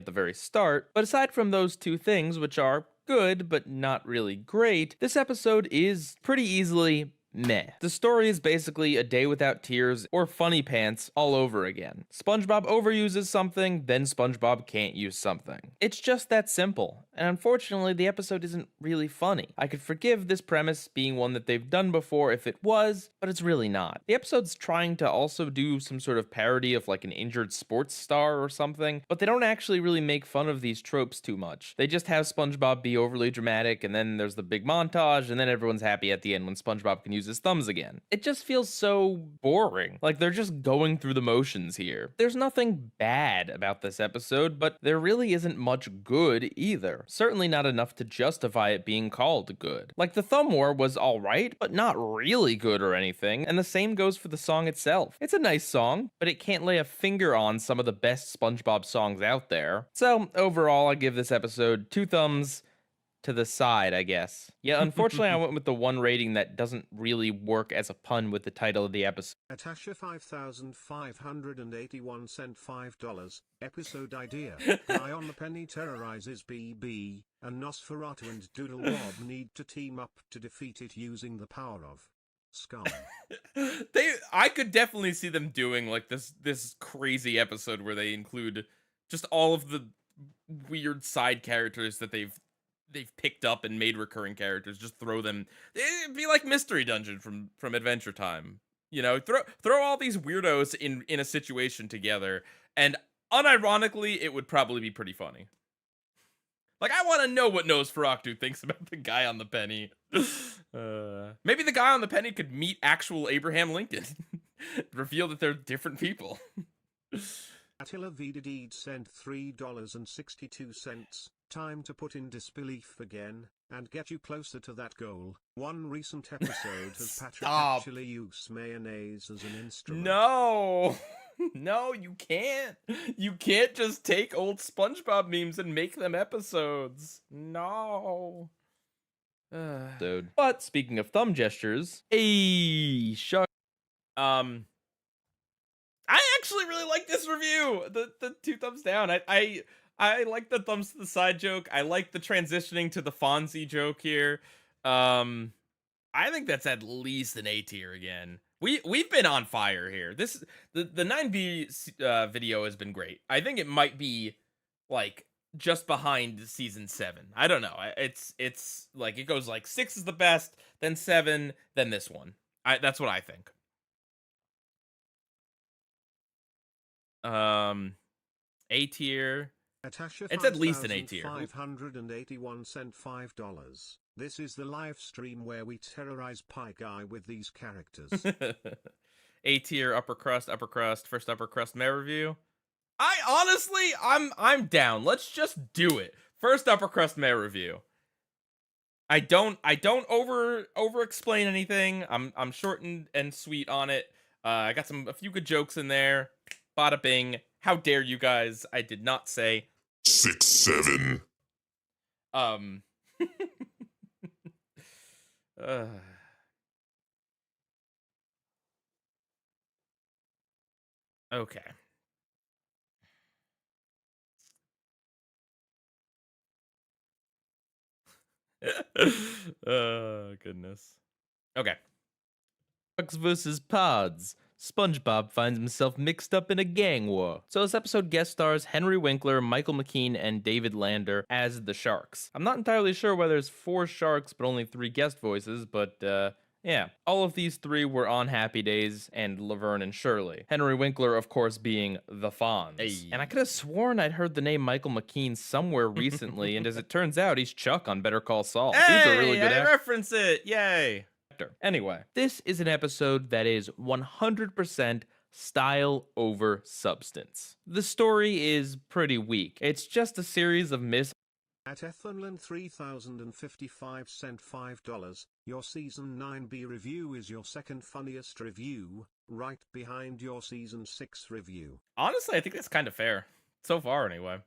very start. But aside from those 2 things, which are good but not really great, this episode is pretty easily meh. The story is basically A Day Without Tears or Funny Pants all over again. SpongeBob overuses something, then SpongeBob can't use something. It's just that simple, and unfortunately the episode isn't really funny. I could forgive this premise being one that they've done before if it was, but it's really not. The episode's trying to also do some sort of parody of like an injured sports star or something, but they don't actually really make fun of these tropes too much. They just have SpongeBob be overly dramatic, and then there's the big montage, and then everyone's happy at the end when SpongeBob can use his thumbs again. It just feels so boring. Like they're just going through the motions here. There's nothing bad about this episode, but there really isn't much good either. Certainly not enough to justify it being called good. Like the thumb war was alright, but not really good or anything, and the same goes for the song itself. It's a nice song, but it can't lay a finger on some of the best SpongeBob songs out there. So overall, I give this episode 2 thumbs to the side, I guess. Yeah, unfortunately, I went with the one rating that doesn't really work as a pun with the title of the episode. Natasha 5581 cent $5. Episode idea. Guy on the Penny terrorizes BB, and Nosferatu and Doodle Bob need to team up to defeat it using the power of scum. I could definitely see them doing like this crazy episode where they include just all of the weird side characters that they've picked up and made recurring characters. Just throw them. It'd be like Mystery Dungeon from Adventure Time. You know, throw all these weirdos in a situation together, and unironically, it would probably be pretty funny. Like, I want to know what Nosferatu thinks about the guy on the penny. Maybe the guy on the penny could meet actual Abraham Lincoln. Reveal that they're different people. Attila Vidadeed sent $3.62. Time to put in disbelief again, and get you closer to that goal. One recent episode has Patrick actually used mayonnaise as an instrument. No! No, you can't. You can't just take old SpongeBob memes and make them episodes. No. But speaking of thumb gestures, a shark. I actually really like this review. The two thumbs down. I like the thumbs to the side joke. I like the transitioning to the Fonzie joke here. I think that's at least an A tier again. We've been on fire here. The 9B video has been great. I think it might be like just behind season 7. I don't know. It's like it goes like 6 is the best, then 7, then this one. That's what I think. A tier. It's at least an A tier. 581 cent $5. This is the live stream where we terrorize Pie Guy with these characters. A tier, upper crust, first upper crust mayor review. I honestly, I'm down. Let's just do it. First upper crust mayor review. I don't over explain anything. I'm short and sweet on it. I got a few good jokes in there. Bada bing. How dare you guys? I did not say 6, 7. Okay. Oh, goodness. Okay. Sharks versus Pods. SpongeBob finds himself mixed up in a gang war. So this episode guest stars Henry Winkler, Michael McKean, and David Lander as the Sharks. I'm not entirely sure why there's 4 sharks but only 3 guest voices, but yeah. All of these 3 were on Happy Days and Laverne and Shirley. Henry Winkler, of course, being the Fonz. Hey. And I could have sworn I'd heard the name Michael McKean somewhere recently, and as it turns out, he's Chuck on Better Call Saul. Hey, He's a really good I actor. reference it. Yay. Anyway, this is an episode that is 100% style over substance. The story is pretty weak. It's just a series of At Ethanland 3055 cent $5, your season 9B review is your second funniest review, right behind your season 6 review. Honestly, I think that's kind of fair. So far, anyway.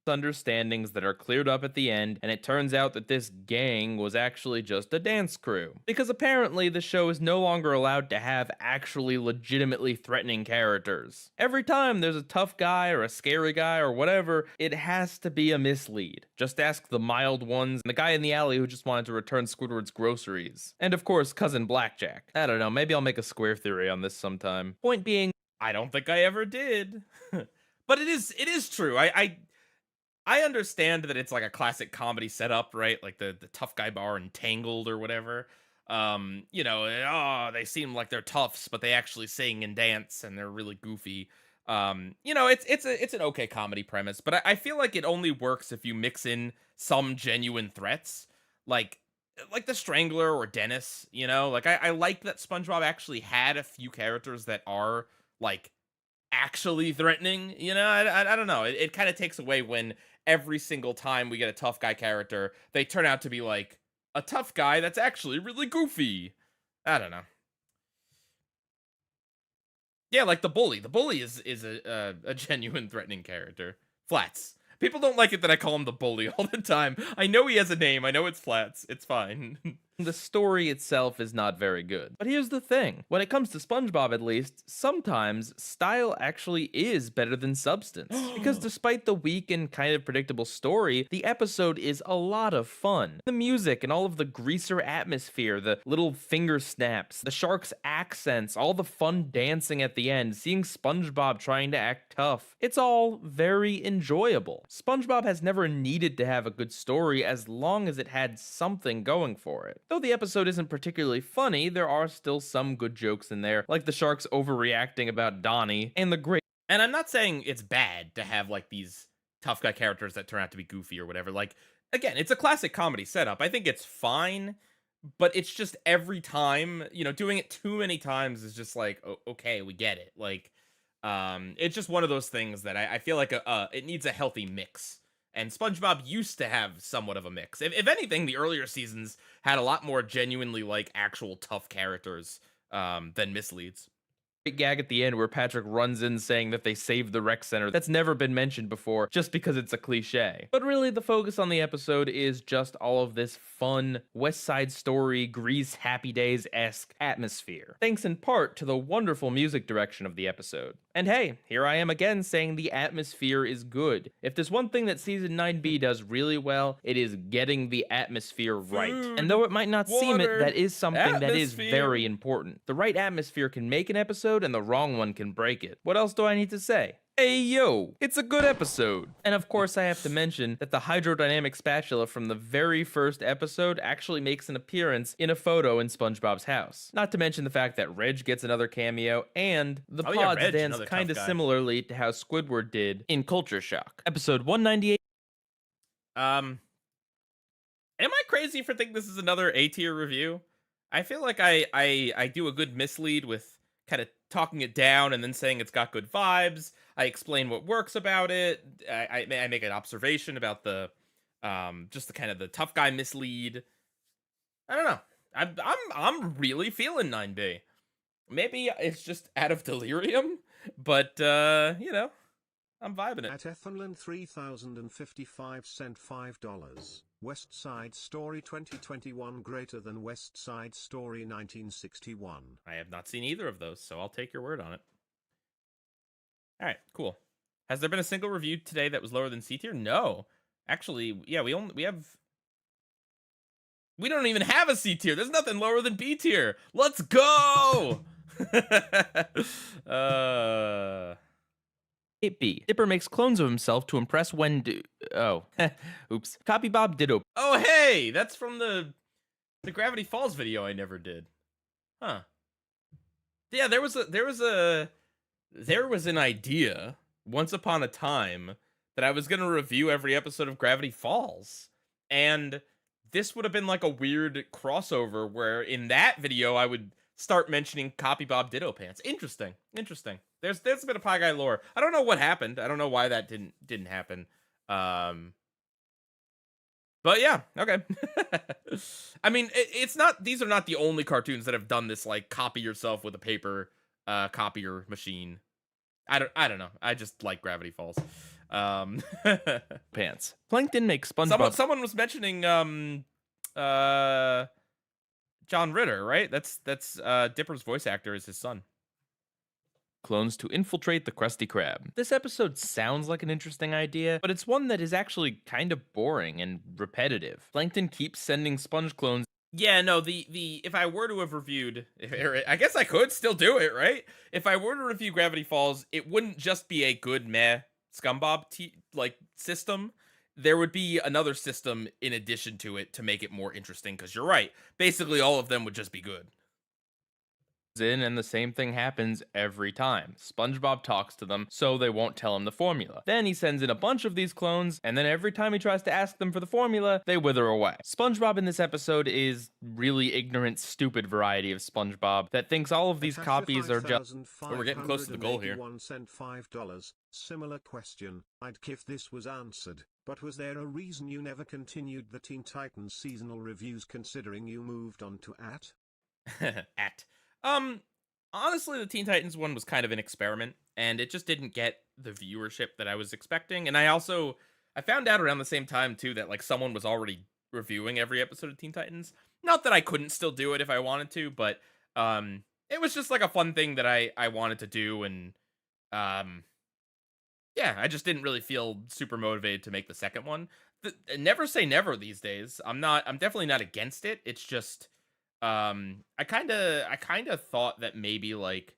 understandings that are cleared up at the end, and it turns out that this gang was actually just a dance crew. Because apparently the show is no longer allowed to have actually legitimately threatening characters. Every time there's a tough guy or a scary guy or whatever, it has to be a mislead. Just ask the mild ones and the guy in the alley who just wanted to return Squidward's groceries. And of course, Cousin Blackjack. I don't know, maybe I'll make a square theory on this sometime. Point being, I don't think I ever did. But it is true. I understand that it's like a classic comedy setup, right? Like the tough guy bar in Tangled or whatever. You know, oh, they seem like they're toughs, but they actually sing and dance and they're really goofy. You know, it's an okay comedy premise, but I feel like it only works if you mix in some genuine threats, like the Strangler or Dennis. You know, like I like that SpongeBob actually had a few characters that are like actually threatening. You know, I don't know. It kind of takes away when every single time we get a tough guy character, they turn out to be like a tough guy that's actually really goofy. I don't know. Yeah, like the bully. The bully is a genuine threatening character. Flats. People don't like it that I call him the bully all the time. I know he has a name. I know it's Flats. It's fine. the story itself is not very good. But here's the thing. When it comes to SpongeBob at least, sometimes style actually is better than substance. Because despite the weak and kind of predictable story, the episode is a lot of fun. The music and all of the greaser atmosphere, the little finger snaps, the sharks' accents, all the fun dancing at the end, seeing SpongeBob trying to act tough. It's all very enjoyable. SpongeBob has never needed to have a good story as long as it had something going for it. Though the episode isn't particularly funny, there are still some good jokes in there, like the sharks overreacting about Donnie, and the great. And I'm not saying it's bad to have like these tough guy characters that turn out to be goofy or whatever. Like, again, it's a classic comedy setup. I think it's fine, but it's just every time, you know, doing it too many times is just like, okay, we get it. Like, it's just one of those things that I feel like it needs a healthy mix. And SpongeBob used to have somewhat of a mix. If anything, the earlier seasons had a lot more genuinely like actual tough characters than misleads. Great gag at the end where Patrick runs in saying that they saved the rec center. That's never been mentioned before, just because it's a cliche. But really, the focus on the episode is just all of this fun West Side Story, Grease, Happy Days-esque atmosphere, thanks in part to the wonderful music direction of the episode. And hey, here I am again saying the atmosphere is good. If there's one thing that Season 9B does really well, it is getting the atmosphere right. And though it might not seem it, that is something that is very important. The right atmosphere can make an episode, and the wrong one can break it. What else do I need to say? Hey yo, it's a good episode. And of course I have to mention that the hydrodynamic spatula from the very first episode actually makes an appearance in a photo in SpongeBob's house. Not to mention the fact that Reg gets another cameo, and the pods dance kinda similarly to how Squidward did in Culture Shock. Episode 198. Am I crazy for thinking this is another A-tier review? I feel like I do a good mislead with kind of talking it down and then saying it's got good vibes. I explain what works about it. I make an observation about the just the kind of the tough guy mislead. I don't know. I'm really feeling 9B. Maybe it's just out of delirium, but you know, I'm vibing it. At Ethanlin 3055 cent $5. West Side Story 2021 greater than West Side Story 1961. I have not seen either of those, so I'll take your word on it. All right, cool. Has there been a single review today that was lower than C tier? No. Actually, yeah, we don't even have a C tier. There's nothing lower than B tier. Let's go. B. Dipper makes clones of himself to impress Wendy. Oh, oops. Copy Bob Ditto. Oh, hey, that's from the Gravity Falls video I never did. Huh. Yeah, there was an idea once upon a time that I was going to review every episode of Gravity Falls. And this would have been like a weird crossover where in that video I would start mentioning Copy Bob Ditto Pants. Interesting. There's a bit of Pie Guy lore. I don't know what happened. I don't know why that didn't happen. But yeah, okay. I mean, it's not. These are not the only cartoons that have done this. Like copy yourself with a paper copier machine. I don't know. I just like Gravity Falls. Pants. Plankton makes SpongeBob. Someone was mentioning John Ritter, right? That's Dipper's voice actor is his son. Clones to infiltrate the Krusty Krab. This episode sounds like an interesting idea, but it's one that is actually kind of boring and repetitive. Plankton keeps sending sponge clones. Yeah, no, the if I were to have reviewed, I guess I could still do it, right? If I were to review Gravity Falls, it wouldn't just be a good meh SpongeBob system. There would be another system in addition to it to make it more interesting, because you're right. Basically, all of them would just be good. In and the same thing happens every time. SpongeBob talks to them, so they won't tell him the formula. Then he sends in a bunch of these clones, and then every time he tries to ask them for the formula, they wither away. SpongeBob in this episode is really ignorant, stupid variety of SpongeBob that thinks all of these copies are just... Oh, we're getting close to the goal here. $5. Similar question. I'd give this was answered, but was there a reason you never continued the Teen Titans seasonal reviews considering you moved on to At? Honestly, the Teen Titans one was kind of an experiment, and it just didn't get the viewership that I was expecting. And I found out around the same time, too, that, like, someone was already reviewing every episode of Teen Titans. Not that I couldn't still do it if I wanted to, but, it was just, like, a fun thing that I wanted to do, and, yeah, I just didn't really feel super motivated to make the second one. Never say never these days. I'm definitely not against it. It's just... I kind of thought that maybe like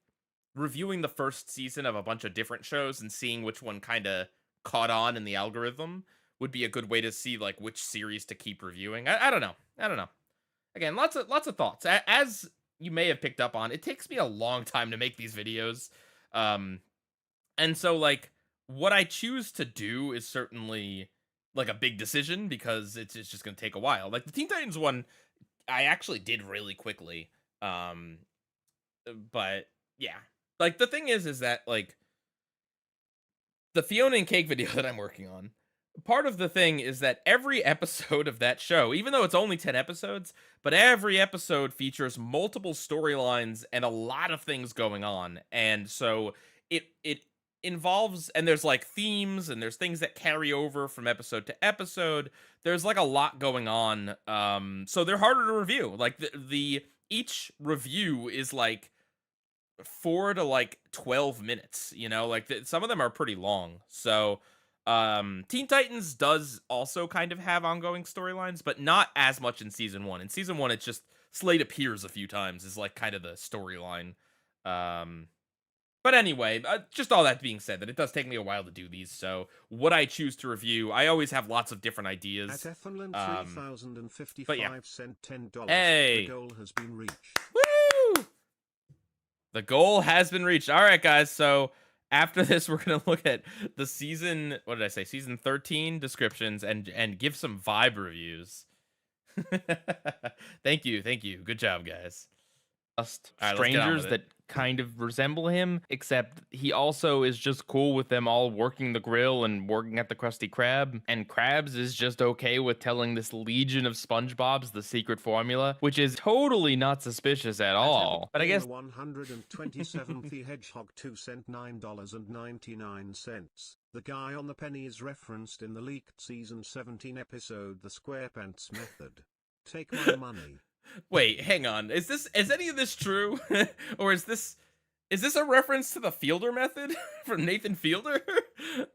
reviewing the first season of a bunch of different shows and seeing which one kind of caught on in the algorithm would be a good way to see like which series to keep reviewing. I don't know. Again, lots of thoughts. As you may have picked up on, it takes me a long time to make these videos. And so like what I choose to do is certainly like a big decision because it's just going to take a while. Like the Teen Titans one I actually did really quickly. But yeah, like the thing is that like the Fiona and Cake video that I'm working on, part of the thing is that every episode of that show, even though it's only 10 episodes, but every episode features multiple storylines and a lot of things going on. And so it involves, and there's like themes and there's things that carry over from episode to episode. There's like a lot going on. So they're harder to review. Like the each review is like 4 to like 12 minutes, you know? Like some of them are pretty long. So Teen Titans does also kind of have ongoing storylines, but not as much in season 1. In season 1 it's just Slade appears a few times is like kind of the storyline. But anyway, just all that being said, that it does take me a while to do these, so what I choose to review, I always have lots of different ideas. At Effinland But 3055 yeah. cent $10. Hey! The goal has been reached. Woo! The goal has been reached. All right, guys, so after this, we're going to look at the season, what did I say, season 13 descriptions and give some vibe reviews. Thank you. Good job, guys. Just All right, let's get on strangers with that it. kind of resemble him, except he also is just cool with them all working the grill and working at the Krusty Krab. And Krabs is just okay with telling this legion of SpongeBob's the secret formula, which is totally not suspicious at all. But I guess 127th the Hedgehog 2 cent $9.99. The guy on the penny is referenced in the leaked season 17 episode The SquarePants Method. Take my money. Wait, hang on. Is any of this true? Or is this a reference to the Fielder method from Nathan Fielder?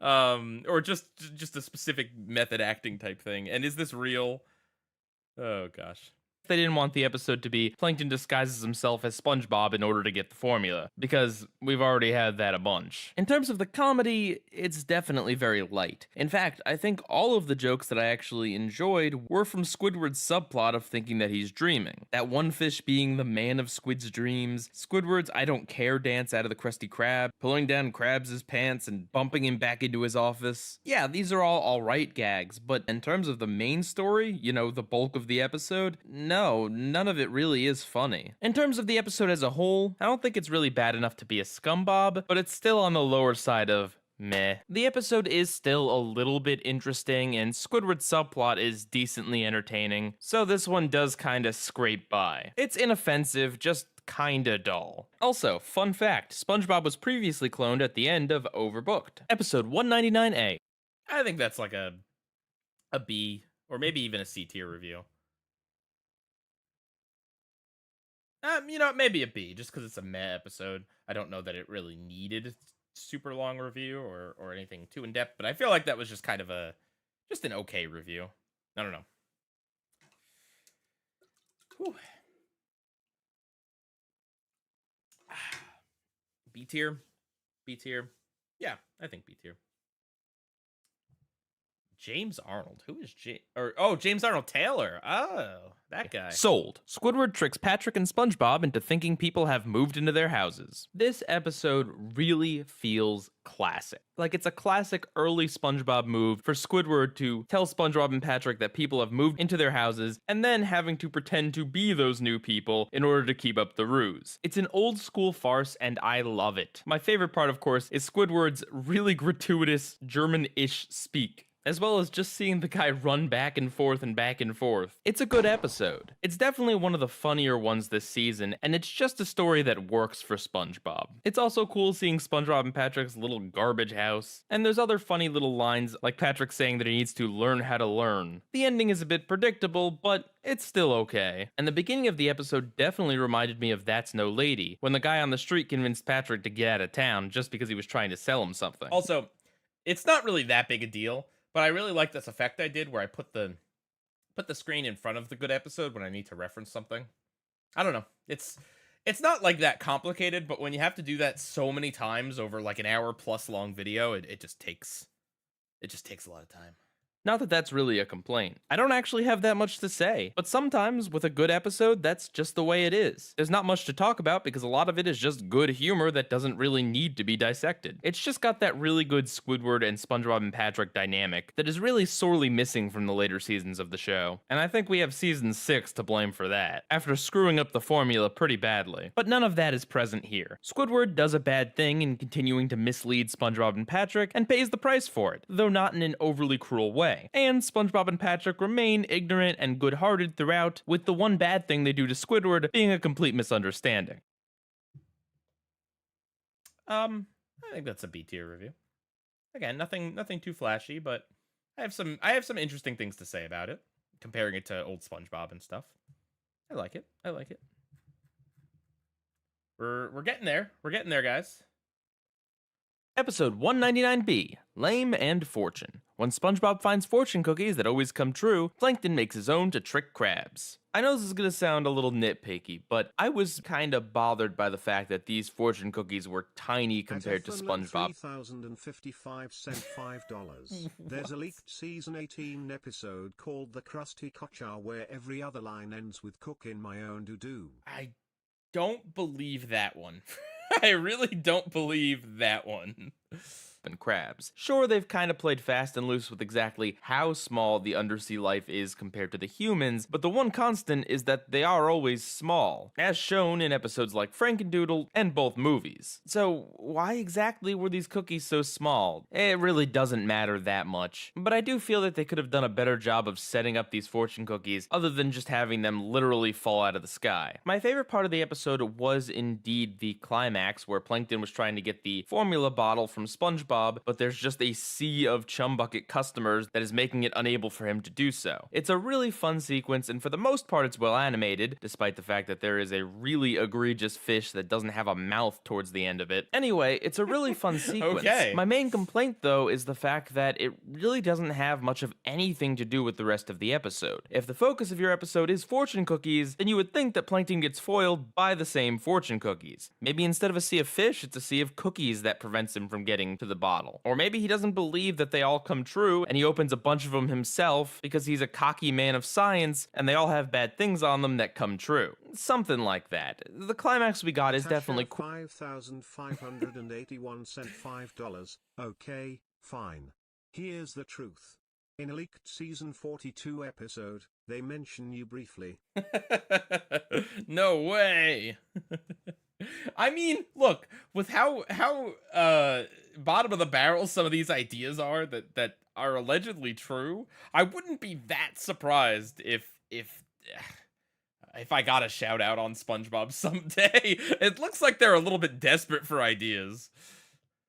Or just a specific method acting type thing? And is this real? Oh gosh. they didn't want the episode to be Plankton disguises himself as SpongeBob in order to get the formula, because we've already had that a bunch. In terms of the comedy, it's definitely very light. In fact, I think all of the jokes that I actually enjoyed were from Squidward's subplot of thinking that he's dreaming. That one fish being the man of Squid's dreams, Squidward's I don't care dance out of the Krusty Krab, pulling down Krabs' pants and bumping him back into his office. Yeah, these are all alright gags, but in terms of the main story, you know, the bulk of the episode, no, none of it really is funny. In terms of the episode as a whole, I don't think it's really bad enough to be a scumbob, but it's still on the lower side of meh. The episode is still a little bit interesting, and Squidward's subplot is decently entertaining, so this one does kinda scrape by. It's inoffensive, just kinda dull. Also, fun fact, SpongeBob was previously cloned at the end of Overbooked. Episode 199A. I think that's like a B or maybe even a C tier review. You know, maybe a B just because it's a meh episode. I don't know that it really needed a super long review or anything too in depth, but I feel like that was just kind of just an okay review. I don't know. Whew. B tier, B tier. Yeah, I think B tier. James Arnold. Who is James Arnold Taylor. Oh, that guy. Sold. Squidward tricks Patrick and SpongeBob into thinking people have moved into their houses. This episode really feels classic. Like it's a classic early SpongeBob move for Squidward to tell SpongeBob and Patrick that people have moved into their houses and then having to pretend to be those new people in order to keep up the ruse. It's an old school farce and I love it. My favorite part, of course, is Squidward's really gratuitous German-ish speak, as well as just seeing the guy run back and forth and back and forth. It's a good episode. It's definitely one of the funnier ones this season, and it's just a story that works for SpongeBob. It's also cool seeing SpongeBob and Patrick's little garbage house, and there's other funny little lines like Patrick saying that he needs to learn how to learn. The ending is a bit predictable, but it's still okay. And the beginning of the episode definitely reminded me of That's No Lady, when the guy on the street convinced Patrick to get out of town just because he was trying to sell him something. Also, it's not really that big a deal, but I really like this effect I did where I put the screen in front of the good episode when I need to reference something. I don't know. It's not like that complicated, but when you have to do that so many times over like an hour plus long video, it just takes a lot of time. Not that that's really a complaint. I don't actually have that much to say, but sometimes with a good episode, that's just the way it is. There's not much to talk about because a lot of it is just good humor that doesn't really need to be dissected. It's just got that really good Squidward and SpongeBob and Patrick dynamic that is really sorely missing from the later seasons of the show. And I think we have season 6 to blame for that, after screwing up the formula pretty badly. But none of that is present here. Squidward does a bad thing in continuing to mislead SpongeBob and Patrick and pays the price for it, though not in an overly cruel way. And SpongeBob and Patrick remain ignorant and good-hearted throughout, with the one bad thing they do to Squidward being a complete misunderstanding. I think that's a B tier review. Again, nothing too flashy, but I have some interesting things to say about it, comparing it to old SpongeBob and stuff. I like it. We're getting there. We're getting there, guys. Episode 199B, Lame and Fortune. When SpongeBob finds fortune cookies that always come true, Plankton makes his own to trick Krabs. I know this is gonna sound a little nitpicky, but I was kinda bothered by the fact that these fortune cookies were tiny compared to SpongeBob. 3,055 cent $5. There's a leaked season 18 episode called The Krusty Kochar where every other line ends with cook in my own doo-doo. I don't believe that one. I really don't believe that one. And Krabs. Sure, they've kind of played fast and loose with exactly how small the undersea life is compared to the humans, but the one constant is that they are always small, as shown in episodes like Frankendoodle and both movies. So why exactly were these cookies so small? It really doesn't matter that much, but I do feel that they could have done a better job of setting up these fortune cookies other than just having them literally fall out of the sky. My favorite part of the episode was indeed the climax where Plankton was trying to get the formula bottle from SpongeBob, but there's just a sea of Chum Bucket customers that is making it unable for him to do so. It's a really fun sequence, and for the most part it's well animated, despite the fact that there is a really egregious fish that doesn't have a mouth towards the end of it. Anyway, it's a really fun sequence. Okay. My main complaint, though, is the fact that it really doesn't have much of anything to do with the rest of the episode. If the focus of your episode is fortune cookies, then you would think that Plankton gets foiled by the same fortune cookies. Maybe instead of a sea of fish, it's a sea of cookies that prevents him from getting to the bottle. Or maybe he doesn't believe that they all come true and he opens a bunch of them himself because he's a cocky man of science and they all have bad things on them that come true. Something like that. The climax we got is definitely cool. 5,581 cent $5. Okay, fine. Here's the truth. In a leaked season 42 episode, they mention you briefly. No way. I mean, look, with how bottom of the barrel some of these ideas are that are allegedly true, I wouldn't be that surprised if I got a shout out on SpongeBob someday. It looks like they're a little bit desperate for ideas.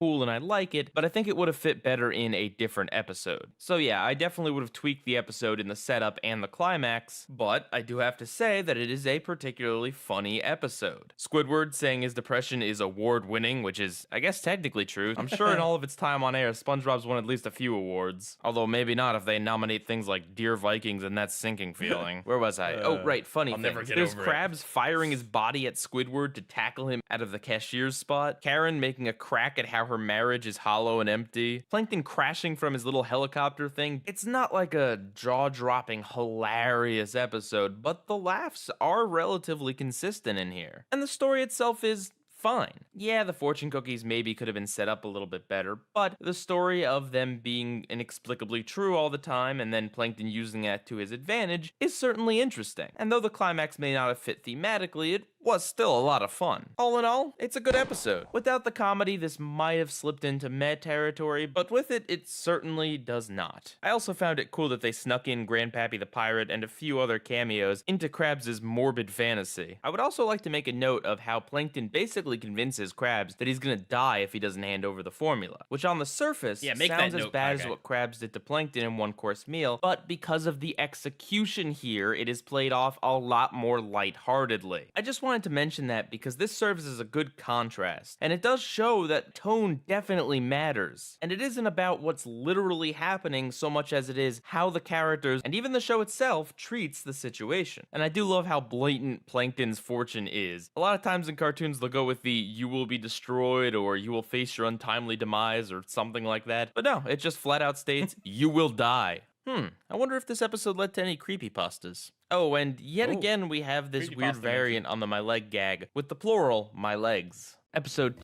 Cool and I like it, but I think it would have fit better in a different episode. So yeah, I definitely would have tweaked the episode in the setup and the climax, but I do have to say that it is a particularly funny episode. Squidward saying his depression is award-winning, which is, I guess, technically true. I'm sure in all of its time on air, SpongeBob's won at least a few awards. Although maybe not if they nominate things like Dear Vikings and That Sinking Feeling. Where was I? Oh, right, funny I'll never things. get There's over it. Krabs firing his body at Squidward to tackle him out of the cashier's spot. Karen making a crack at how her marriage is hollow and empty. Plankton crashing from his little helicopter thing. It's not like a jaw-dropping, hilarious episode, but the laughs are relatively consistent in here. And the story itself is fine. Yeah, the fortune cookies maybe could have been set up a little bit better, but the story of them being inexplicably true all the time and then Plankton using that to his advantage is certainly interesting. And though the climax may not have fit thematically, it was still a lot of fun. All in all, it's a good episode. Without the comedy, this might have slipped into meh territory, but with it, it certainly does not. I also found it cool that they snuck in Grandpappy the Pirate and a few other cameos into Krabs' morbid fantasy. I would also like to make a note of how Plankton basically convinces Krabs that he's gonna die if he doesn't hand over the formula, which on the surface make sounds that as note, bad as okay. what Krabs did to Plankton in One Course Meal, but because of the execution here, it is played off a lot more lightheartedly. I just wanted to mention that because this serves as a good contrast, and it does show that tone definitely matters, and it isn't about what's literally happening so much as it is how the characters and even the show itself treats the situation. And I do love how blatant Plankton's fortune is. A lot of times in cartoons they'll go with the you will be destroyed or you will face your untimely demise or something like that, but no, it just flat out states you will die. I wonder if this episode led to any creepypastas. Oh, and yet Oh, again, we have this weird creepypasta variant on the my leg gag with the plural, my legs. Episode.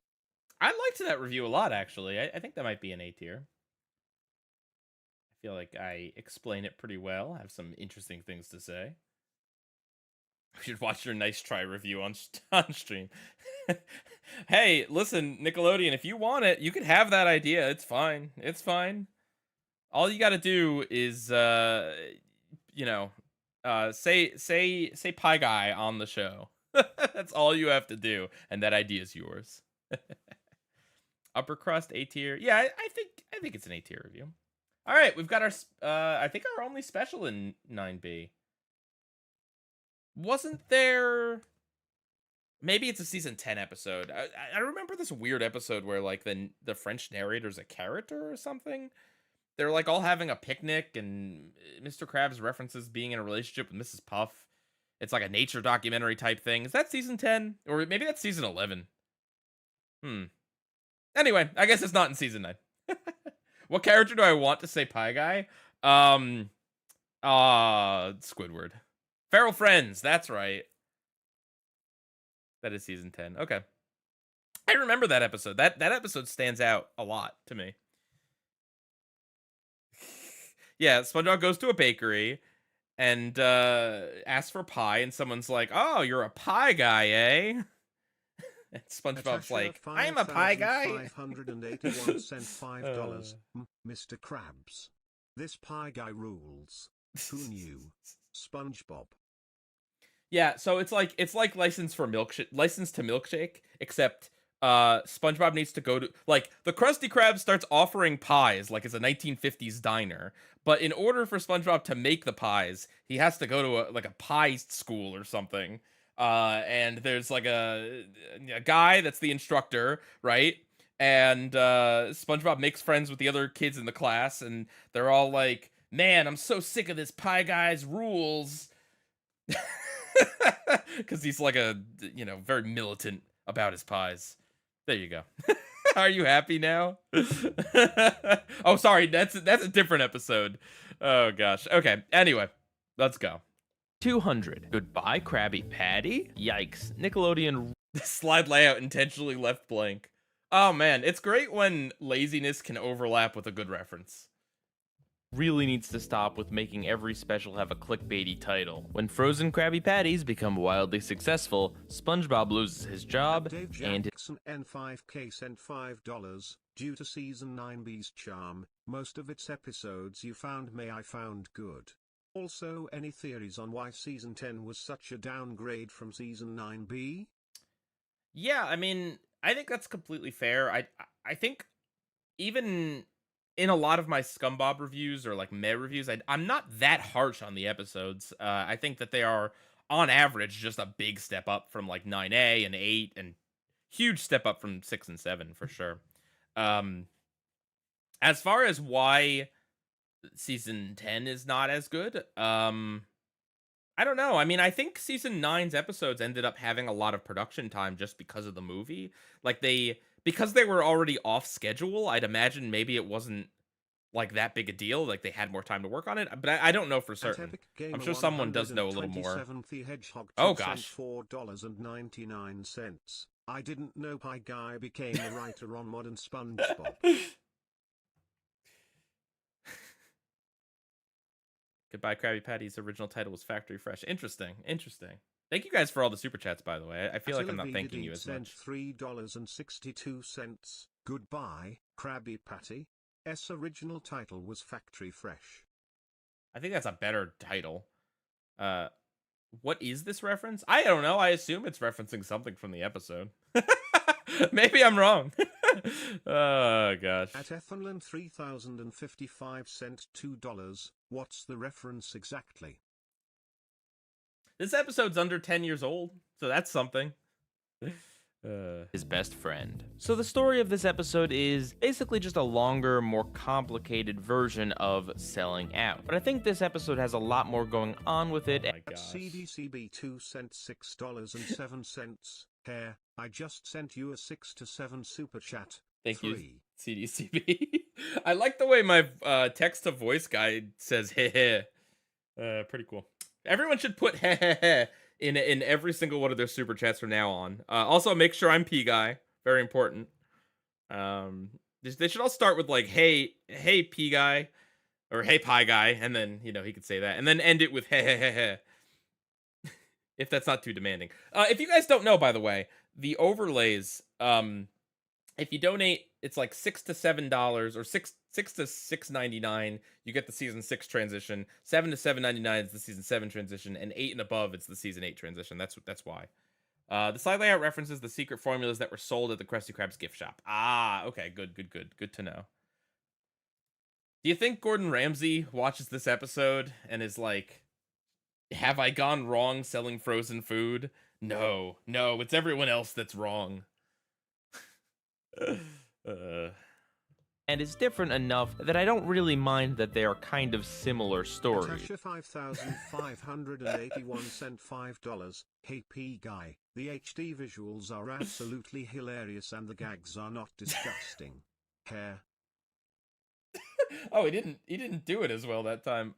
I liked that review a lot, actually. I think that might be an A tier. I feel like I explain it pretty well. I have some interesting things to say. We should watch your nice try review on stream. Hey, listen, Nickelodeon, if you want it, you can have that idea. It's fine. It's fine. All you got to do is, say Pie Guy on the show. That's all you have to do, and that idea is yours. Upper crust A tier. Yeah, I think it's an A tier review. All right, we've got our I think our only special in 9B. Wasn't there? Maybe it's a season 10 episode. I remember this weird episode where like the French narrator's a character or something. They're like all having a picnic, and Mr. Krabs references being in a relationship with Mrs. Puff. It's like a nature documentary type thing. Is that season 10? Or maybe that's season 11. Anyway, I guess it's not in season 9. What character do I want to say Pie Guy? Squidward. Feral Friends, that's right. That is season 10. Okay. I remember that episode. That episode stands out a lot to me. Yeah, SpongeBob goes to a bakery and asks for pie, and someone's like, "Oh, you're a pie guy, eh?" And SpongeBob's like, "I'm a pie guy." $581.05. Mr. Krabs. This pie guy rules. Who knew? SpongeBob. Yeah, so it's like license to milkshake, except SpongeBob needs to go to, like, the Krusty Krab starts offering pies like it's a 1950s diner, but in order for SpongeBob to make the pies, he has to go to a pie school or something. And there's like a guy that's the instructor, right? And SpongeBob makes friends with the other kids in the class, and they're all like, "Man, I'm so sick of this pie guy's rules." Because he's like very militant about his pies. There you go. Are you happy now? Oh, sorry, that's a different episode. Oh gosh. Okay. Anyway, let's go. 200. Goodbye, Krabby Patty? Yikes. Nickelodeon. Slide layout intentionally left blank. Oh man, it's great when laziness can overlap with a good reference. Really needs to stop with making every special have a clickbaity title. When frozen Krabby Patties become wildly successful, SpongeBob loses his job, Dave and Jackson N5K sent $5. Due to season 9B's charm, most of its episodes you found I found good. Also, any theories on why season 10 was such a downgrade from season 9B? Yeah, I mean, I think that's completely fair. I think even in a lot of my SpongeBob reviews or like meh reviews, I'm not that harsh on the episodes. I think that they are, on average, just a big step up from like 9A and 8, and huge step up from 6 and 7 for sure. As far as why season 10 is not as good, I don't know. I mean, I think season 9's episodes ended up having a lot of production time just because of the movie. Like because they were already off schedule, I'd imagine maybe it wasn't like that big a deal. Like they had more time to work on it, but I don't know for certain. I'm sure someone does know a little more. Oh gosh. $4.99. I didn't know Pie Guy became a writer on Modern SpongeBob. Goodbye, Krabby Patty's original title was Factory Fresh. Interesting. Thank you guys for all the super chats, by the way. I feel like I'm not thanking you as much. $3.62. Goodbye, Krabby Patty. Original title was Factory Fresh. I think that's a better title. What is this reference? I don't know. I assume it's referencing something from the episode. Maybe I'm wrong. Oh gosh. At Ethanlin 3055 cent $2. What's the reference exactly? This episode's under 10 years old, so that's something. His best friend. So the story of this episode is basically just a longer, more complicated version of Selling Out. But I think this episode has a lot more going on with it. Oh my gosh. CDCB2 cent $6.07. Hair, I just sent you a 6 to 7 super chat. Thank you. CDCB. I like the way my text to voice guide says heh heh. Pretty cool. Everyone should put heh heh heh in every single one of their super chats from now on. Also, make sure I'm P guy. Very important. They should all start with like, hey P guy, or hey pie guy, and then he could say that, and then end it with heh heh heh heh. If that's not too demanding. If you guys don't know, by the way, the overlays, if you donate, it's like $6 to $7, or six to $6.99. You get the season 6 transition. $7 to $7.99 is the season 7 transition, and 8 and above it's the season 8 transition. That's why. The slide layout references the secret formulas that were sold at the Krusty Krab's gift shop. Ah, okay, good to know. Do you think Gordon Ramsay watches this episode and is like, have I gone wrong selling frozen food? No, it's everyone else that's wrong. And is different enough that I don't really mind that they are kind of similar stories. Natasha 5,581 cent $5. Hey P guy, the HD visuals are absolutely hilarious and the gags are not disgusting. Hair. Oh, he didn't do it as well that time.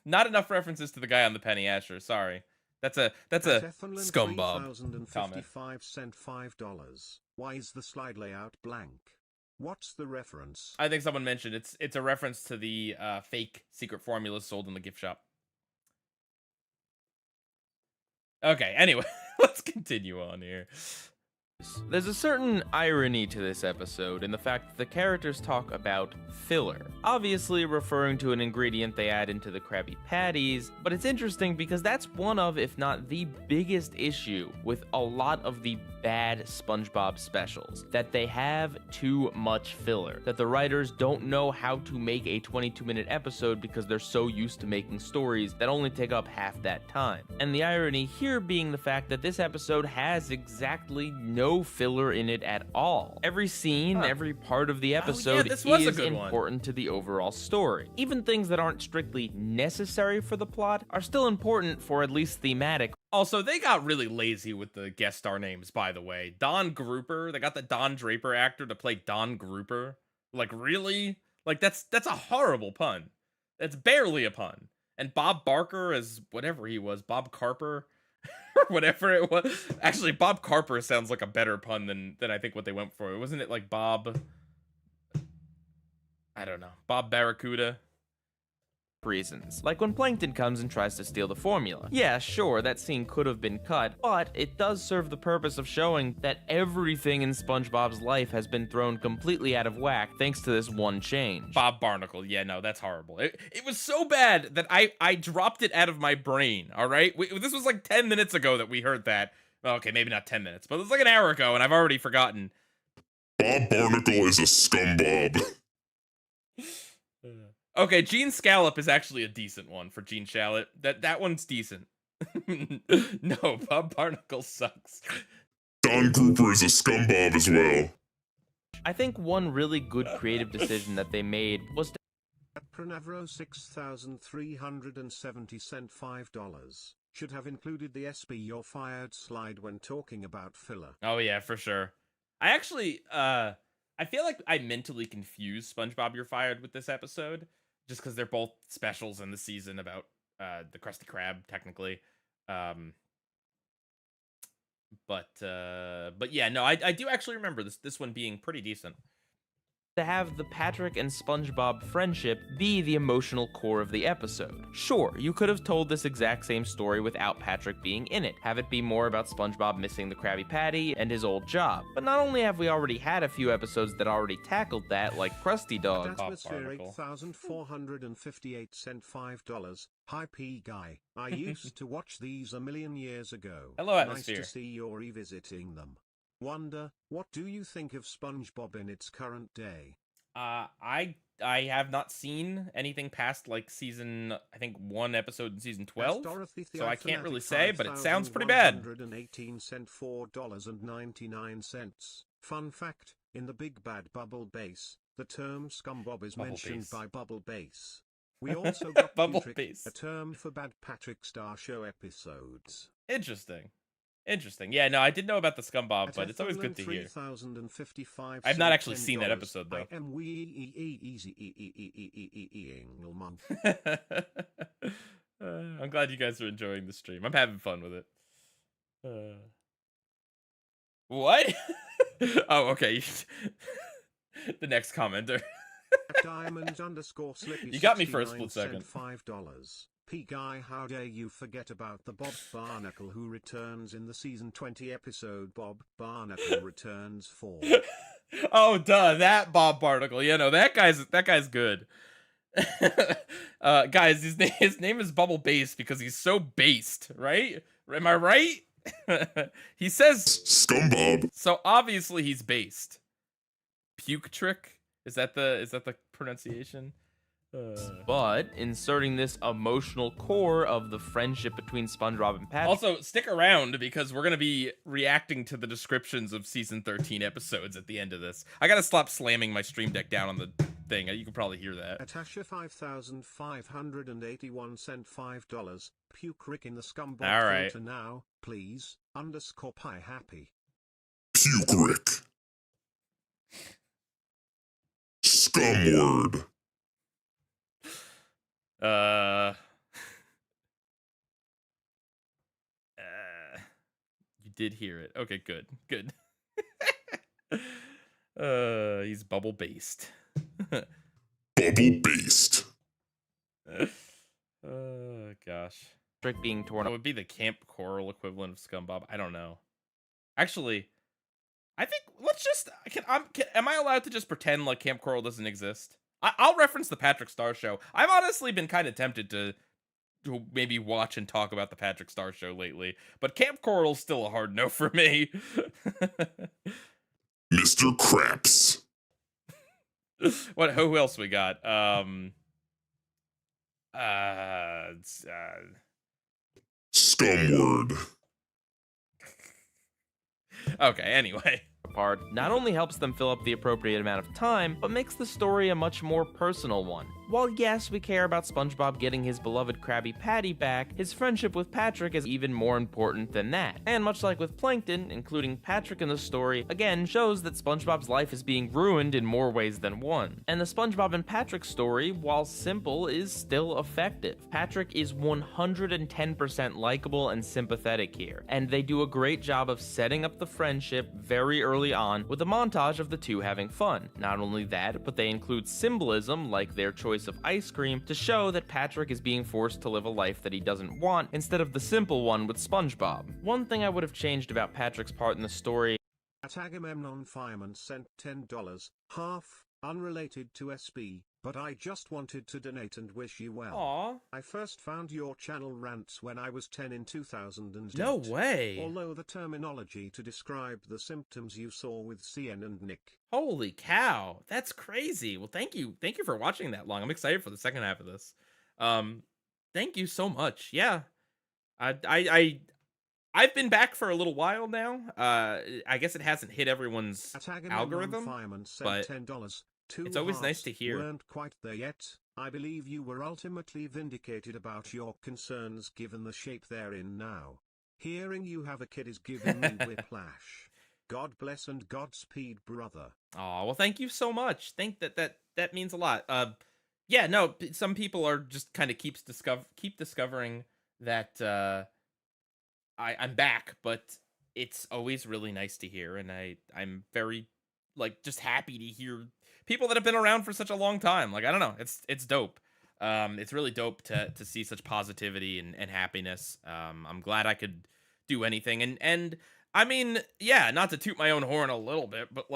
Not enough references to the guy on the Penny Asher. Sorry, that's a SpongeBob comment. 55 cent $5. Why is the slide layout blank? What's the reference? I think someone mentioned it's a reference to the fake secret formulas sold in the gift shop. Okay, anyway, let's continue on here. There's a certain irony to this episode in the fact that the characters talk about filler, obviously referring to an ingredient they add into the Krabby Patties, but it's interesting because that's one of, if not the biggest issue with a lot of the bad SpongeBob specials, that they have too much filler, that the writers don't know how to make a 22-minute episode because they're so used to making stories that only take up half that time. And the irony here being the fact that this episode has exactly no filler in it at all. Every scene, every part of the episode is important to the overall story. Even things that aren't strictly necessary for the plot are still important for at least thematic. Also, they got really lazy with the guest star names, by the way. Don Grouper, they got the Don Draper actor to play Don Grouper. Like, really? Like, that's a horrible pun. That's barely a pun. And Bob Barker as whatever he was, Bob Carper, or whatever it was. Actually, Bob Carper sounds like a better pun than I think what they went for. Wasn't it like Bob... I don't know. Bob Barracuda? Reasons. Like when Plankton comes and tries to steal the formula. Yeah, sure, that scene could have been cut, but it does serve the purpose of showing that everything in SpongeBob's life has been thrown completely out of whack thanks to this one change. Bob Barnacle. Yeah, no, that's horrible. It was so bad that I dropped it out of my brain, all right? This was like 10 minutes ago that we heard that. Well, okay, maybe not 10 minutes, but it was like an hour ago, and I've already forgotten. Bob Barnacle is a scumbob. Okay, Gene Scallop is actually a decent one for Gene Shalit. That one's decent. No, Bob Barnacle sucks. Don Grouper is a scumbob as well. I think one really good creative decision that they made was to Pronavro 6,370 cent $5. Should have included the SB You're Fired slide when talking about filler. Oh yeah, for sure. I actually, I feel like I mentally confused SpongeBob You're Fired with this episode, just because they're both specials in the season about the Krusty Krab, technically. But yeah, no, I do actually remember this one being pretty decent. to have the Patrick and SpongeBob friendship be the emotional core of the episode. Sure, you could have told this exact same story without Patrick being in it, have it be more about SpongeBob missing the Krabby Patty and his old job. But not only have we already had a few episodes that already tackled that, like Krusty Dog. Atmosphere 8,458 cent $5. Hi P guy, I used to watch these a million years ago. Hello, Atmosphere. Nice to see you're revisiting them. Wonder, what do you think of SpongeBob in its current day? I have not seen anything past like season, I think one episode in season 12, so I can't really say, but it sounds pretty bad. $4.99. Fun fact, in the Big Bad Bubble Base, the term scumbob is mentioned by Bubble Base. We also got Bubble Patrick, Base, a term for bad Patrick Star Show episodes. Interesting. Interesting. Yeah, no, I did know about the SpongeBob, At but it's always good to hear. 3055 I've not actually seen that $10. episode though. I am easy mom. I'm glad you guys are enjoying the stream. I'm having fun with it. What? Oh, okay. The next commenter. Diamond underscore slippy. You got me for a split second. $5. P Guy, how dare you forget about the Bob Barnacle who returns in the season 20 episode Bob Barnacle Returns 4. Oh, duh, that Barnacle. Yeah, no, that guy's good. Guys, his name is Bubble Bass because he's so based, right? Am I right? He says SpongeBob. so obviously he's based. Puke trick? Is that the pronunciation? But inserting this emotional core of the friendship between SpongeBob and Patrick. Also, stick around because we're gonna be reacting to the descriptions of season 13 episodes at the end of this. I gotta stop slamming my stream deck down on the thing. You can probably hear that. Atasha 5581 cent $5. Puke Rick in the SpongeBob All right. filter now, please. Underscore pie happy. Puke Rick. Scumword. You did hear it. Okay, good. He's bubble based. Bubble based. Gosh. being torn What would be the Camp Coral equivalent of SpongeBob? I don't know. Actually, I think let's just. Am I allowed to just pretend like Camp Coral doesn't exist? I'll reference the Patrick Star Show. I've honestly been kind of tempted to maybe watch and talk about the Patrick Star Show lately, but Camp Coral's still a hard no for me. Mr. Craps. Who else we got? Scumword. Okay, anyway. apart not only helps them fill up the appropriate amount of time, but makes the story a much more personal one. While yes, we care about SpongeBob getting his beloved Krabby Patty back, his friendship with Patrick is even more important than that. And much like with Plankton, including Patrick in the story, again shows that SpongeBob's life is being ruined in more ways than one. And the SpongeBob and Patrick story, while simple, is still effective. Patrick is 110% likable and sympathetic here, and they do a great job of setting up the friendship very early on with a montage of the two having fun. Not only that, but they include symbolism like their choice of ice cream to show that Patrick is being forced to live a life that he doesn't want instead of the simple one with SpongeBob. One thing I would have changed about Patrick's part in the story At Agamemnon Fireman sent $10, half, unrelated to SB, but I just wanted to donate and wish you well. Aw. I first found your channel rants when I was 10 in 2008. No way. Although the terminology to describe the symptoms you saw with CN and Nick. Holy cow. That's crazy. Well, thank you. Thank you for watching that long. I'm excited for the second half of this. Thank you so much. Yeah. I've been back for a little while now. I guess it hasn't hit everyone's At Agamemnon algorithm, Fireman sent but $10. it's always nice to hear. Weren't quite there yet. I believe you were ultimately vindicated about your concerns given the shape they're in now. Hearing you have a kid is giving me whiplash. God bless and Godspeed, brother. Oh, well, thank you so much. That means a lot. Yeah, no, some people are just kind of keep discovering that I'm back, but it's always really nice to hear, and I'm very just happy to hear people that have been around for such a long time. I don't know, it's dope. It's really dope to see such positivity and happiness. I'm glad I could do anything, and I mean, yeah, not to toot my own horn a little bit, but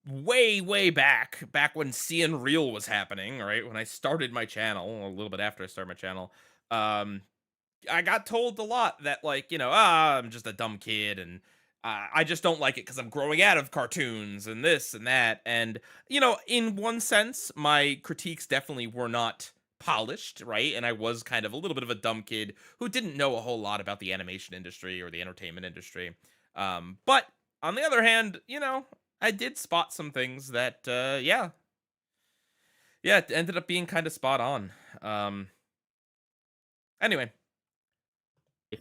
way back when Seeing Real was happening, right? When I started my channel, a little bit after I started my channel, I got told a lot that I'm just a dumb kid and I just don't like it because I'm growing out of cartoons and this and that. And, in one sense, my critiques definitely were not polished, right? And I was kind of a little bit of a dumb kid who didn't know a whole lot about the animation industry or the entertainment industry. But on the other hand, I did spot some things that, yeah, it ended up being kind of spot on. Anyway,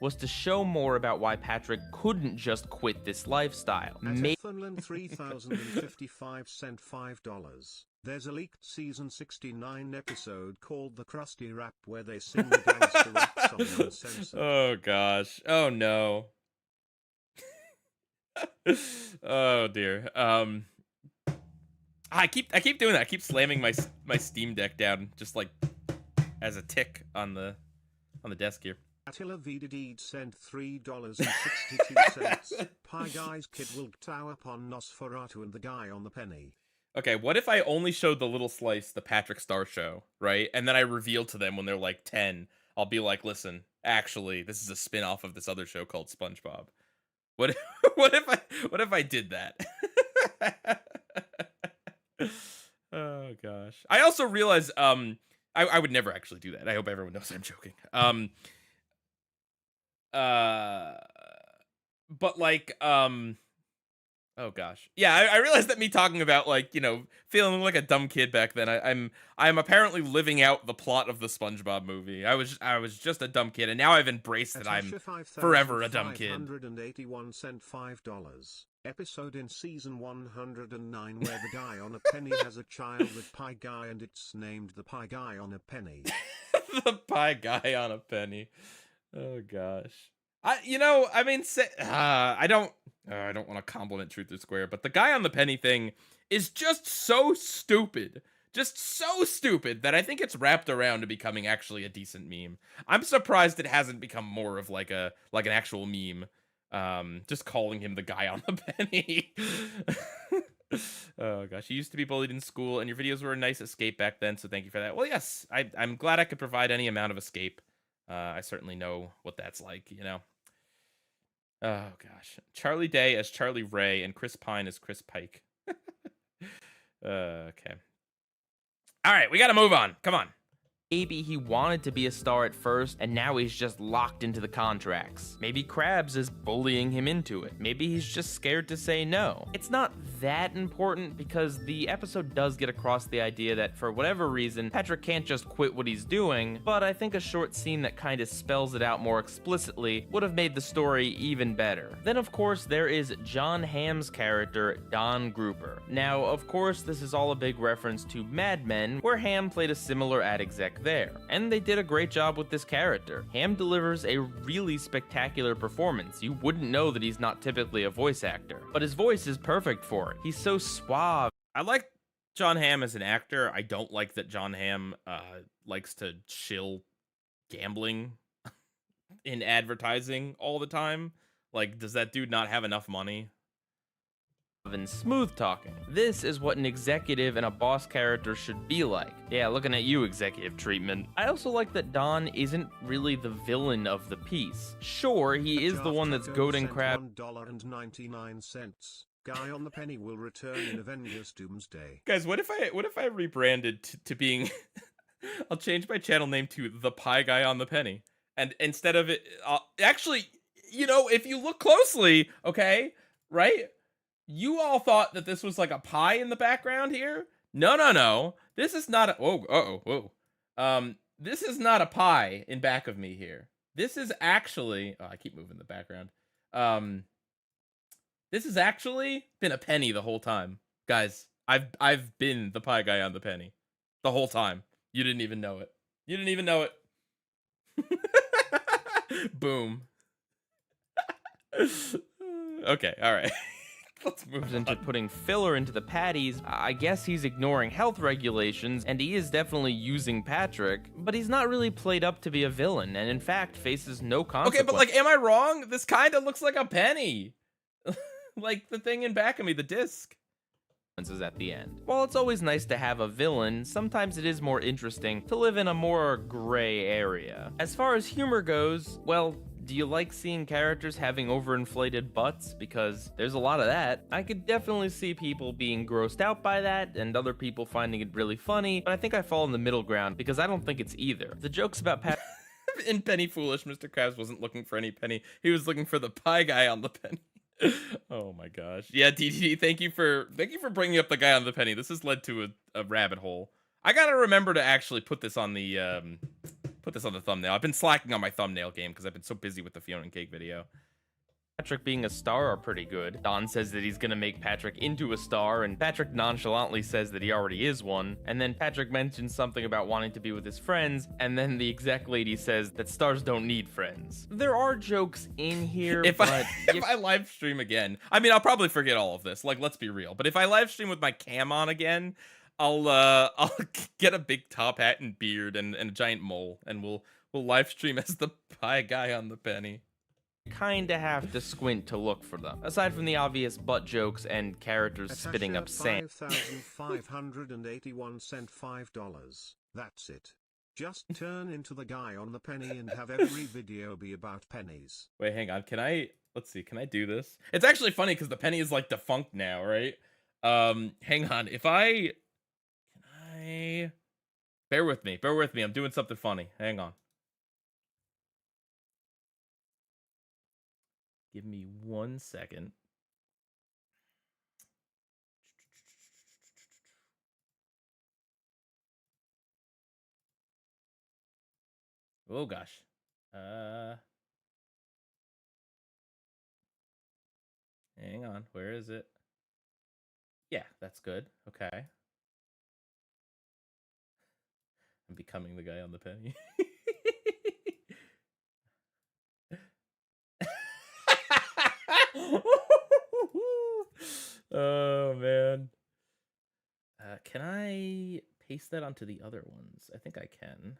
was to show more about why Patrick couldn't just quit this lifestyle. At Finland 3055 cent $5. There's a leaked season 69 episode called The Krusty Rap where they sing the gangster rap song uncensored. Oh gosh. Oh no. Oh dear. I keep doing that. I keep slamming my Steam Deck down just like as a tick on the desk here. Attila Vidadeed sent $3.62. Pie Guy's kid will tower upon Nosferatu and the guy on the penny. Okay, what if I only showed the little slice, the Patrick Star Show, right? And then I reveal to them when they're like 10, I'll be like, listen, actually, this is a spin-off of this other show called SpongeBob. What if I did that? Oh gosh. I also realize I would never actually do that. I hope everyone knows I'm joking. But like oh gosh. Yeah, I realized that me talking about like, you know, feeling like a dumb kid back then, I'm apparently living out the plot of the SpongeBob movie. I was just a dumb kid, and now I've embraced that I'm forever a dumb kid. 581 cent $5. Episode in season 109 where the guy on a penny has a child with Pie Guy and it's named the Pie Guy on a Penny. The Pie Guy on a Penny. Oh gosh. I don't want to compliment Truth or Square, but the guy on the penny thing is just so stupid. Just so stupid that I think it's wrapped around to becoming actually a decent meme. I'm surprised it hasn't become more of like an actual meme. Just calling him the guy on the penny. Oh gosh, you used to be bullied in school and your videos were a nice escape back then, so thank you for that. Well, yes, I'm glad I could provide any amount of escape. I certainly know what that's like, you know. Oh gosh, Charlie Day as Charlie Ray and Chris Pine as Chris Pike. Okay. All right, we got to move on. Come on. Maybe he wanted to be a star at first, and now he's just locked into the contracts. Maybe Krabs is bullying him into it. Maybe he's just scared to say no. It's not that important because the episode does get across the idea that for whatever reason, Patrick can't just quit what he's doing, but I think a short scene that kind of spells it out more explicitly would have made the story even better. Then of course there is John Hamm's character, Don Grouper. Now of course this is all a big reference to Mad Men, where Hamm played a similar ad exec there, and they did a great job with this character. Hamm delivers a really spectacular performance. You wouldn't know that he's not typically a voice actor, but his voice is perfect for it. He's so suave. I like John Hamm as an actor. I don't like that John Hamm likes to shill gambling in advertising all the time. Like, does that dude not have enough money? And smooth talking. This is what an executive and a boss character should be like. Yeah, looking at you, executive treatment. I also like that Don isn't really the villain of the piece. Sure, he is the one that's goading Krabs. $1.99. Guy on the penny will return in Avengers Doomsday. Guys, what if I rebranded to being I'll change my channel name to The Pie Guy on the Penny. And instead of it actually, you know, if you look closely, okay, right? You all thought that this was like a pie in the background here? No. This is not a whoa. This is not a pie in back of me here. This is actually I keep moving the background. This has actually been a penny the whole time. Guys, I've been the Pie Guy on the penny. The whole time. You didn't even know it. Boom. Okay, alright. Let's move into putting filler into the patties. I guess he's ignoring health regulations, and he is definitely using Patrick, but he's not really played up to be a villain, and in fact faces no consequence. Okay, but like, am I wrong? This kind of looks like a penny. Like the thing in back of me, the disc. Is at the end. While it's always nice to have a villain, sometimes it is more interesting to live in a more gray area. As far as humor goes, well, do you like seeing characters having overinflated butts? Because there's a lot of that. I could definitely see people being grossed out by that and other people finding it really funny, but I think I fall in the middle ground because I don't think it's either. The jokes about in Penny Foolish, Mr. Krabs wasn't looking for any penny. He was looking for the Pie Guy on the penny. Oh my gosh. Yeah, DDD, thank you for bringing up the guy on the penny. This has led to a rabbit hole. I gotta remember to actually put this on the put this on the thumbnail. I've been slacking on my thumbnail game because I've been so busy with the Fiona and Cake video. Patrick being a star are pretty good. Don says that he's gonna make Patrick into a star, and Patrick nonchalantly says that he already is one. And then Patrick mentions something about wanting to be with his friends, and then the exec lady says that stars don't need friends. There are jokes in here, If but if I live stream again, I mean, I'll probably forget all of this. Like, let's be real. But if I live stream with my cam on again, I'll get a big top hat and beard and a giant mole, and we'll live stream as the pie guy on the penny. kinda have to squint to look for them. Aside from the obvious butt jokes and characters spitting up sand. 5,581 cent $5. That's it. Just turn into the guy on the penny and have every video be about pennies. Wait, hang on. Let's see. Can I do this? It's actually funny because the penny is like defunct now, right? Hang on. Bear with me. I'm doing something funny. Hang on. Give me 1 second. Oh gosh. Hang on. Where is it? Yeah, that's good. Okay. I'm becoming the guy on the penny. Oh man. Can I paste that onto the other ones? I think I can.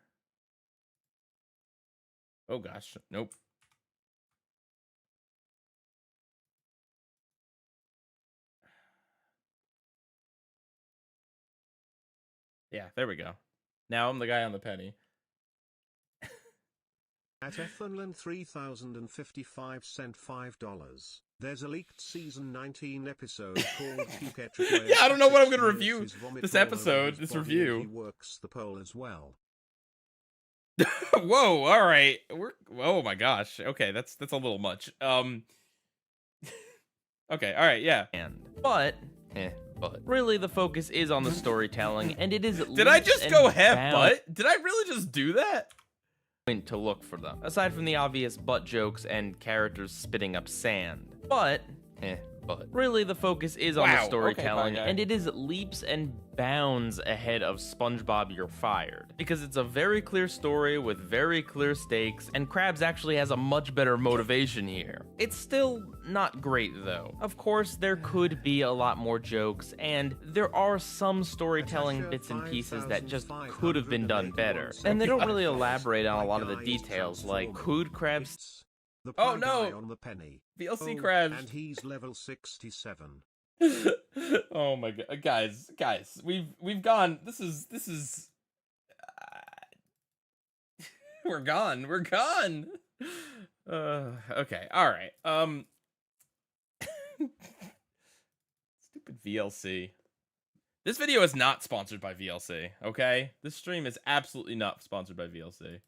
Oh gosh, nope. Yeah, there we go. Now I'm the guy on the penny. At Effinland 3,055 cent $5. There's a leaked season 19 episode called Yeah, I don't know what I'm gonna review this episode, this review. He works the pole as well. Whoa, all right. Oh my gosh. Okay, that's a little much. Okay, all right, yeah. But really the focus is on the storytelling, and it is Did I just go half butt? Did I really just do that? To look for them. Aside from the obvious butt jokes and characters spitting up sand. But really the focus is on the storytelling, and it is leaps and bounds ahead of SpongeBob You're Fired. Because it's a very clear story with very clear stakes, and Krabs actually has a much better motivation here. It's still not great though. Of course, there could be a lot more jokes, and there are some storytelling bits and pieces that just could have been done better. And they don't really elaborate on a lot of the details, like could Krabs... Oh no! On the penny. VLC Krabs. And he's level 67. Oh my god, guys, we've gone. This is. We're gone. Okay, all right. Stupid VLC. This video is not sponsored by VLC. Okay, this stream is absolutely not sponsored by VLC.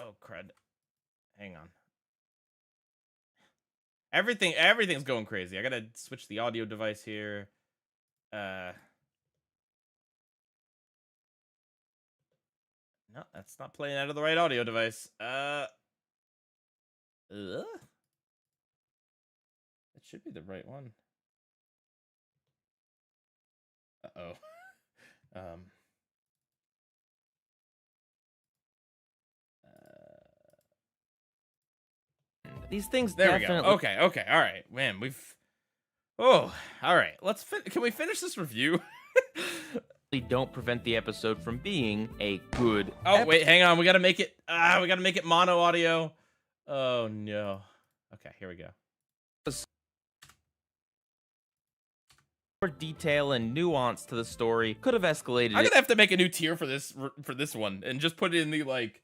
Oh crud. Hang on. Everything's going crazy. I gotta switch the audio device here. No, that's not playing out of the right audio device. That should be the right one. Uh-oh. These things there definitely... we go. Okay, all right. Man, all right. Can we finish this review? don't prevent the episode from being a good... Oh, wait, hang on. We gotta make it mono audio. Oh, no. Okay, here we go. More detail and nuance to the story could have escalated. I'm gonna have to make a new tier for this one and just put it in the, like,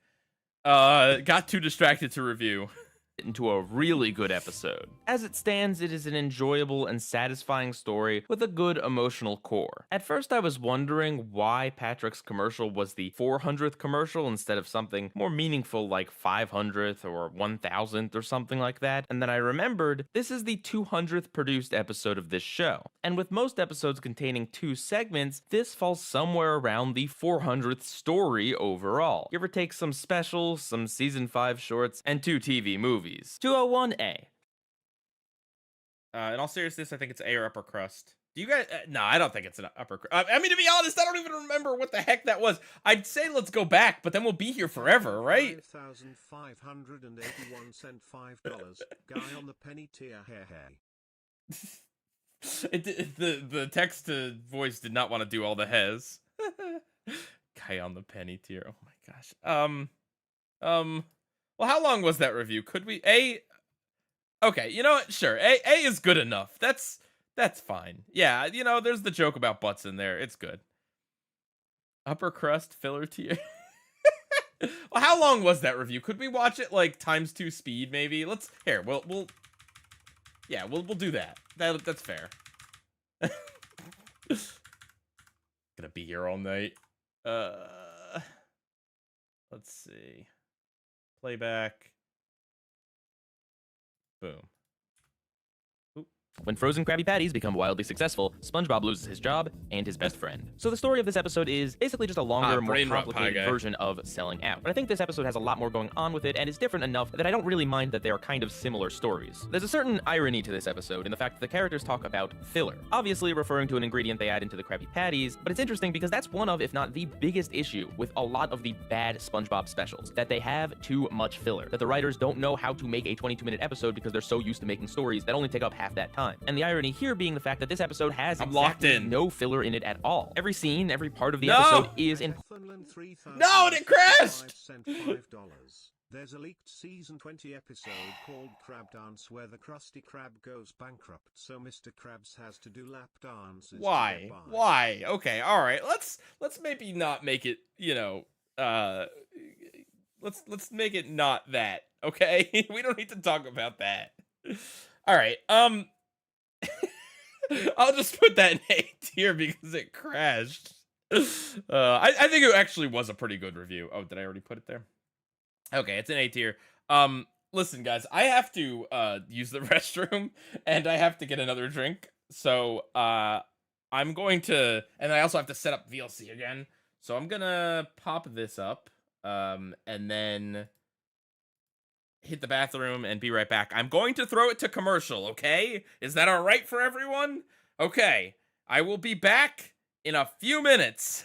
got too distracted to review. into a really good episode. As it stands, it is an enjoyable and satisfying story with a good emotional core. At first I was wondering why Patrick's commercial was the 400th commercial instead of something more meaningful like 500th or 1000th or something like that, and then I remembered this is the 200th produced episode of this show. And with most episodes containing 2 segments, this falls somewhere around the 400th story overall. Give or take some specials, some season 5 shorts, and 2 TV movies. 201A. In all seriousness, I think it's A or upper crust. Do you guys? No, I don't think it's an upper crust. I mean, to be honest, I don't even remember what the heck that was. I'd say let's go back, but then we'll be here forever, right? 5,581 cent $5. Guy on the penny tier. The text to voice did not want to do all the hes. Guy on the penny tier. Oh my gosh. Well, how long was that review? Could we Okay, you know what? Sure. A is good enough. That's fine. Yeah, you know, there's the joke about butts in there. It's good. Upper crust filler tier. Well, how long was that review? Could we watch it like ×2 speed maybe? We'll do that. That's fair. Gonna be here all night. Let's see. Playback. Boom. When frozen Krabby Patties become wildly successful, SpongeBob loses his job and his best friend. So the story of this episode is basically just a longer, more brain rot pie complicated guy. version of selling out. But I think this episode has a lot more going on with it and is different enough that I don't really mind that they are kind of similar stories. There's a certain irony to this episode in the fact that the characters talk about filler, obviously referring to an ingredient they add into the Krabby Patties, but it's interesting because that's one of, if not the biggest issue with a lot of the bad SpongeBob specials, that they have too much filler, that the writers don't know how to make a 22-minute episode because they're so used to making stories that only take up half that time. And the irony here being the fact that this episode has I'm locked exactly in. no filler in it at all. Every scene, every part of the No! episode is in. No, it crashed! There's a leaked season 20 episode called Crab Dance where the Krusty Krab goes bankrupt, so Mr. Krabs has to do lap dances. to Why? get by. Why? Okay, all right. Let's maybe not make it, you know, let's make it not that. Okay? We don't need to talk about that. All right. I'll just put that in A tier because it crashed. I think it actually was a pretty good review. Oh, did I already put it there? Okay, it's an A tier. Listen, guys, I have to use the restroom and I have to get another drink. So I'm going to, and I also have to set up VLC again. So I'm gonna pop this up, and then hit the bathroom and be right back. I'm going to throw it to commercial, okay? Is that all right for everyone? Okay, I will be back in a few minutes.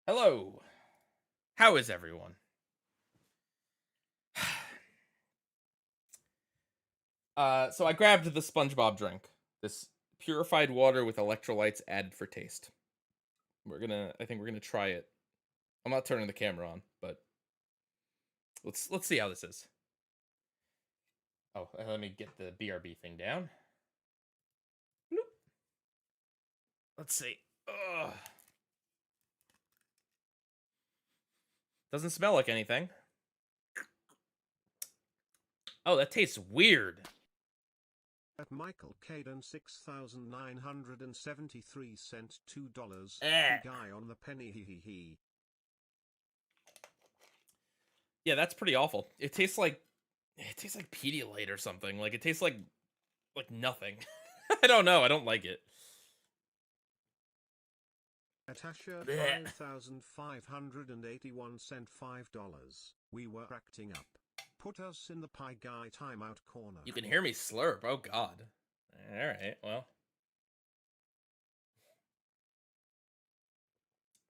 Hello. How is everyone? So I grabbed the SpongeBob drink. This purified water with electrolytes added for taste. I think we're gonna try it. I'm not turning the camera on, but let's see how this is. Oh, let me get the BRB thing down. Bloop. Let's see. Ugh. Doesn't smell like anything. Oh, that tastes weird. At Michael Caden 6,973 cents $2. Guy on the penny he. Yeah, that's pretty awful. It tastes like Pedialyte or something. Like it tastes like nothing. I don't know. I don't like it. Natasha 5,581 cent $5. We were acting up. Put us in the pie guy timeout corner. You can hear me slurp. Oh god. All right. Well,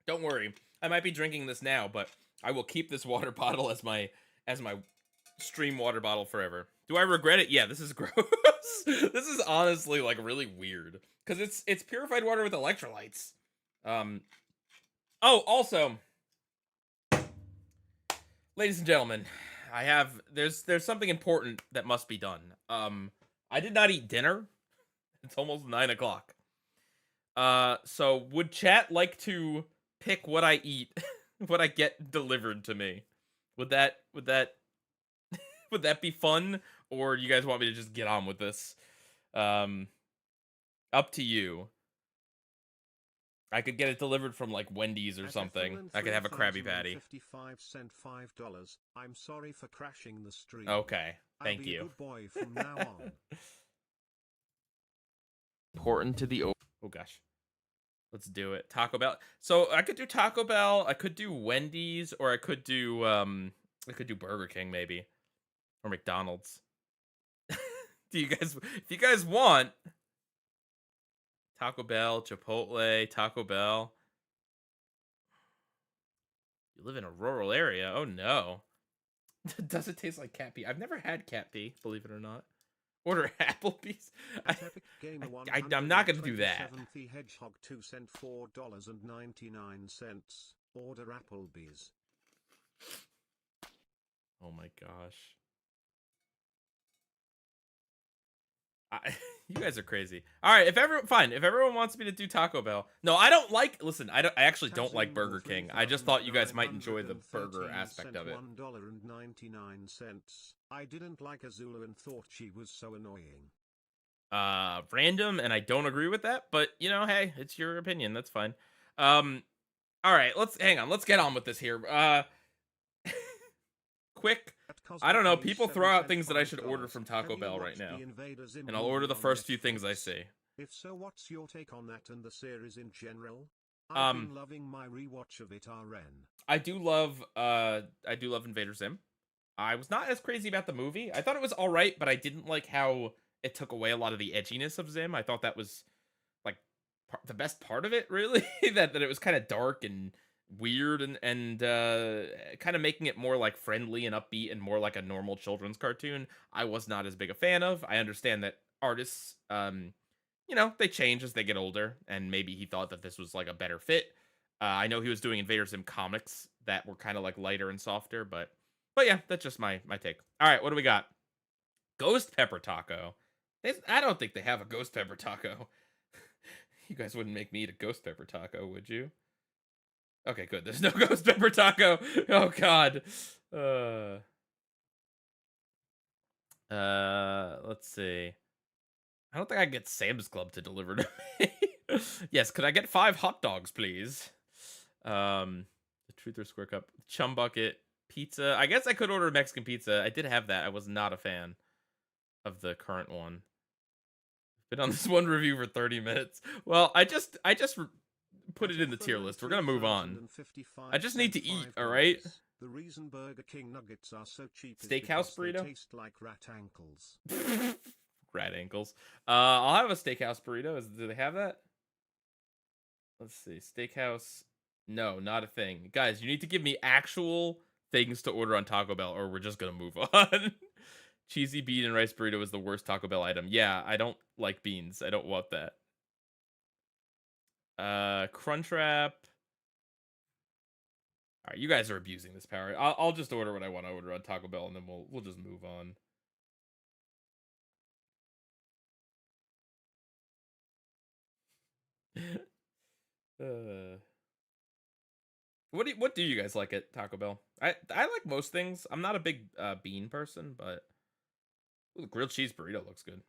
don't worry. I might be drinking this now, but I will keep this water bottle as my stream water bottle forever. Do I regret it? Yeah, this is gross. This is honestly like really weird cuz it's purified water with electrolytes. Oh, also, ladies and gentlemen, there's something important that must be done. I did not eat dinner. It's almost 9 o'clock. So would chat like to pick what I eat, what I get delivered to me? Would that would that be fun, or you guys want me to just get on with this? Up to you. I could get it delivered from like Wendy's or something. I could have a Krabby Patty. 55 cent $5. I'm sorry for crashing the stream. Okay, thank I'll be you. a good boy from now on. Important to the Oh gosh. Let's do it. Taco Bell. So I could do Taco Bell, I could do Wendy's, or I could do Burger King maybe. Or McDonald's. Do you guys if you guys want Taco Bell, Chipotle, Taco Bell. You live in a rural area. Oh no. Does it taste like cat pee? I've never had cat pee, believe it or not. Order Applebee's. I'm not gonna do that. The Hedgehog 2 cent $4.99. Order Applebee's. Oh my gosh. You guys are crazy. All right, if everyone wants me to do Taco Bell. No, I don't like. Listen, I actually don't like Burger King. I just thought you guys might enjoy the burger aspect of it. $1.99. I didn't like Azula and thought she was so annoying. Random, and I don't agree with that, but you know, hey, it's your opinion. That's fine. All right, hang on. Let's get on with this here. Quick. I don't know. People throw out things that I should order from Taco Bell right now, and I'll order the first few things I see. If so, what's your take on that and the series in general? I've been loving my rewatch of it. I do love Invader Zim. I was not as crazy about the movie. I thought it was all right, but I didn't like how it took away a lot of the edginess of Zim. I thought that was like the best part of it, really. that it was kind of dark and weird and kind of making it more like friendly and upbeat and more like a normal children's cartoon. I was not as big a fan of. I understand that artists, you know, they change as they get older, and maybe he thought that this was like a better fit. I know he was doing Invader Zim comics that were kind of like lighter and softer, but yeah, that's just my take. All right, what do we got? Ghost pepper taco. I don't think they have a ghost pepper taco. You guys wouldn't make me eat a ghost pepper taco, would you? Okay, good. There's no ghost pepper taco. Oh god. Let's see. I don't think I can get Sam's Club to deliver to me. Yes, could I get 5 hot dogs, please? The Truth or Square Cup, Chum Bucket, pizza. I guess I could order Mexican pizza. I did have that. I was not a fan of the current one. Been on this one review for 30 minutes. Well, I just put it in the tier list. We're gonna move on. I just need to eat, all right? The reason Burger King nuggets are so cheap Steakhouse burrito? they taste like rat ankles. Rat ankles. I'll have a steakhouse burrito. Do they have that? Let's see. Steakhouse No, not a thing. Guys, you need to give me actual things to order on Taco Bell or we're just gonna move on. Cheesy bean and rice burrito is the worst Taco Bell item. Yeah, I don't like beans. I don't want that. Crunchwrap. All right, you guys are abusing this power. I'll just order what I want to order on Taco Bell, and then we'll just move on. What do you guys like at Taco Bell? I like most things. I'm not a big bean person, but ooh, the grilled cheese burrito looks good.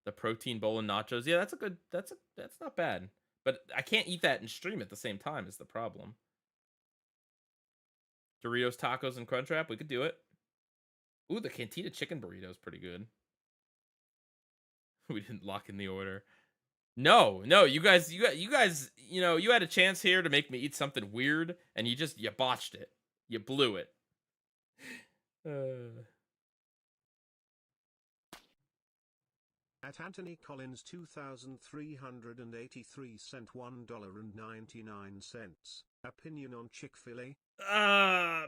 The protein bowl and nachos. Yeah, that's not bad. But I can't eat that and stream at the same time is the problem. Doritos, tacos, and Crunchwrap. We could do it. Ooh, the Cantina chicken burrito is pretty good. We didn't lock in the order. No, you guys, you know, you had a chance here to make me eat something weird, and you botched it. You blew it. At Anthony Collins 2,383 cent $1.99. Opinion on Chick-fil-A?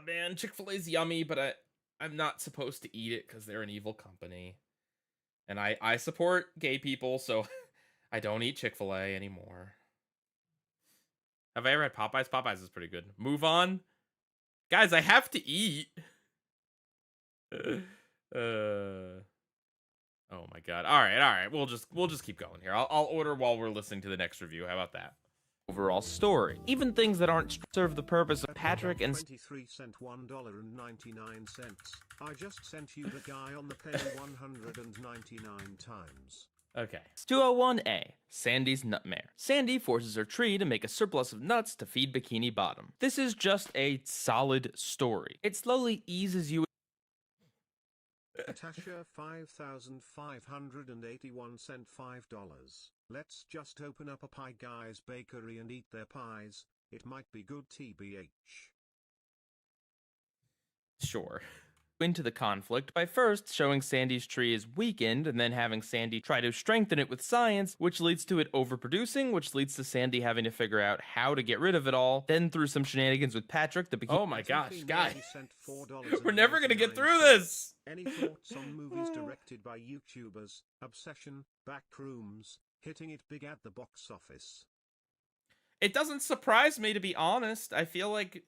Man, Chick-fil-A's yummy, but I'm not supposed to eat it because they're an evil company. And I support gay people, so I don't eat Chick-fil-A anymore. Have I ever had Popeyes? Popeyes is pretty good. Move on. Guys, I have to eat. Oh my god. All right. We'll just keep going here. I'll order while we're listening to the next review. How about that? Overall story. Even things that aren't serve the purpose of Patrick and 23 cent $1.99. I just sent you the guy on the penny 199 times. Okay. 201A, Sandy's Nutmare. Sandy forces her tree to make a surplus of nuts to feed Bikini Bottom. This is just a solid story. It slowly eases you. Natasha 5,581 cent $5. Let's just open up a Pie Guy's bakery and eat their pies. It might be good TBH. Sure. Into the conflict by first showing Sandy's tree is weakened and then having Sandy try to strengthen it with science, which leads to it overproducing, which leads to Sandy having to figure out how to get rid of it all. Then through some shenanigans with Patrick, the Oh my gosh, guys. We're never gonna get through this! Any thoughts on movies directed by YouTubers? Obsession, Backrooms, hitting it big at the box office. It doesn't surprise me, to be honest. I feel like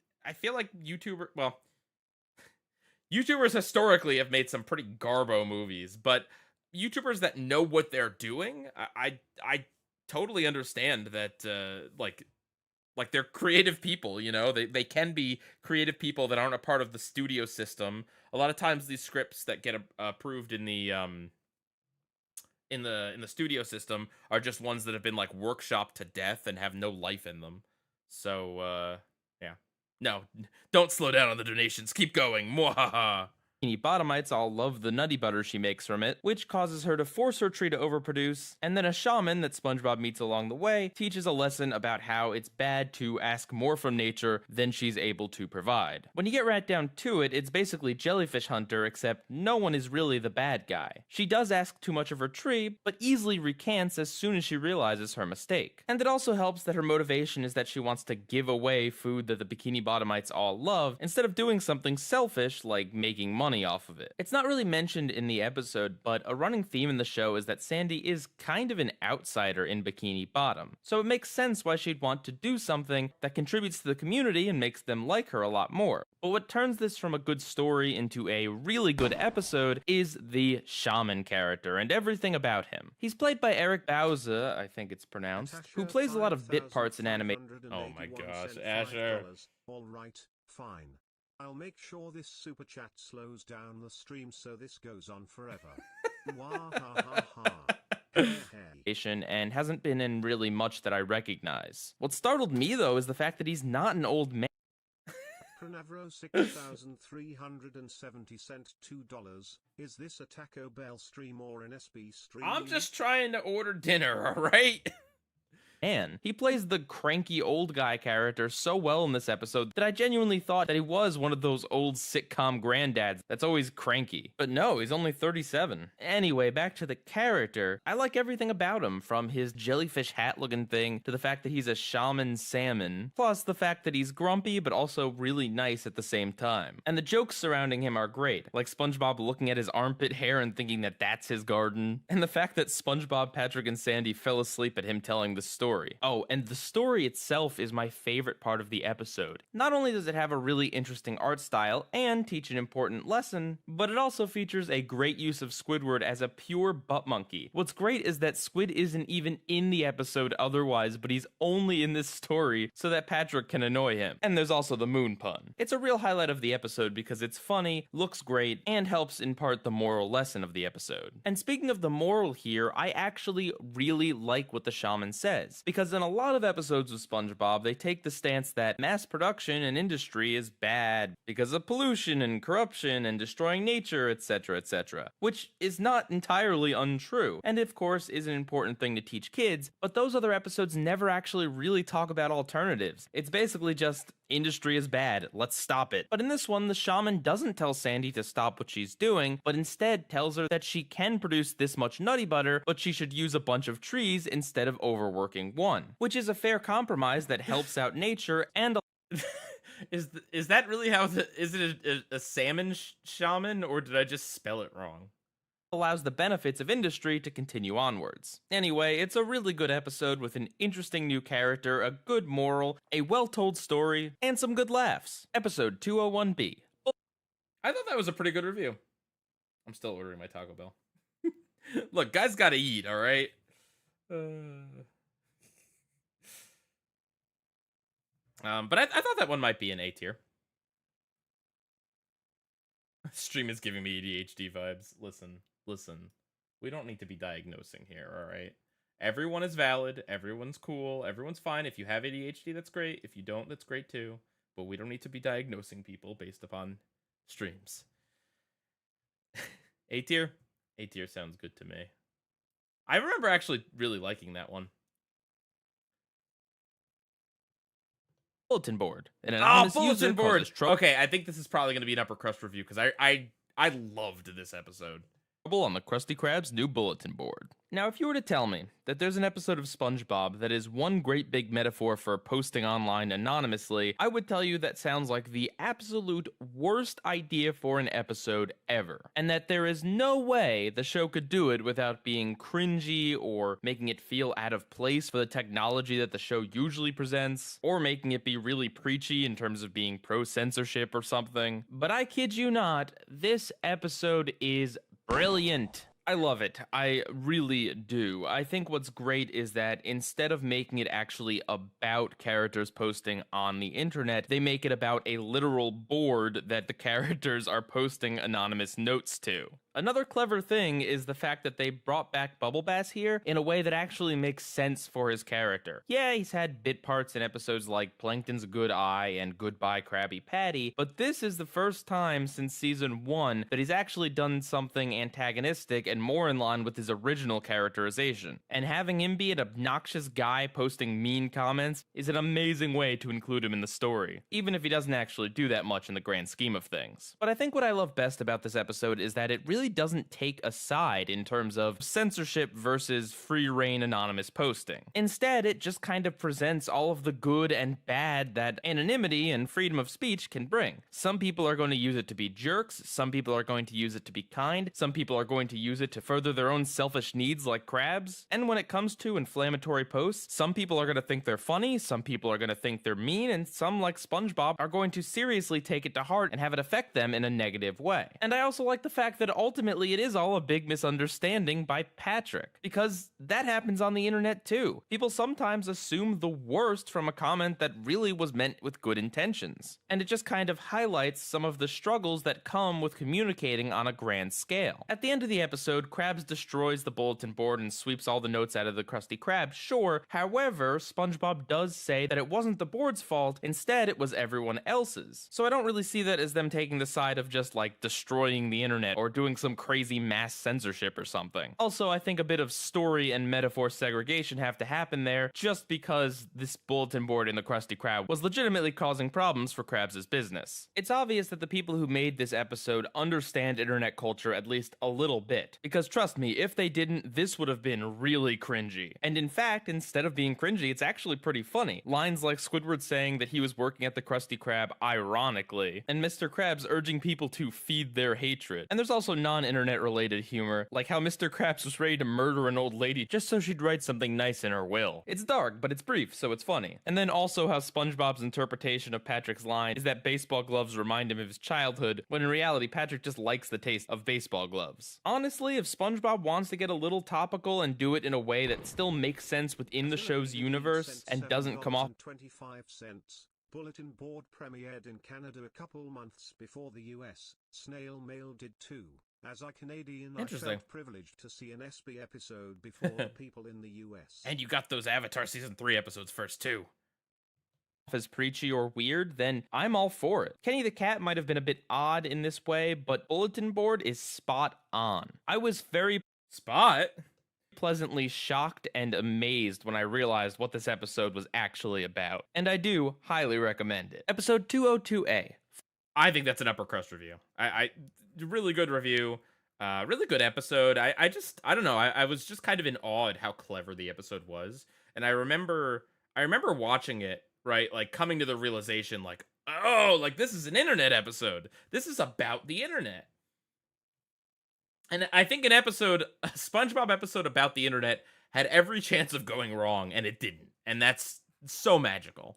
YouTubers historically have made some pretty garbo movies, but YouTubers that know what they're doing, I totally understand that like they're creative people, you know? They can be creative people that aren't a part of the studio system. A lot of times these scripts that get approved in the studio system are just ones that have been like workshopped to death and have no life in them. So yeah. No, don't slow down on the donations. Keep going. Mwahaha. Bikini Bottomites all love the nutty butter she makes from it, which causes her to force her tree to overproduce, and then a shaman that SpongeBob meets along the way teaches a lesson about how it's bad to ask more from nature than she's able to provide. When you get right down to it, it's basically Jellyfish Hunter, except no one is really the bad guy. She does ask too much of her tree, but easily recants as soon as she realizes her mistake. And it also helps that her motivation is that she wants to give away food that the Bikini Bottomites all love, instead of doing something selfish like making money off of it. It's not really mentioned in the episode, but a running theme in the show is that Sandy is kind of an outsider in Bikini Bottom, so it makes sense why she'd want to do something that contributes to the community and makes them like her a lot more. But what turns this from a good story into a really good episode is the shaman character and everything about him. He's played by Eric Bauza, I think it's pronounced, who plays a lot of bit parts in anime. Oh my gosh, Asher. Alright, fine. I'll make sure this super chat slows down the stream so this goes on forever. And hasn't been in really much that I recognize. What startled me though is the fact that he's not an old man. Pronavro 6,370 cent $2. Is this a Taco Bell stream or an SB stream? I'm just trying to order dinner, alright? can. He plays the cranky old guy character so well in this episode that I genuinely thought that he was one of those old sitcom granddads that's always cranky. But no, he's only 37. Anyway, back to the character. I like everything about him, from his jellyfish hat looking thing to the fact that he's a shaman salmon, plus the fact that he's grumpy but also really nice at the same time. And the jokes surrounding him are great, like SpongeBob looking at his armpit hair and thinking that that's his garden, and the fact that SpongeBob, Patrick, and Sandy fell asleep at him telling the story. Oh, and the story itself is my favorite part of the episode. Not only does it have a really interesting art style and teach an important lesson, but it also features a great use of Squidward as a pure butt monkey. What's great is that Squid isn't even in the episode otherwise, but he's only in this story so that Patrick can annoy him. And there's also the moon pun. It's a real highlight of the episode because it's funny, looks great, and helps impart the moral lesson of the episode. And speaking of the moral here, I actually really like what the shaman says, because in a lot of episodes of SpongeBob, they take the stance that mass production and industry is bad because of pollution and corruption and destroying nature, etc., etc., which is not entirely untrue, and of course is an important thing to teach kids, but those other episodes never actually really talk about alternatives. It's basically just, industry is bad, let's stop it. But in this one, the shaman doesn't tell Sandy to stop what she's doing, but instead tells her that she can produce this much nutty butter, but she should use a bunch of trees instead of overworking one, which is a fair compromise that helps out nature and Is that really how is it a salmon shaman, or did I just spell it wrong? allows the benefits of industry to continue onwards. Anyway, it's a really good episode with an interesting new character, a good moral, a well-told story, and some good laughs. Episode 201B. I thought that was a pretty good review. I'm still ordering my Taco Bell. Look, guys gotta eat, all right? But I thought that one might be an A tier. Stream is giving me ADHD vibes. Listen. We don't need to be diagnosing here, all right? Everyone is valid. Everyone's cool. Everyone's fine. If you have ADHD, that's great. If you don't, that's great too. But we don't need to be diagnosing people based upon streams. A tier? A tier sounds good to me. I remember actually really liking that one. Bulletin board. An anonymous user causes trouble. Okay, I think this is probably going to be an upper crust review because I loved this episode. On the Krusty Krab's new bulletin board. Now, if you were to tell me that there's an episode of SpongeBob that is one great big metaphor for posting online anonymously, I would tell you that sounds like the absolute worst idea for an episode ever. And that there is no way the show could do it without being cringy or making it feel out of place for the technology that the show usually presents, or making it be really preachy in terms of being pro-censorship or something. But I kid you not, this episode is brilliant. I love it. I really do. I think what's great is that instead of making it actually about characters posting on the internet, they make it about a literal board that the characters are posting anonymous notes to. Another clever thing is the fact that they brought back Bubble Bass here in a way that actually makes sense for his character. Yeah, he's had bit parts in episodes like Plankton's Good Eye and Goodbye Krabby Patty, but this is the first time since season 1 that he's actually done something antagonistic and more in line with his original characterization. And having him be an obnoxious guy posting mean comments is an amazing way to include him in the story, even if he doesn't actually do that much in the grand scheme of things. But I think what I love best about this episode is that it really doesn't take a side in terms of censorship versus free reign anonymous posting. Instead, it just kind of presents all of the good and bad that anonymity and freedom of speech can bring. Some people are going to use it to be jerks, some people are going to use it to be kind, some people are going to use it to further their own selfish needs like crabs. And when it comes to inflammatory posts, some people are going to think they're funny, some people are going to think they're mean, and some, like SpongeBob, are going to seriously take it to heart and have it affect them in a negative way. And I also like the fact that ultimately it is all a big misunderstanding by Patrick, because that happens on the internet too. People sometimes assume the worst from a comment that really was meant with good intentions, and it just kind of highlights some of the struggles that come with communicating on a grand scale. At the end of the episode, episode, Krabs destroys the bulletin board and sweeps all the notes out of the Krusty Krab, sure. However, SpongeBob does say that it wasn't the board's fault, instead it was everyone else's. So I don't really see that as them taking the side of just like destroying the internet or doing some crazy mass censorship or something. Also, I think a bit of story and metaphor segregation have to happen there just because this bulletin board in the Krusty Krab was legitimately causing problems for Krabs' business. It's obvious that the people who made this episode understand internet culture at least a little bit, because trust me, if they didn't, this would have been really cringy. And in fact, instead of being cringy, it's actually pretty funny. Lines like Squidward saying that he was working at the Krusty Krab ironically, and Mr. Krabs urging people to feed their hatred. And there's also non-internet related humor, like how Mr. Krabs was ready to murder an old lady just so she'd write something nice in her will. It's dark, but it's brief, so it's funny. And then also how SpongeBob's interpretation of Patrick's line is that baseball gloves remind him of his childhood, when in reality Patrick just likes the taste of baseball gloves. Honestly, if SpongeBob wants to get a little topical and do it in a way that still makes sense within the show's universe and doesn't come off 25 cents. Bulletin board premiered in Canada a couple months before the US. Snail Mail did too. As a Canadian, I felt privileged to see an SB episode before the people in the US. And you got those Avatar Season 3 episodes first, too. As preachy or weird, then I'm all for it. Kenny the Cat might have been a bit odd in this way, but Bulletin Board is spot on. I was very pleasantly shocked and amazed when I realized what this episode was actually about, and I do highly recommend it. Episode 202A. I think that's an upper crust review. I really good review, really good episode. I don't know. I was just kind of in awe at how clever the episode was, and I remember watching it, right, like coming to the realization, like, oh, like this is an internet episode. This is about the internet. And I think a SpongeBob episode about the internet had every chance of going wrong, and it didn't. And that's so magical.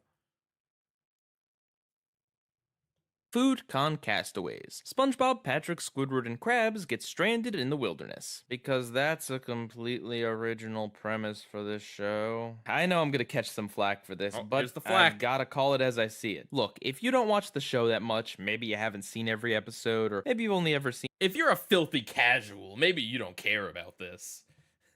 Food Con Castaways. SpongeBob, Patrick, Squidward, and Krabs get stranded in the wilderness. Because that's a completely original premise for this show. I know I'm gonna catch some flack for this, but here's the flack. I've gotta call it as I see it. Look, if you don't watch the show that much, maybe you haven't seen every episode, or maybe you've only ever seen If you're a filthy casual, maybe you don't care about this.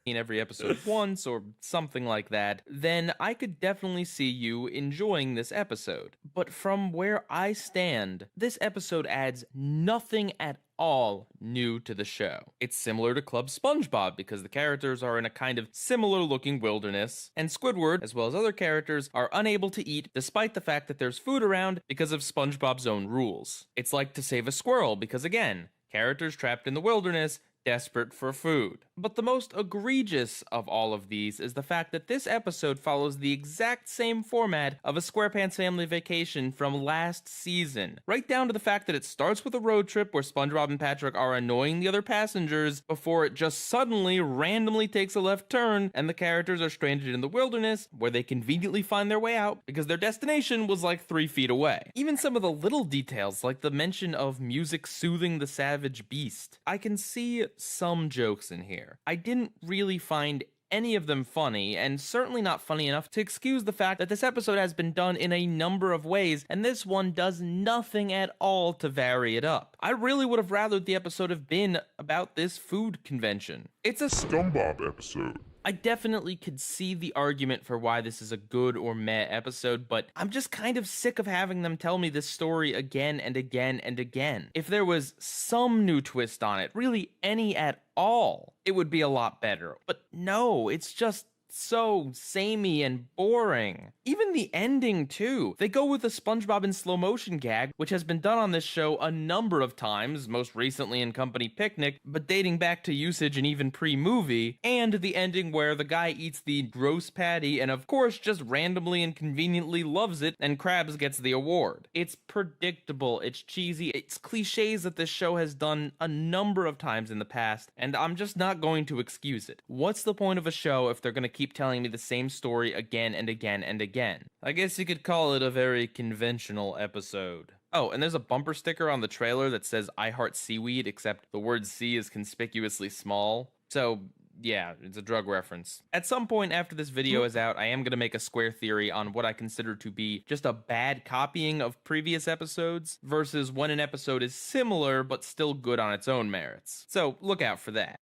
every episode once or something like that, then I could definitely see you enjoying this episode. But from where I stand, this episode adds nothing at all new to the show. It's similar to Club SpongeBob because the characters are in a kind of similar looking wilderness, and Squidward, as well as other characters, are unable to eat despite the fact that there's food around because of SpongeBob's own rules. It's like To Save a Squirrel because, again, characters trapped in the wilderness, desperate for food. But the most egregious of all of these is the fact that this episode follows the exact same format of a SquarePants Family Vacation from last season. Right down to the fact that it starts with a road trip where SpongeBob and Patrick are annoying the other passengers before it just suddenly randomly takes a left turn and the characters are stranded in the wilderness where they conveniently find their way out because their destination was like 3 feet away. Even some of the little details like the mention of music soothing the savage beast. I can see some jokes in here. I didn't really find any of them funny, and certainly not funny enough to excuse the fact that this episode has been done in a number of ways, and this one does nothing at all to vary it up. I really would have rathered the episode have been about this food convention. It's a SpongeBob episode. I definitely could see the argument for why this is a good or meh episode, but I'm just kind of sick of having them tell me this story again and again and again. If there was some new twist on it, really any at all, it would be a lot better. But no, it's just so samey and boring. Even the ending, too. They go with the SpongeBob in slow motion gag, which has been done on this show a number of times, most recently in Company Picnic, but dating back to usage and even pre-movie, and the ending where the guy eats the gross patty and of course just randomly and conveniently loves it, and Krabs gets the award. It's predictable, it's cheesy, it's cliches that this show has done a number of times in the past, and I'm just not going to excuse it. What's the point of a show if they're gonna keep telling me the same story again and again and again? I guess you could call it a very conventional episode. Oh, and there's a bumper sticker on the trailer that says I heart seaweed, except the word sea is conspicuously small. So yeah, it's a drug reference. At some point after this video is out, I am going to make a square theory on what I consider to be just a bad copying of previous episodes versus when an episode is similar but still good on its own merits. So look out for that.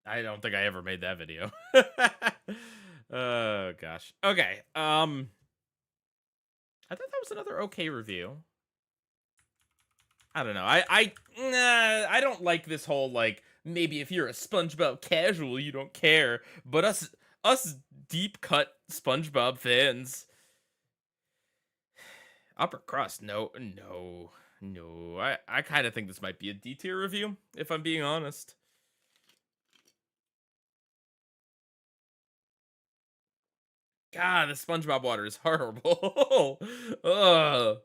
I don't think I ever made that video. Oh gosh. Okay. I thought that was another okay review. I don't know. I don't like this whole like maybe if you're a SpongeBob casual you don't care, but us deep cut SpongeBob fans, upper crust, no. I kind of think this might be a D tier review if I'm being honest. God, the SpongeBob water is horrible. Ugh.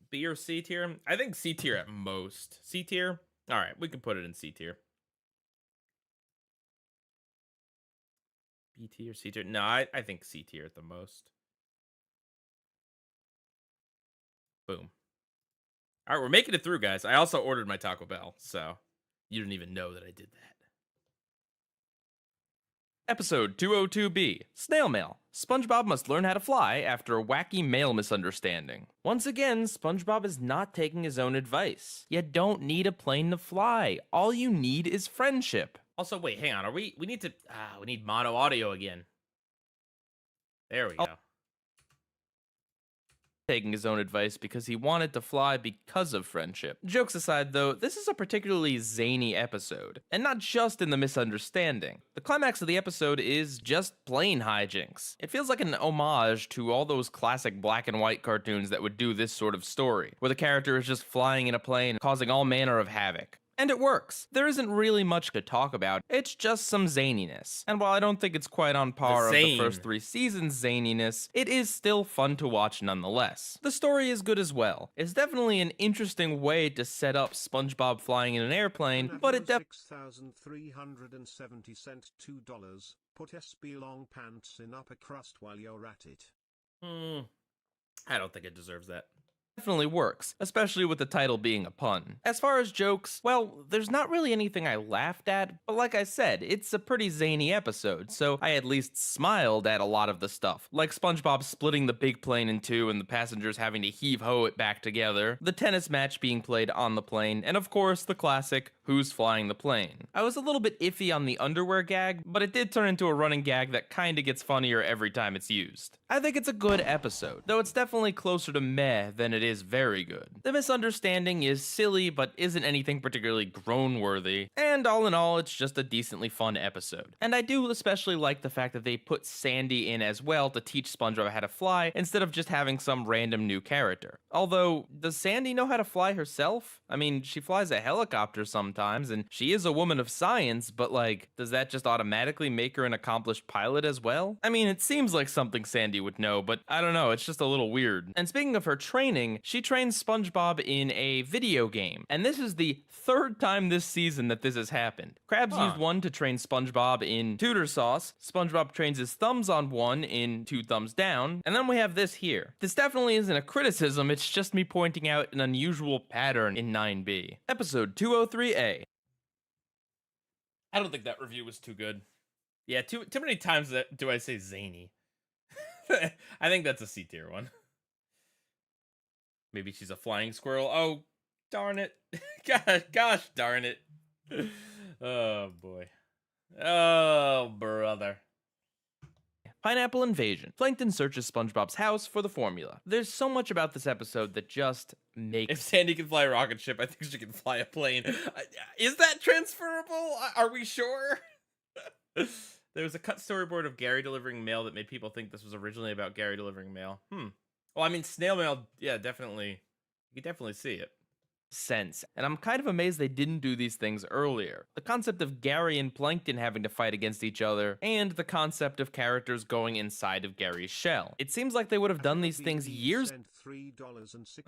B or C tier? I think C tier at most. C tier? All right, we can put it in C tier. B tier, C tier? No, I think C tier at the most. Boom. All right, we're making it through, guys. I also ordered my Taco Bell, so you didn't even know that I did that. Episode 202B, Snail Mail. SpongeBob must learn how to fly after a wacky mail misunderstanding. Once again, SpongeBob is not taking his own advice. You don't need a plane to fly. All you need is friendship. Also, wait, hang on. We need mono audio again. There we go. Taking his own advice because he wanted to fly because of friendship. Jokes aside though, this is a particularly zany episode, and not just in the misunderstanding. The climax of the episode is just plain hijinks. It feels like an homage to all those classic black and white cartoons that would do this sort of story, where the character is just flying in a plane, causing all manner of havoc. And it works. There isn't really much to talk about, it's just some zaniness. And while I don't think it's quite on par of the first 3 seasons' zaniness, it is still fun to watch nonetheless. The story is good as well. It's definitely an interesting way to set up SpongeBob flying in an airplane, but it definitely $6,370 $2. Put SB long pants in upper crust while you're at it. I don't think it deserves that. Definitely works, especially with the title being a pun. As far as jokes, well, there's not really anything I laughed at, but like I said, it's a pretty zany episode, so I at least smiled at a lot of the stuff, like SpongeBob splitting the big plane in two and the passengers having to heave-ho it back together, the tennis match being played on the plane, and of course the classic, who's flying the plane. I was a little bit iffy on the underwear gag, but it did turn into a running gag that kinda gets funnier every time it's used. I think it's a good episode, though it's definitely closer to meh than it is very good. The misunderstanding is silly, but isn't anything particularly groan-worthy, and all in all, it's just a decently fun episode. And I do especially like the fact that they put Sandy in as well to teach SpongeBob how to fly, instead of just having some random new character. Although, does Sandy know how to fly herself? I mean, she flies a helicopter sometimes, and she is a woman of science, but like, does that just automatically make her an accomplished pilot as well? I mean, it seems like something Sandy would know, but I don't know, it's just a little weird. And speaking of her training, she trains SpongeBob in a video game, and this is the 3rd time this season that this has happened. Krabs used one to train SpongeBob in Tudor Sauce, SpongeBob trains his thumbs on one in 2 Thumbs Down, and then we have this here. This definitely isn't a criticism, it's just me pointing out an unusual pattern in 9B. Episode 203A. I don't think that review was too good. Yeah, too many times do I say zany. I think that's a C tier one. Maybe she's a flying squirrel. Oh, darn it. Gosh darn it. Oh, boy. Oh, brother. Pineapple Invasion. Plankton searches SpongeBob's house for the formula. There's so much about this episode that just makes... If Sandy can fly a rocket ship, I think she can fly a plane. Is that transferable? Are we sure? There was a cut storyboard of Gary delivering mail that made people think this was originally about Gary delivering mail. Well, I mean, snail mail, yeah, definitely. You can definitely see it. Sense, and I'm kind of amazed they didn't do these things earlier. The concept of Gary and Plankton having to fight against each other, and the concept of characters going inside of Gary's shell. It seems like they would have done these things years...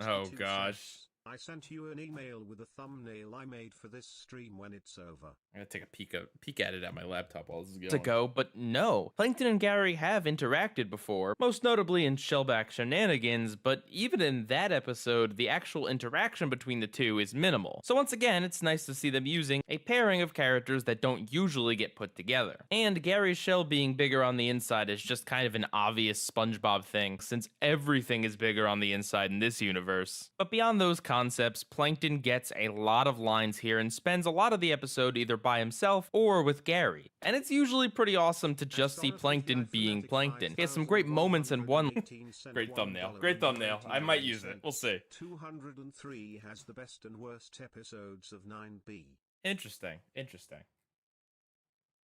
Oh gosh. I sent you an email with a thumbnail I made for this stream when it's over. I'm gonna take a peek at it at my laptop while this is going. Ago, but no. Plankton and Gary have interacted before, most notably in Shellback Shenanigans, but even in that episode, the actual interaction between the two is minimal. So once again, it's nice to see them using a pairing of characters that don't usually get put together. And Gary's shell being bigger on the inside is just kind of an obvious SpongeBob thing, since everything is bigger on the inside in this universe. But beyond those concepts, Plankton gets a lot of lines here and spends a lot of the episode either by himself or with Gary. And it's usually pretty awesome to just see Plankton being Plankton. He has some great moments and one Great thumbnail. Great thumbnail. I might use it. We'll see. 203 has the best and worst episodes of 9B. Interesting. Interesting.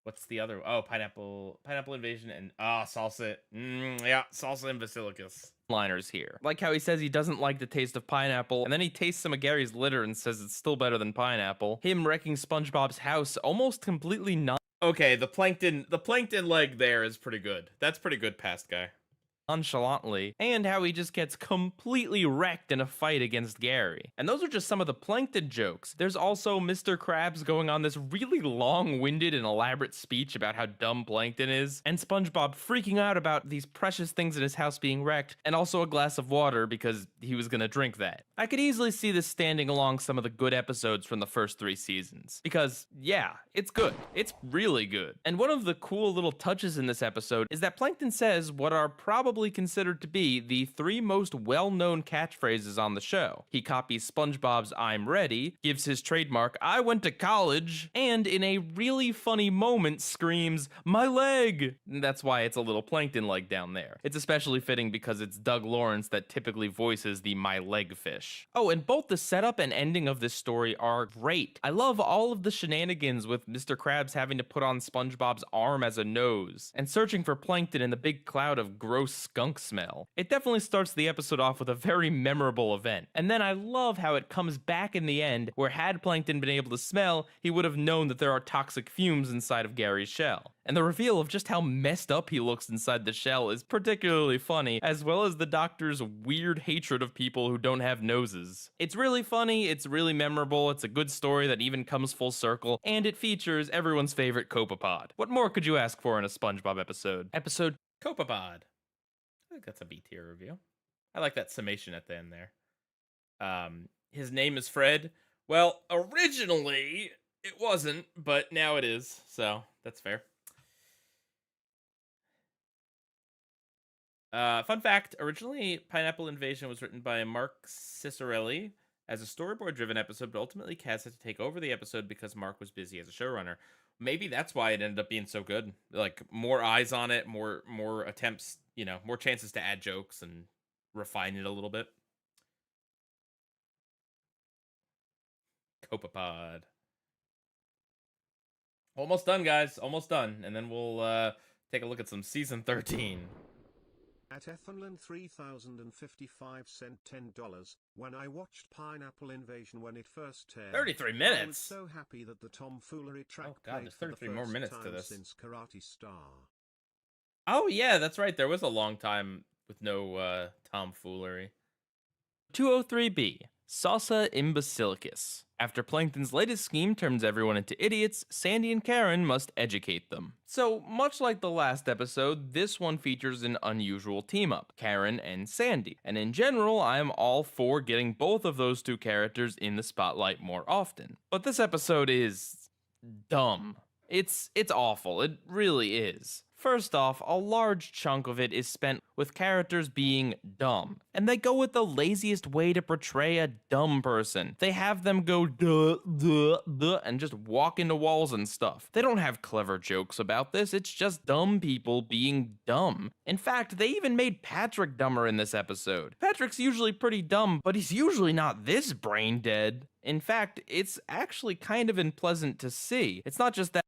What's the other? Oh, pineapple invasion and salsa. Yeah, salsa and basilicus. Liners here. Like how he says he doesn't like the taste of pineapple, and then he tastes some of Gary's litter and says it's still better than pineapple. Him wrecking SpongeBob's house almost completely Okay, the plankton leg there is pretty good. That's pretty good, past guy. nonchalantly, and how he just gets completely wrecked in a fight against Gary. And those are just some of the Plankton jokes. There's also Mr. Krabs going on this really long-winded and elaborate speech about how dumb Plankton is, and SpongeBob freaking out about these precious things in his house being wrecked, and also a glass of water because he was gonna drink that. I could easily see this standing along some of the good episodes from the first 3 seasons, because yeah, it's good. It's really good. And one of the cool little touches in this episode is that Plankton says what are probably considered to be the 3 most well-known catchphrases on the show. He copies SpongeBob's "I'm ready," gives his trademark "I went to college," and in a really funny moment screams, "My leg!" And that's why it's a little Plankton leg down there. It's especially fitting because it's Doug Lawrence that typically voices the "My leg" fish. Oh, and both the setup and ending of this story are great. I love all of the shenanigans with Mr. Krabs having to put on SpongeBob's arm as a nose, and searching for Plankton in the big cloud of gross skunk smell. It definitely starts the episode off with a very memorable event. And then I love how it comes back in the end, where had Plankton been able to smell, he would have known that there are toxic fumes inside of Gary's shell. And the reveal of just how messed up he looks inside the shell is particularly funny, as well as the Doctor's weird hatred of people who don't have noses. It's really funny, it's really memorable, it's a good story that even comes full circle, and it features everyone's favorite Copepod. What more could you ask for in a SpongeBob episode? Episode Copepod. I think that's a B tier review. I like that summation at the end there. His name is Fred. Well, originally it wasn't, but now it is, so that's fair. Fun fact, originally Pineapple Invasion was written by Mark Cicerelli as a storyboard-driven episode, but ultimately Kaz had to take over the episode because Mark was busy as a showrunner. Maybe that's why it ended up being so good. Like, more eyes on it, more attempts, you know, more chances to add jokes and refine it a little bit. Copepod. Almost done, guys. Almost done. And then we'll take a look at some Season 13. At Ethanland 3055 sent $10. When I watched Pineapple Invasion when it first aired, 33 I was minutes. so happy that the tomfoolery track Oh, God, played there's for the 33 more first minutes to time this. since Karate Star. Oh, yeah, that's right. There was a long time with no tomfoolery. 203B, Salsa Imbecilicus. After Plankton's latest scheme turns everyone into idiots, Sandy and Karen must educate them. So, much like the last episode, this one features an unusual team-up, Karen and Sandy. And in general, I'm all for getting both of those two characters in the spotlight more often. But this episode is dumb. It's awful, it really is. First off, a large chunk of it is spent with characters being dumb. And they go with the laziest way to portray a dumb person. They have them go duh, duh, duh, and just walk into walls and stuff. They don't have clever jokes about this, it's just dumb people being dumb. In fact, they even made Patrick dumber in this episode. Patrick's usually pretty dumb, but he's usually not this brain dead. In fact, it's actually kind of unpleasant to see. It's not just that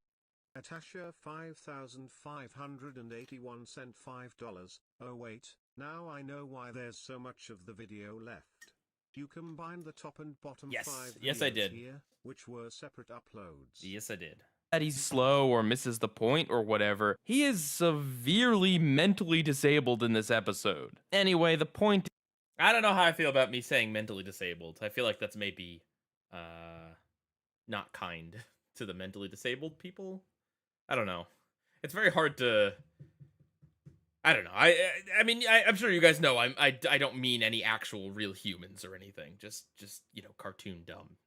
Natasha 5581 sent $5. Oh wait, now I know why there's so much of the video left. You combined the top and bottom Yes. 5 Yes, I videos did. here, which were separate uploads. Yes, I did. that he's slow or misses the point or whatever. He is severely mentally disabled in this episode. Anyway, the point I don't know how I feel about me saying mentally disabled. I feel like that's maybe not kind to the mentally disabled people. I don't know. It's very hard to. I don't know. I mean, I'm sure you guys know. I don't mean any actual real humans or anything. Just you know, cartoon dumb.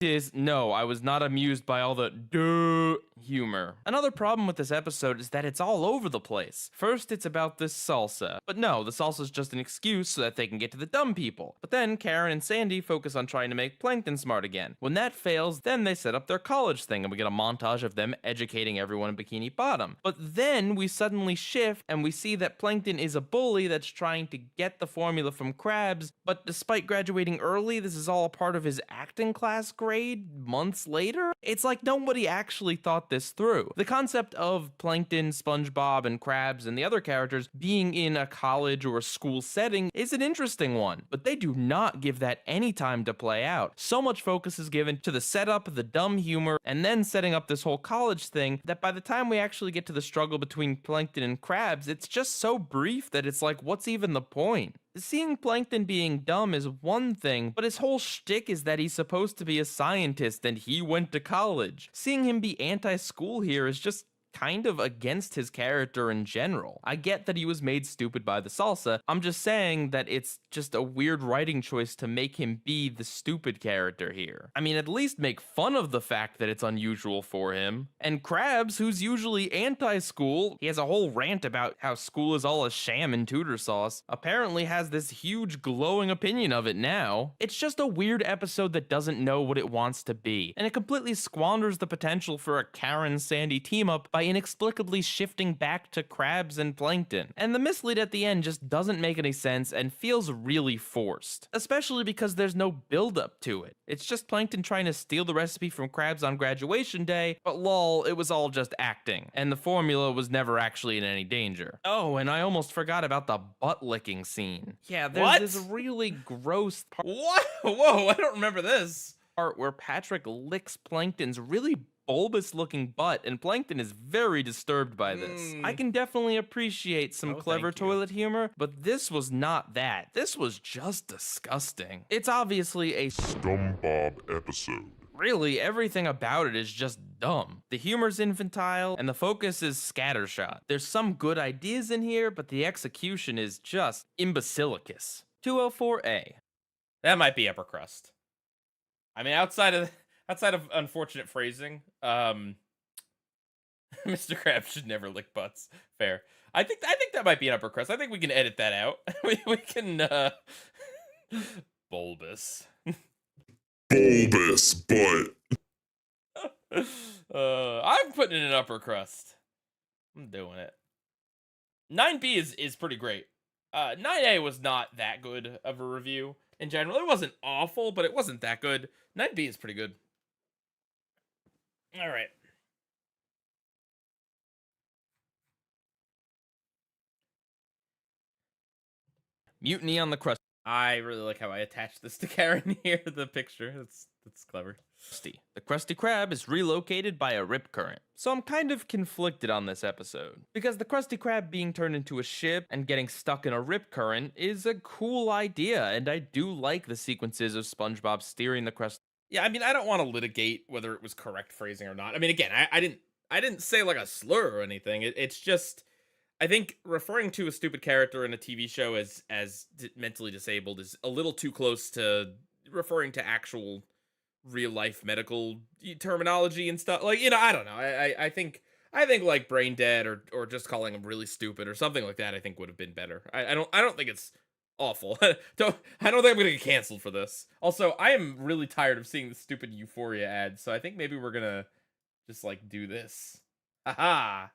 is no, I was not amused by all the duh humor. Another problem with this episode is that it's all over the place. First, it's about this salsa. But no, the salsa is just an excuse so that they can get to the dumb people. But then Karen and Sandy focus on trying to make Plankton smart again. When that fails, then they set up their college thing and we get a montage of them educating everyone in Bikini Bottom. But then we suddenly shift and we see that Plankton is a bully that's trying to get the formula from Krabs, but despite graduating early, this is all a part of his acting class grade months later? It's like nobody actually thought this through. The concept of Plankton, SpongeBob, and Krabs and the other characters being in a college or a school setting is an interesting one, but they do not give that any time to play out. So much focus is given to the setup, the dumb humor, and then setting up this whole college thing that by the time we actually get to the struggle between Plankton and Krabs, it's just so brief that it's like, what's even the point? Seeing Plankton being dumb is one thing, but his whole shtick is that he's supposed to be a scientist and he went to college. Seeing him be anti-school here is just kind of against his character in general. I get that he was made stupid by the salsa. I'm just saying that it's just a weird writing choice to make him be the stupid character here. I mean, at least make fun of the fact that it's unusual for him. And Krabs, who's usually anti-school, he has a whole rant about how school is all a sham and tutor sauce, apparently has this huge glowing opinion of it now. It's just a weird episode that doesn't know what it wants to be, and it completely squanders the potential for a Karen-Sandy team-up by inexplicably shifting back to Krabs and Plankton. And the mislead at the end just doesn't make any sense and feels really forced, especially because there's no build-up to it. It's just Plankton trying to steal the recipe from Krabs on graduation day, but lol, it was all just acting, and the formula was never actually in any danger. Oh, and I almost forgot about the butt-licking scene. Yeah, there's this really gross part. What? Whoa, I don't remember this. Part where Patrick licks Plankton's really bulbous looking butt, and Plankton is very disturbed by this. I can definitely appreciate some clever toilet humor, but this was not that. This was just disgusting. It's obviously a SpongeBob episode. Really, everything about it is just dumb. The humor's infantile, and the focus is scattershot. There's some good ideas in here, but the execution is just imbecilicus. 204A. That might be upper crust. I mean, outside of unfortunate phrasing, Mr. Krabs should never lick butts. Fair. I think that might be an upper crust. I think we can edit that out. we can bulbous. Bulbous butt. I'm putting it in upper crust. I'm doing it. 9B is pretty great. 9A was not that good of a review in general. It wasn't awful, but it wasn't that good. 9B is pretty good. All right. Mutiny on the Krusty. I really like how I attached this to Karen here, the picture. That's clever. The Krusty Krab is relocated by a rip current. So I'm kind of conflicted on this episode, because the Krusty Krab being turned into a ship and getting stuck in a rip current is a cool idea, and I do like the sequences of SpongeBob steering the Krusty. Yeah, I mean, I don't want to litigate whether it was correct phrasing or not. I mean, again, I didn't say like a slur or anything. It's just, I think referring to a stupid character in a TV show as mentally disabled is a little too close to referring to actual real life medical terminology and stuff. Like, you know, I don't know. I think like brain dead or just calling him really stupid or something like that, I think would have been better. I don't think it's awful. I don't think I'm gonna get canceled for this. Also, I am really tired of seeing the stupid Euphoria ads, so I think maybe we're gonna just like do this. Haha.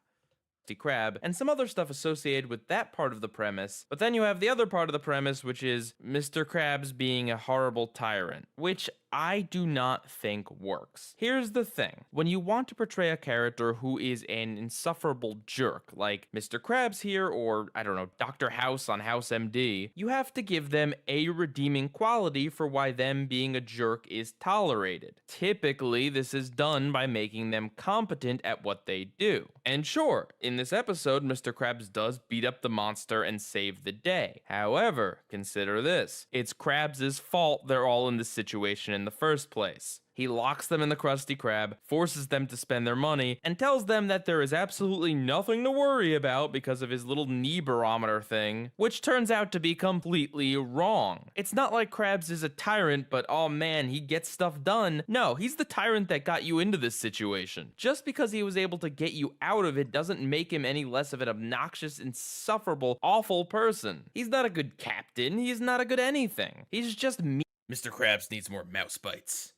Krab, and some other stuff associated with that part of the premise, but then you have the other part of the premise, which is Mr. Krabs being a horrible tyrant, which I do not think works. Here's the thing. When you want to portray a character who is an insufferable jerk, like Mr. Krabs here, or, I don't know, Dr. House on House MD, you have to give them a redeeming quality for why them being a jerk is tolerated. Typically, this is done by making them competent at what they do. And sure, in this episode, Mr. Krabs does beat up the monster and save the day. However, consider this. It's Krabs' fault they're all in this situation in in the first place. He locks them in the Krusty Krab, forces them to spend their money, and tells them that there is absolutely nothing to worry about because of his little knee barometer thing, which turns out to be completely wrong. It's not like Krabs is a tyrant, but oh man, he gets stuff done. No, he's the tyrant that got you into this situation. Just because he was able to get you out of it doesn't make him any less of an obnoxious, insufferable, awful person. He's not a good captain, he's not a good anything. He's just mean. Mr. Krabs needs more mouse bites.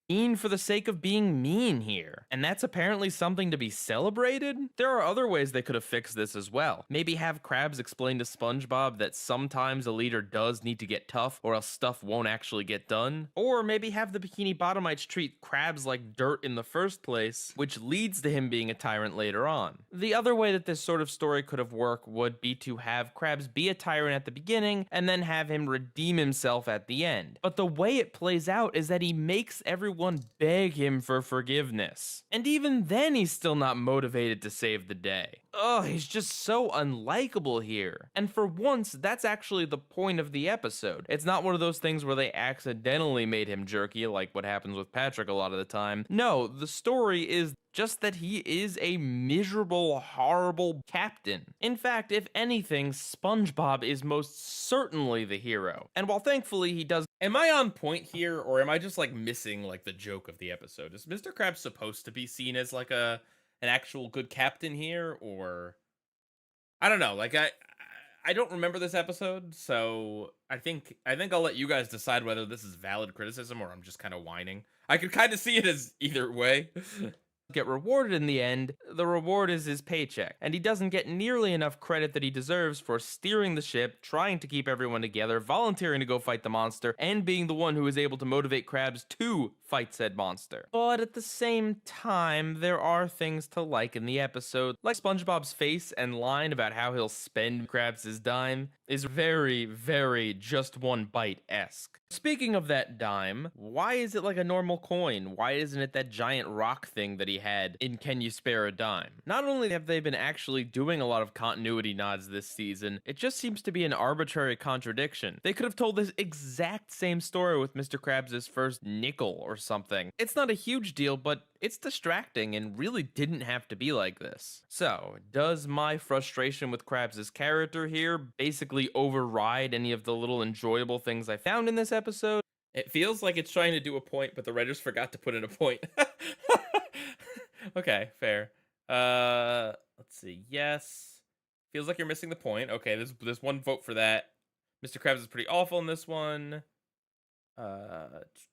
Mean for the sake of being mean here. And that's apparently something to be celebrated? There are other ways they could have fixed this as well. Maybe have Krabs explain to SpongeBob that sometimes a leader does need to get tough or else stuff won't actually get done. Or maybe have the Bikini Bottomites treat Krabs like dirt in the first place, which leads to him being a tyrant later on. The other way that this sort of story could have worked would be to have Krabs be a tyrant at the beginning and then have him redeem himself at the end. But the way it plays out is that he makes everyone beg him for forgiveness. And even then he's still not motivated to save the day. Ugh, he's just so unlikable here. And for once, that's actually the point of the episode. It's not one of those things where they accidentally made him jerky like what happens with Patrick a lot of the time. No, the story is just that he is a miserable, horrible captain. In fact, if anything, SpongeBob is most certainly the hero. And while thankfully he does. Am I on point here, or am I just like missing like the joke of the episode? Is Mr. Krabs supposed to be seen as like an actual good captain here, or I don't know. Like I don't remember this episode, so I think I'll let you guys decide whether this is valid criticism or I'm just kind of whining. I could kind of see it as either way. Get rewarded in the end, the reward is his paycheck, and he doesn't get nearly enough credit that he deserves for steering the ship, trying to keep everyone together, volunteering to go fight the monster, and being the one who is able to motivate Krabs to fight said monster. But at the same time, there are things to like in the episode, like SpongeBob's face and line about how he'll spend Krabs' dime is very, very just one bite-esque. Speaking of that dime, why is it like a normal coin? Why isn't it that giant rock thing that he had in Can You Spare a Dime? Not only have they been actually doing a lot of continuity nods this season, it just seems to be an arbitrary contradiction. They could have told this exact same story with Mr. Krabs' first nickel or something. It's not a huge deal, but it's distracting and really didn't have to be like this. So, does my frustration with Krabs' character here basically override any of the little enjoyable things I found in this episode? It feels like it's trying to do a point, but the writers forgot to put in a point. Okay, fair. Let's see. Yes. Feels like you're missing the point. Okay, there's one vote for that. Mr. Krabs is pretty awful in this one. Let's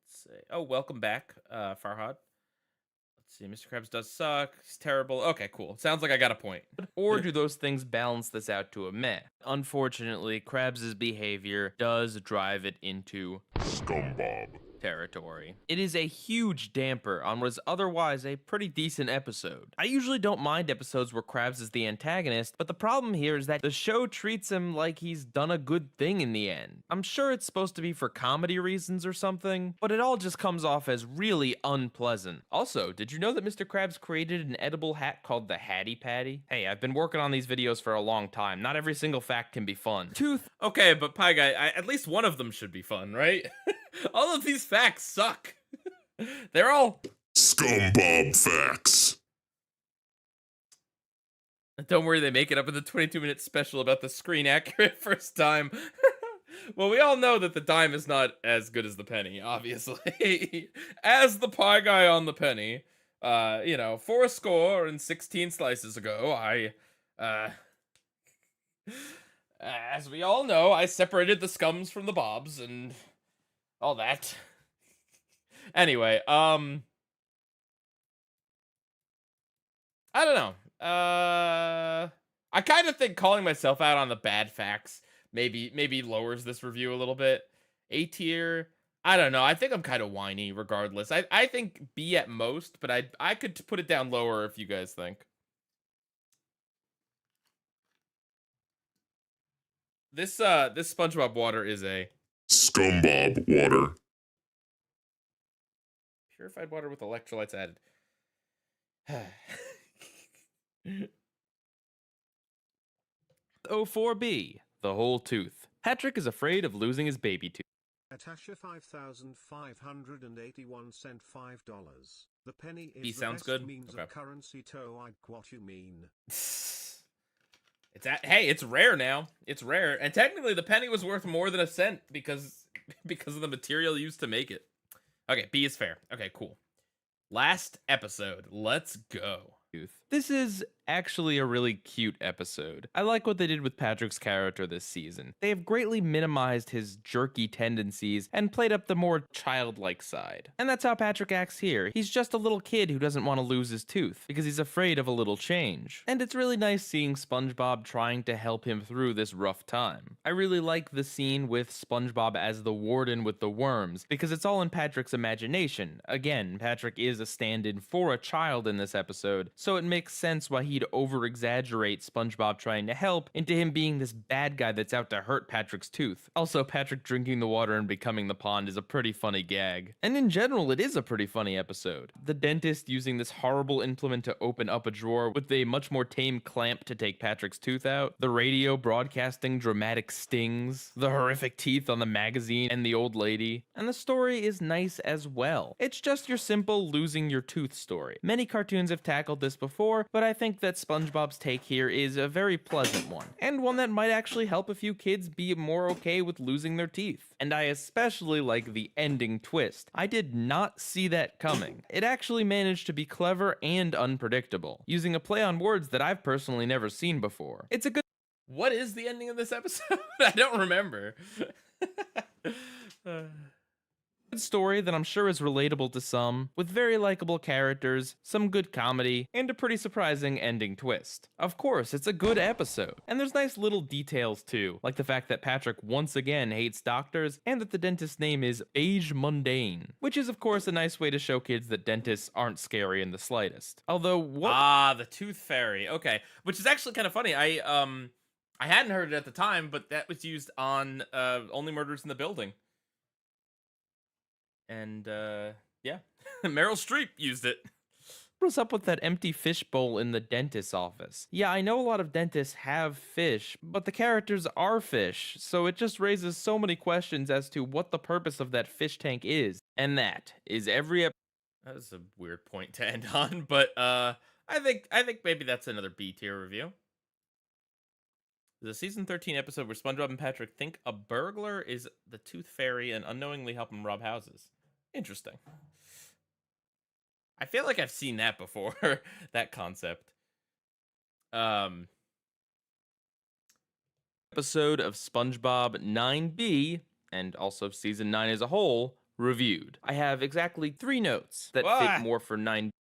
see. Oh, welcome back, Farhad. Let's see. Mr. Krabs does suck. He's terrible. Okay, cool. Sounds like I got a point. Or do those things balance this out to a meh? Unfortunately, Krabs' behavior does drive it into SpongeBob territory. It is a huge damper on what is otherwise a pretty decent episode. I usually don't mind episodes where Krabs is the antagonist, but the problem here is that the show treats him like he's done a good thing in the end. I'm sure it's supposed to be for comedy reasons or something, but it all just comes off as really unpleasant. Also, did you know that Mr. Krabs created an edible hat called the Hattie Patty? Hey, I've been working on these videos for a long time. Not every single fact can be fun. Okay, but Pie Guy, at least one of them should be fun, right? All of these facts suck. They're all SpongeBob facts. Don't worry, they make it up in the 22-minute special about the screen accurate first time. Well, we all know that the dime is not as good as the penny, obviously. As the Pie Guy on the penny, 416 slices ago, as we all know, I separated the scums from the bobs and all that. Anyway, I don't know. I kind of think calling myself out on the bad facts maybe lowers this review a little bit. A tier, I don't know. I think I'm kind of whiny regardless. I think B at most, but I could put it down lower if you guys think. This SpongeBob water is a SpongeBob water. purified water with electrolytes added. 04B, the whole tooth. Patrick is afraid of losing his baby tooth. Atasha 5,581 cent $5. The penny is He the sounds best good. means Okay. of currency to I what you mean. Hey, it's rare now. It's rare, and technically the penny was worth more than a cent because of the material used to make it. Okay, B is fair. Okay, cool. Last episode. Let's go. This is actually a really cute episode. I like what they did with Patrick's character this season. They have greatly minimized his jerky tendencies and played up the more childlike side. And that's how Patrick acts here. He's just a little kid who doesn't want to lose his tooth because he's afraid of a little change. And it's really nice seeing SpongeBob trying to help him through this rough time. I really like the scene with SpongeBob as the warden with the worms because it's all in Patrick's imagination. Again, Patrick is a stand-in for a child in this episode, so it makes sense why he'd over-exaggerate SpongeBob trying to help into him being this bad guy that's out to hurt Patrick's tooth. Also, Patrick drinking the water and becoming the pond is a pretty funny gag. And in general, it is a pretty funny episode. The dentist using this horrible implement to open up a drawer with a much more tame clamp to take Patrick's tooth out, the radio broadcasting dramatic stings, the horrific teeth on the magazine and the old lady, and the story is nice as well. It's just your simple losing your tooth story. Many cartoons have tackled this before, but I think that SpongeBob's take here is a very pleasant one, and one that might actually help a few kids be more okay with losing their teeth. And I especially like the ending twist. I did not see that coming. It actually managed to be clever and unpredictable, using a play on words that I've personally never seen before. It's a good What is the ending of this episode? I don't remember. story that I'm sure is relatable to some, with very likable characters, some good comedy, and a pretty surprising ending twist. Of course, it's a good episode, and there's nice little details too, like the fact that Patrick once again hates doctors, and that the dentist's name is Beige Mundane, which is of course a nice way to show kids that dentists aren't scary in the slightest. Although what The Tooth Fairy. Okay, which is actually kind of funny. I hadn't heard it at the time, but that was used on Only Murders in the Building. And yeah, Meryl Streep used it. was up with that empty fish bowl in the dentist's office? Yeah, I know a lot of dentists have fish, but the characters are fish, so it just raises so many questions as to what the purpose of that fish tank is. And that is every That was a weird point to end on, but I think maybe that's another B tier review. There's a season 13 episode where SpongeBob and Patrick think a burglar is the Tooth Fairy and unknowingly help him rob houses. Interesting. I feel like I've seen that before, that concept. episode of SpongeBob 9B, and also season 9 as a whole, reviewed. I have exactly 3 notes that fit more for 9B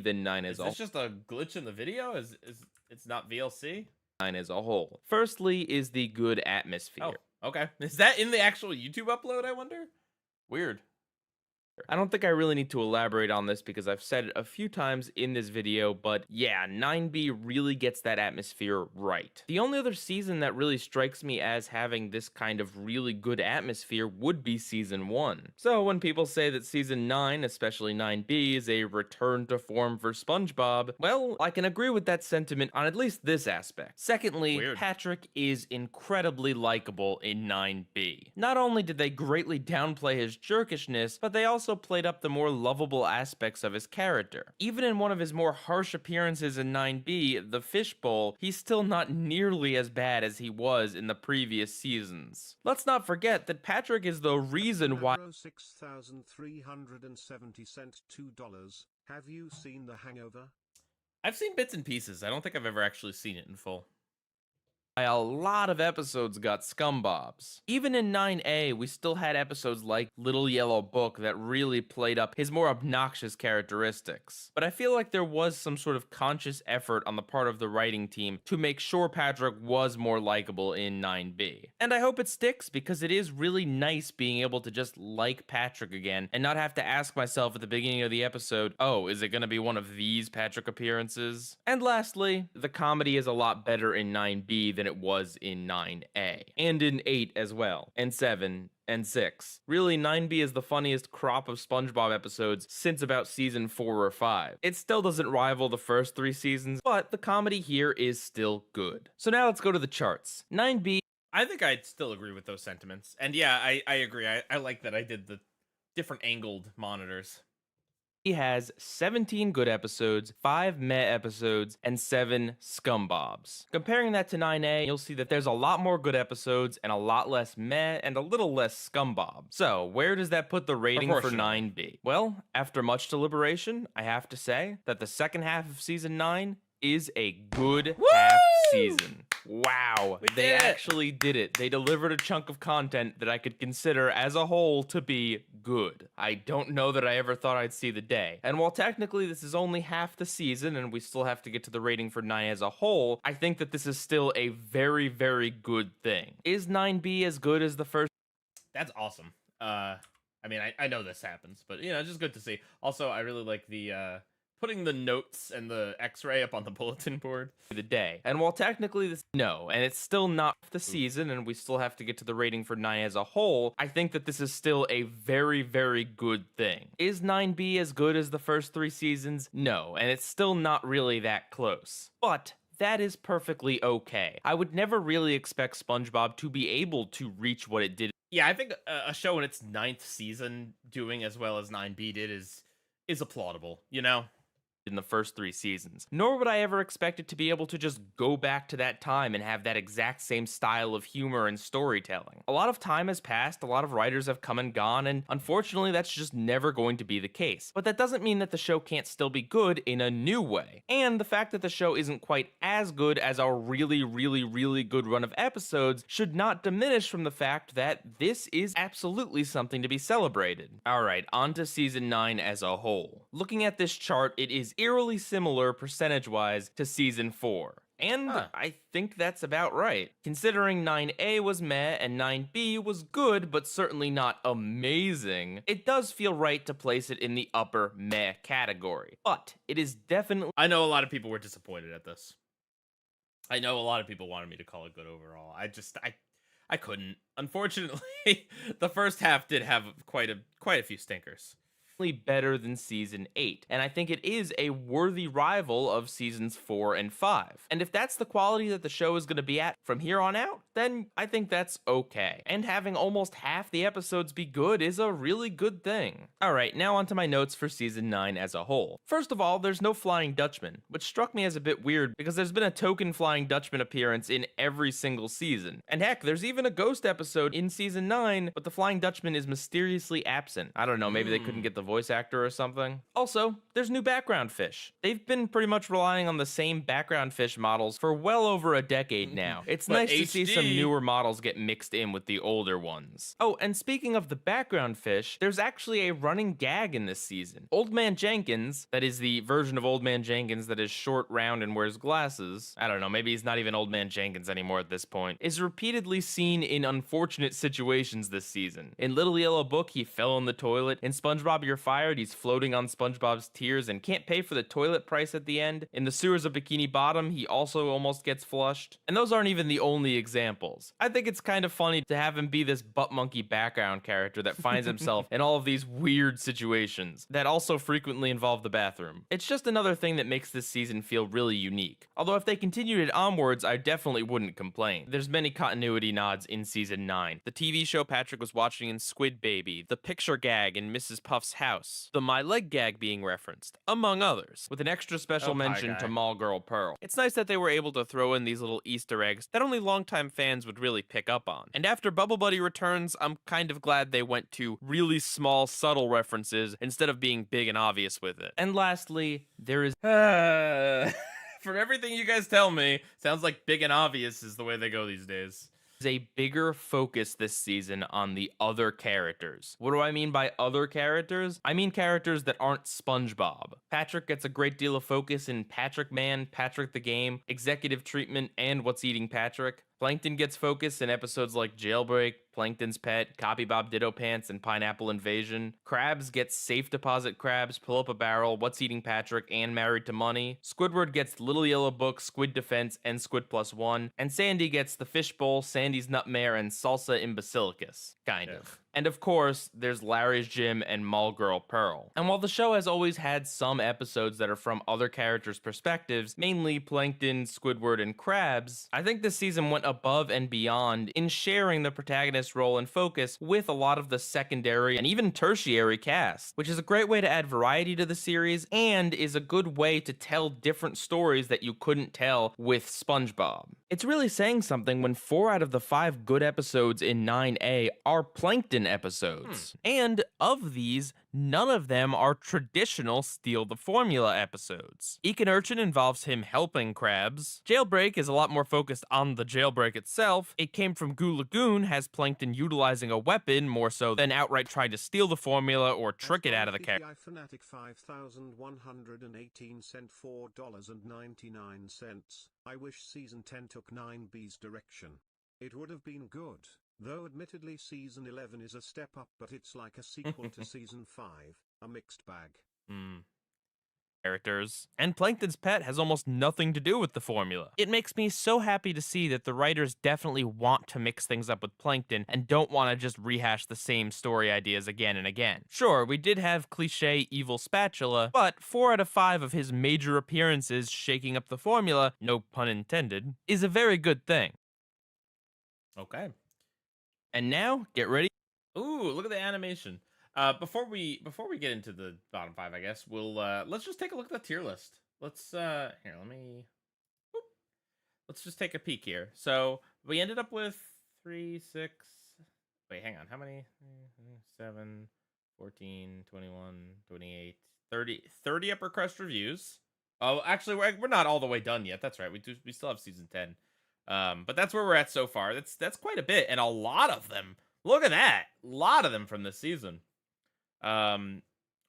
than 9 as a whole. Is this just a glitch in the video? Is it's not VLC? 9 as a whole. Firstly is the good atmosphere. Oh, okay. Is that in the actual YouTube upload, I wonder? Weird. I don't think I really need to elaborate on this because I've said it a few times in this video, but yeah, 9B really gets that atmosphere right. The only other season that really strikes me as having this kind of really good atmosphere would be season 1. So when people say that season 9, especially 9B, is a return to form for SpongeBob, well, I can agree with that sentiment on at least this aspect. Secondly, Weird. Patrick is incredibly likable in 9B. Not only did they greatly downplay his jerkishness, but they also played up the more lovable aspects of his character. Even in one of his more harsh appearances in 9B, the fishbowl, he's still not nearly as bad as he was in the previous seasons. Let's not forget that Patrick is the reason why 6,370 cent $2. Have you seen The Hangover? I've seen bits and pieces. I don't think I've ever actually seen it in full. a lot of episodes got scumbobs. Even in 9A, we still had episodes like Little Yellow Book that really played up his more obnoxious characteristics. But I feel like there was some sort of conscious effort on the part of the writing team to make sure Patrick was more likable in 9B. And I hope it sticks because it is really nice being able to just like Patrick again and not have to ask myself at the beginning of the episode, oh, is it going to be one of these Patrick appearances? And lastly, the comedy is a lot better in 9B than than it was in 9A, and in 8 as well, and 7, and 6. Really, 9B is the funniest crop of SpongeBob episodes since about season 4 or 5. It still doesn't rival the first 3 seasons, but the comedy here is still good. So now let's go to the charts. 9B. I think I'd still agree with those sentiments. And yeah, I agree. I like that I did the different angled monitors. He has 17 good episodes, 5 meh episodes, and 7 scumbobs. Comparing that to 9A, you'll see that there's a lot more good episodes and a lot less meh and a little less scumbob. So, where does that put the rating for 9B? Well, after much deliberation, I have to say that the second half of season 9 is a good half season. Wow, they actually did it. They delivered a chunk of content that I could consider as a whole to be good. I don't know that I ever thought I'd see the day. And while technically this is only half the season and we still have to get to the rating for 9 as a whole, I think that this is still a very, very good thing. Is 9B as good as the first? That's awesome. I mean, I know this happens, but, you know, it's just good to see. Also, I really like the, putting the notes and the x-ray up on the bulletin board. The day. And while technically this no, and it's still not the season and we still have to get to the rating for 9 as a whole, I think that this is still a very, very good thing. Is 9B as good as the first 3 seasons? No, and it's still not really that close. But that is perfectly okay. I would never really expect SpongeBob to be able to reach what it did. Yeah, I think a show in its 9th season doing as well as 9B did is applaudable, you know? In the first 3 seasons. Nor would I ever expect it to be able to just go back to that time and have that exact same style of humor and storytelling. A lot of time has passed, a lot of writers have come and gone, and unfortunately that's just never going to be the case. But that doesn't mean that the show can't still be good in a new way. And the fact that the show isn't quite as good as our really, really, really good run of episodes should not diminish from the fact that this is absolutely something to be celebrated. Alright, on to season 9 as a whole. Looking at this chart, it is eerily similar percentage-wise to season 4. And I think that's about right. Considering 9A was meh and 9B was good, but certainly not amazing, it does feel right to place it in the upper meh category. But it is definitely... I know a lot of people were disappointed at this. I know a lot of people wanted me to call it good overall. I couldn't. Unfortunately, the first half did have quite a few stinkers. Better than season 8, and I think it is a worthy rival of seasons 4 and 5. And if that's the quality that the show is going to be at from here on out, then I think that's okay. And having almost half the episodes be good is a really good thing. Alright, now onto my notes for season 9 as a whole. First of all, there's no Flying Dutchman, which struck me as a bit weird because there's been a token Flying Dutchman appearance in every single season. And heck, there's even a ghost episode in season 9, but the Flying Dutchman is mysteriously absent. I don't know, maybe they couldn't get the voice actor or something. Also, there's new background fish. They've been pretty much relying on the same background fish models for well over a decade now. It's nice to see some newer models get mixed in with the older ones. Oh, and speaking of the background fish, there's actually a running gag in this season. Old Man Jenkins, that is the version of Old Man Jenkins that is short, round, and wears glasses. I don't know, maybe he's not even Old Man Jenkins anymore at this point, is repeatedly seen in unfortunate situations this season. In Little Yellow Book, he fell in the toilet. In SpongeBob You're Fired, he's floating on SpongeBob's tears and can't pay for the toilet price at the end. In the sewers of Bikini Bottom, he also almost gets flushed. And those aren't even the only examples. I think it's kind of funny to have him be this butt monkey background character that finds himself in all of these weird situations that also frequently involve the bathroom. It's just another thing that makes this season feel really unique. Although if they continued it onwards, I definitely wouldn't complain. There's many continuity nods in season 9. The TV show Patrick was watching in Squid Baby, the picture gag in Mrs. Puff's house, the My Leg gag being referenced, among others, with an extra special mention to Mall Girl Pearl. It's nice that they were able to throw in these little Easter eggs that only longtime fans would really pick up on. And after Bubble Buddy returns, I'm kind of glad they went to really small, subtle references instead of being big and obvious with it. And lastly, there is... From everything you guys tell me, sounds like big and obvious is the way they go these days. A bigger focus this season on the other characters. What do I mean by other characters? I mean characters that aren't SpongeBob. Patrick gets a great deal of focus in Patrick Man, Patrick the Game, Executive Treatment, and What's Eating Patrick. Plankton gets focus in episodes like Jailbreak, Plankton's Pet, Copy Bob Ditto Pants, and Pineapple Invasion. Krabs gets Safe Deposit Crabs, Pull Up a Barrel, What's Eating Patrick, and Married to Money. Squidward gets Little Yellow Book, Squid Defense, and Squid Plus One. And Sandy gets The Fishbowl, Sandy's Nutmare, and Salsa Imbecilicus. Kind of. And of course, there's Larry's Gym and Mall Girl Pearl. And while the show has always had some episodes that are from other characters' perspectives, mainly Plankton, Squidward, and Krabs, I think this season went above and beyond in sharing the protagonist role and focus with a lot of the secondary and even tertiary cast, which is a great way to add variety to the series and is a good way to tell different stories that you couldn't tell with SpongeBob. It's really saying something when 4 out of the 5 good episodes in 9A are Plankton episodes. And of these, none of them are traditional Steal the Formula episodes. Ekin Urchin involves him helping Krabs. Jailbreak is a lot more focused on the jailbreak itself. It Came from Goo Lagoon has Plankton utilizing a weapon more so than outright trying to steal the formula or trick it out of the character. Fanatic 5,118 cent $4.99. I wish season 10 took 9B's direction. It would have been good. Though admittedly season 11 is a step up, but it's like a sequel to season 5, a mixed bag. Characters. And Plankton's Pet has almost nothing to do with the formula. It makes me so happy to see that the writers definitely want to mix things up with Plankton and don't want to just rehash the same story ideas again and again. Sure, we did have cliche evil spatula, but 4 out of 5 of his major appearances shaking up the formula, no pun intended, is a very good thing. Okay. And now, get ready. Ooh, look at the animation. Before we get into the bottom 5, I guess we'll let's just take a look at the tier list. Let's here, let's just take a peek here. So we ended up with 3, 6. Wait, hang on. How many? 7, 14, 21, 28, 30 upper crust reviews. Oh, actually, we're not all the way done yet. That's right. We still have season 10. But that's where we're at so far. That's quite a bit, and a lot of them. Look at that. A lot of them from this season.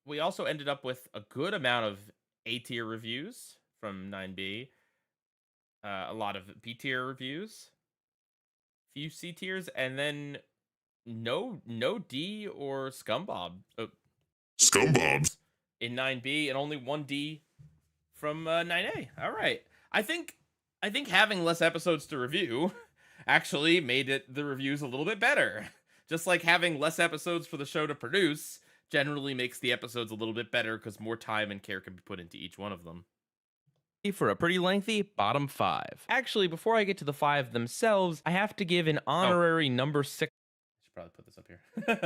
We also ended up with a good amount of A tier reviews from 9B. A lot of B tier reviews. Few C tiers, and then no D or SpongeBob. SpongeBob In 9B, and only 1 D from 9A. All right. I think having less episodes to review actually made the reviews a little bit better. Just like having less episodes for the show to produce generally makes the episodes a little bit better because more time and care can be put into each one of them. For a pretty lengthy bottom 5. Actually, before I get to the 5 themselves, I have to give an honorary number 6 Should probably put this up here.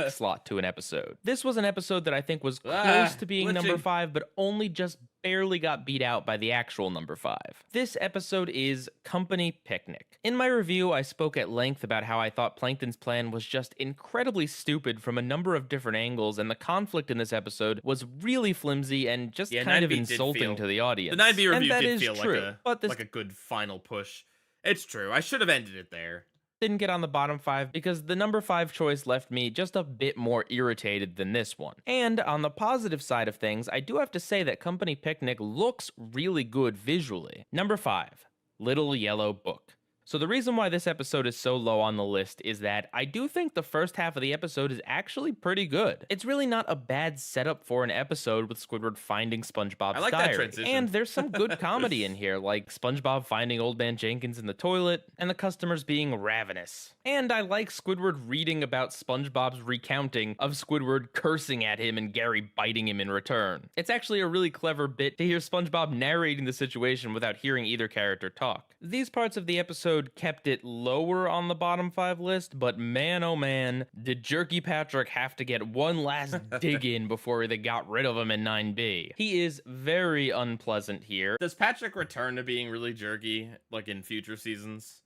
slot to an episode. This was an episode that I think was close to being number 5, but only just barely got beat out by the actual number 5. This episode is Company Picnic. In my review, I spoke at length about how I thought Plankton's plan was just incredibly stupid from a number of different angles, and the conflict in this episode was really flimsy and just kind of insulting to the audience. The 9B review did feel true, like a good final push. It's true. I should have ended it there. Didn't get on the bottom 5 because the number 5 choice left me just a bit more irritated than this one. And on the positive side of things, I do have to say that Company Picnic looks really good visually. Number 5, Little Yellow Book. So the reason why this episode is so low on the list is that I do think the first half of the episode is actually pretty good. It's really not a bad setup for an episode with Squidward finding SpongeBob's diary. That transition. And there's some good comedy in here, like SpongeBob finding Old Man Jenkins in the toilet, and the customers being ravenous. And I like Squidward reading about SpongeBob's recounting of Squidward cursing at him and Gary biting him in return. It's actually a really clever bit to hear SpongeBob narrating the situation without hearing either character talk. These parts of the episode kept it lower on the bottom 5 list, but man oh man, did Jerky Patrick have to get one last dig in before they got rid of him in 9B. He is very unpleasant here. Does Patrick return to being really jerky, like in future seasons?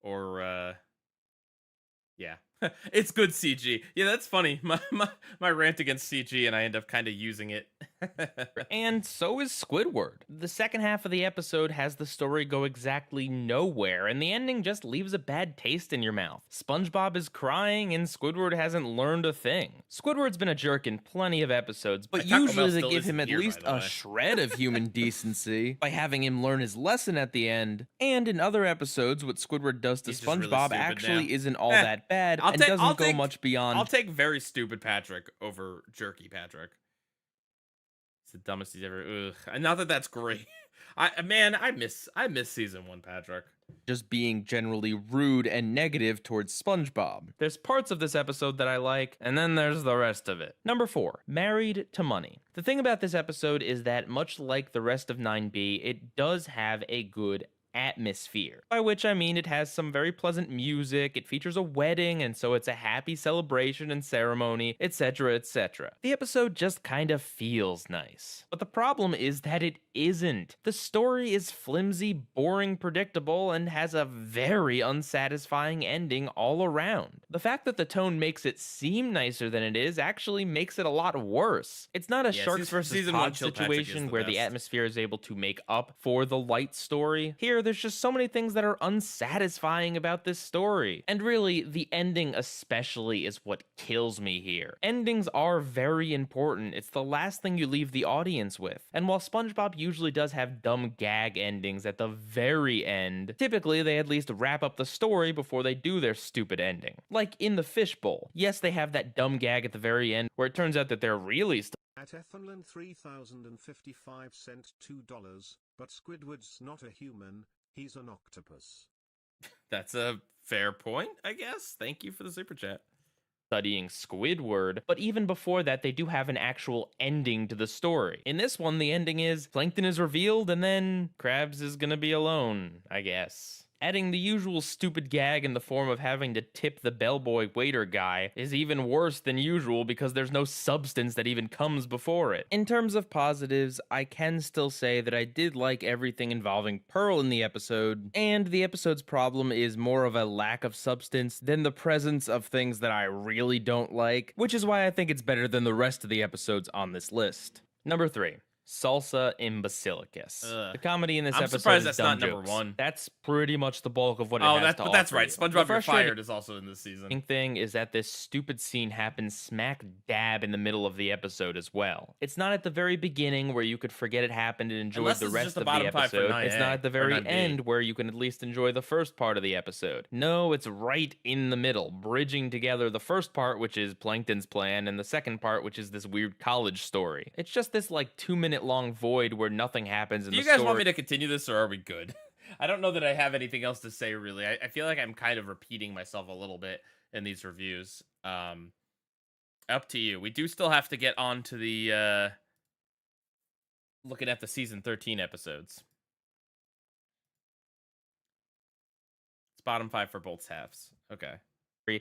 Or, yeah. It's good CG. Yeah, that's funny. My rant against CG, and I end up kind of using it. And so is Squidward. The second half of the episode has the story go exactly nowhere, and the ending just leaves a bad taste in your mouth. SpongeBob is crying, and Squidward hasn't learned a thing. Squidward's been a jerk in plenty of episodes, but Taco Bell usually they still give isn't him at here, by least the a way. shred of human decency by having him learn his lesson at the end. And in other episodes, what Squidward does to He's just really SpongeBob stupid actually now. isn't all Eh, that bad I'll and take- doesn't I'll go take- much beyond. I'll take very stupid Patrick over jerky Patrick. It's the dumbest he's ever. Ugh. Not that that's great. I miss season 1 Patrick. Just being generally rude and negative towards SpongeBob. There's parts of this episode that I like, and then there's the rest of it. Number 4, Married to Money. The thing about this episode is that much like the rest of 9B, it does have a good atmosphere, by which I mean it has some very pleasant music, it features a wedding, and so it's a happy celebration and ceremony, etc, etc. The episode just kind of feels nice. But the problem is that it isn't. The story is flimsy, boring, predictable, and has a very unsatisfying ending all around. The fact that the tone makes it seem nicer than it is actually makes it a lot worse. It's not a Yeah, Sharks versus season 1 Pods Chill Patrick is situation the where the best. atmosphere is able to make up for the light story. Here, there's just so many things that are unsatisfying about this story. And really, the ending especially is what kills me here. Endings are very important. It's the last thing you leave the audience with. And while SpongeBob usually does have dumb gag endings at the very end, typically they at least wrap up the story before they do their stupid ending. Like in the Fishbowl. Yes, they have that dumb gag at the very end where it turns out that they're really At Ethanlin 3055 cent $2, but Squidward's not a human, he's an octopus. That's a fair point, I guess. Thank you for the super chat. studying Squidward, but even before that, they do have an actual ending to the story. In this one, the ending is Plankton is revealed, and then Krabs is gonna be alone, I guess. Adding the usual stupid gag in the form of having to tip the bellboy waiter guy is even worse than usual because there's no substance that even comes before it. In terms of positives, I can still say that I did like everything involving Pearl in the episode, and the episode's problem is more of a lack of substance than the presence of things that I really don't like, which is why I think it's better than the rest of the episodes on this list. Number 3. Salsa Imbecilicus. Ugh. The comedy in this I'm episode surprised is that's dumb not number jokes. 1. That's pretty much the bulk of what it Oh, has to but that's offer right. you. SpongeBob The You're frustrating Fired is also in this season. thing is that this stupid scene happens smack dab in the middle of the episode as well. It's not at the very beginning where you could forget it happened and enjoy Unless the this is rest just the of the bottom 5 for episode. It's 9A, not at the or very 9B. end where you can at least enjoy the first part of the episode. No, it's right in the middle, bridging together the first part, which is Plankton's plan, and the second part, which is this weird college story. It's just this like 2-minute long void where nothing happens in Do you the guys story. want me to continue this, or are we good? I don't know that I have anything else to say, really. I feel like I'm kind of repeating myself a little bit in these reviews. Up to you. We do still have to get on to the, looking at the season 13 episodes. It's bottom 5 for both halves. Okay.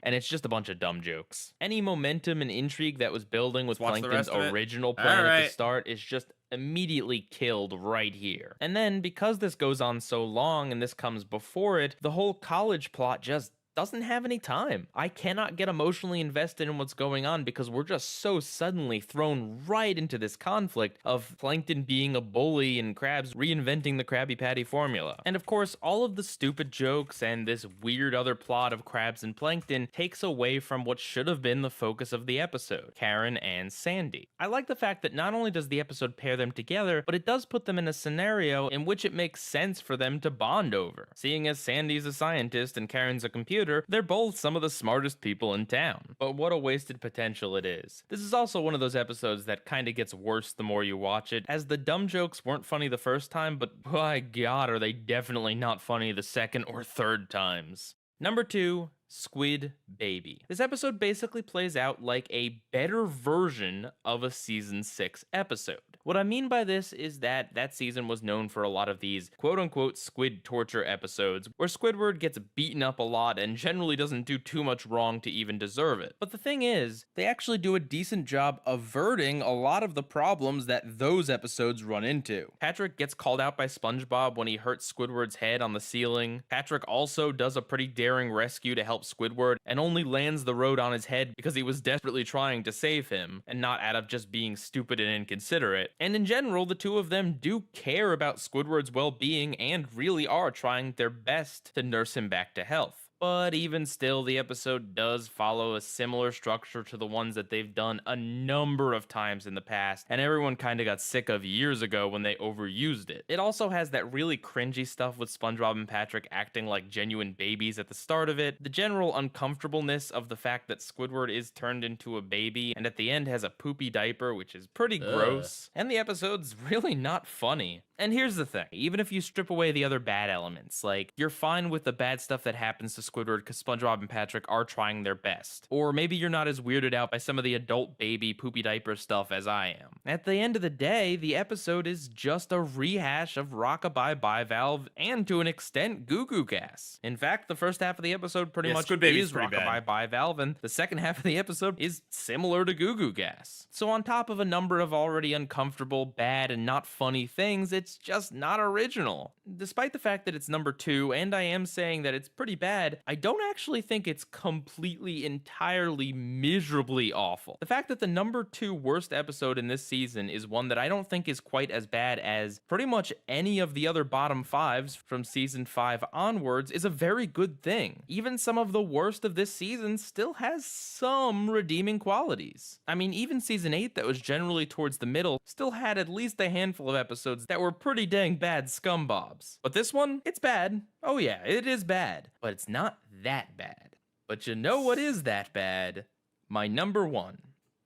And it's just a bunch of dumb jokes. Any momentum and intrigue that was building with Let's watch the Plankton's rest of it. original plan at the Alright. start is just immediately killed right here. And then, because this goes on so long and this comes before it, the whole college plot just doesn't have any time. I cannot get emotionally invested in what's going on because we're just so suddenly thrown right into this conflict of Plankton being a bully and Krabs reinventing the Krabby Patty formula. And of course, all of the stupid jokes and this weird other plot of Krabs and Plankton takes away from what should have been the focus of the episode, Karen and Sandy. I like the fact that not only does the episode pair them together, but it does put them in a scenario in which it makes sense for them to bond over. Seeing as Sandy's a scientist and Karen's a computer, they're both some of the smartest people in town. But what a wasted potential it is. This is also one of those episodes that kinda gets worse the more you watch it, as the dumb jokes weren't funny the first time, but by God are they definitely not funny the second or third times. Number 2, Squid Baby. This episode basically plays out like a better version of a season 6 episode. What I mean by this is that that season was known for a lot of these quote-unquote squid torture episodes, where Squidward gets beaten up a lot and generally doesn't do too much wrong to even deserve it. But the thing is, they actually do a decent job averting a lot of the problems that those episodes run into. Patrick gets called out by SpongeBob when he hurts Squidward's head on the ceiling. Patrick also does a pretty daring rescue to help Squidward and only lands the road on his head because he was desperately trying to save him, and not out of just being stupid and inconsiderate. And in general, the two of them do care about Squidward's well-being and really are trying their best to nurse him back to health. But even still, the episode does follow a similar structure to the ones that they've done a number of times in the past, and everyone kind of got sick of years ago when they overused it. It also has that really cringy stuff with SpongeBob and Patrick acting like genuine babies at the start of it, the general uncomfortableness of the fact that Squidward is turned into a baby, and at the end has a poopy diaper, which is pretty gross, and the episode's really not funny. And here's the thing, even if you strip away the other bad elements, like, you're fine with the bad stuff that happens to Squidward because SpongeBob and Patrick are trying their best. Or maybe you're not as weirded out by some of the adult baby poopy diaper stuff as I am. At the end of the day, the episode is just a rehash of Rockabye Bivalve and to an extent Goo Goo Gas. In fact, the first half of the episode pretty much is Rockabye Bivalve, and the second half of the episode is similar to Goo Goo Gas. So on top of a number of already uncomfortable, bad, and not funny things, it's just not original. Despite the fact that it's number 2, and I am saying that it's pretty bad, I don't actually think it's completely, entirely, miserably awful. The fact that the number 2 worst episode in this season is one that I don't think is quite as bad as pretty much any of the other bottom 5s from season 5 onwards is a very good thing. Even some of the worst of this season still has some redeeming qualities. I mean, even season 8 that was generally towards the middle still had at least a handful of episodes that were pretty dang bad scumbobs. But this one, it's bad. Oh yeah, it is bad, but it's not that bad. But you know what is that bad? My number 1.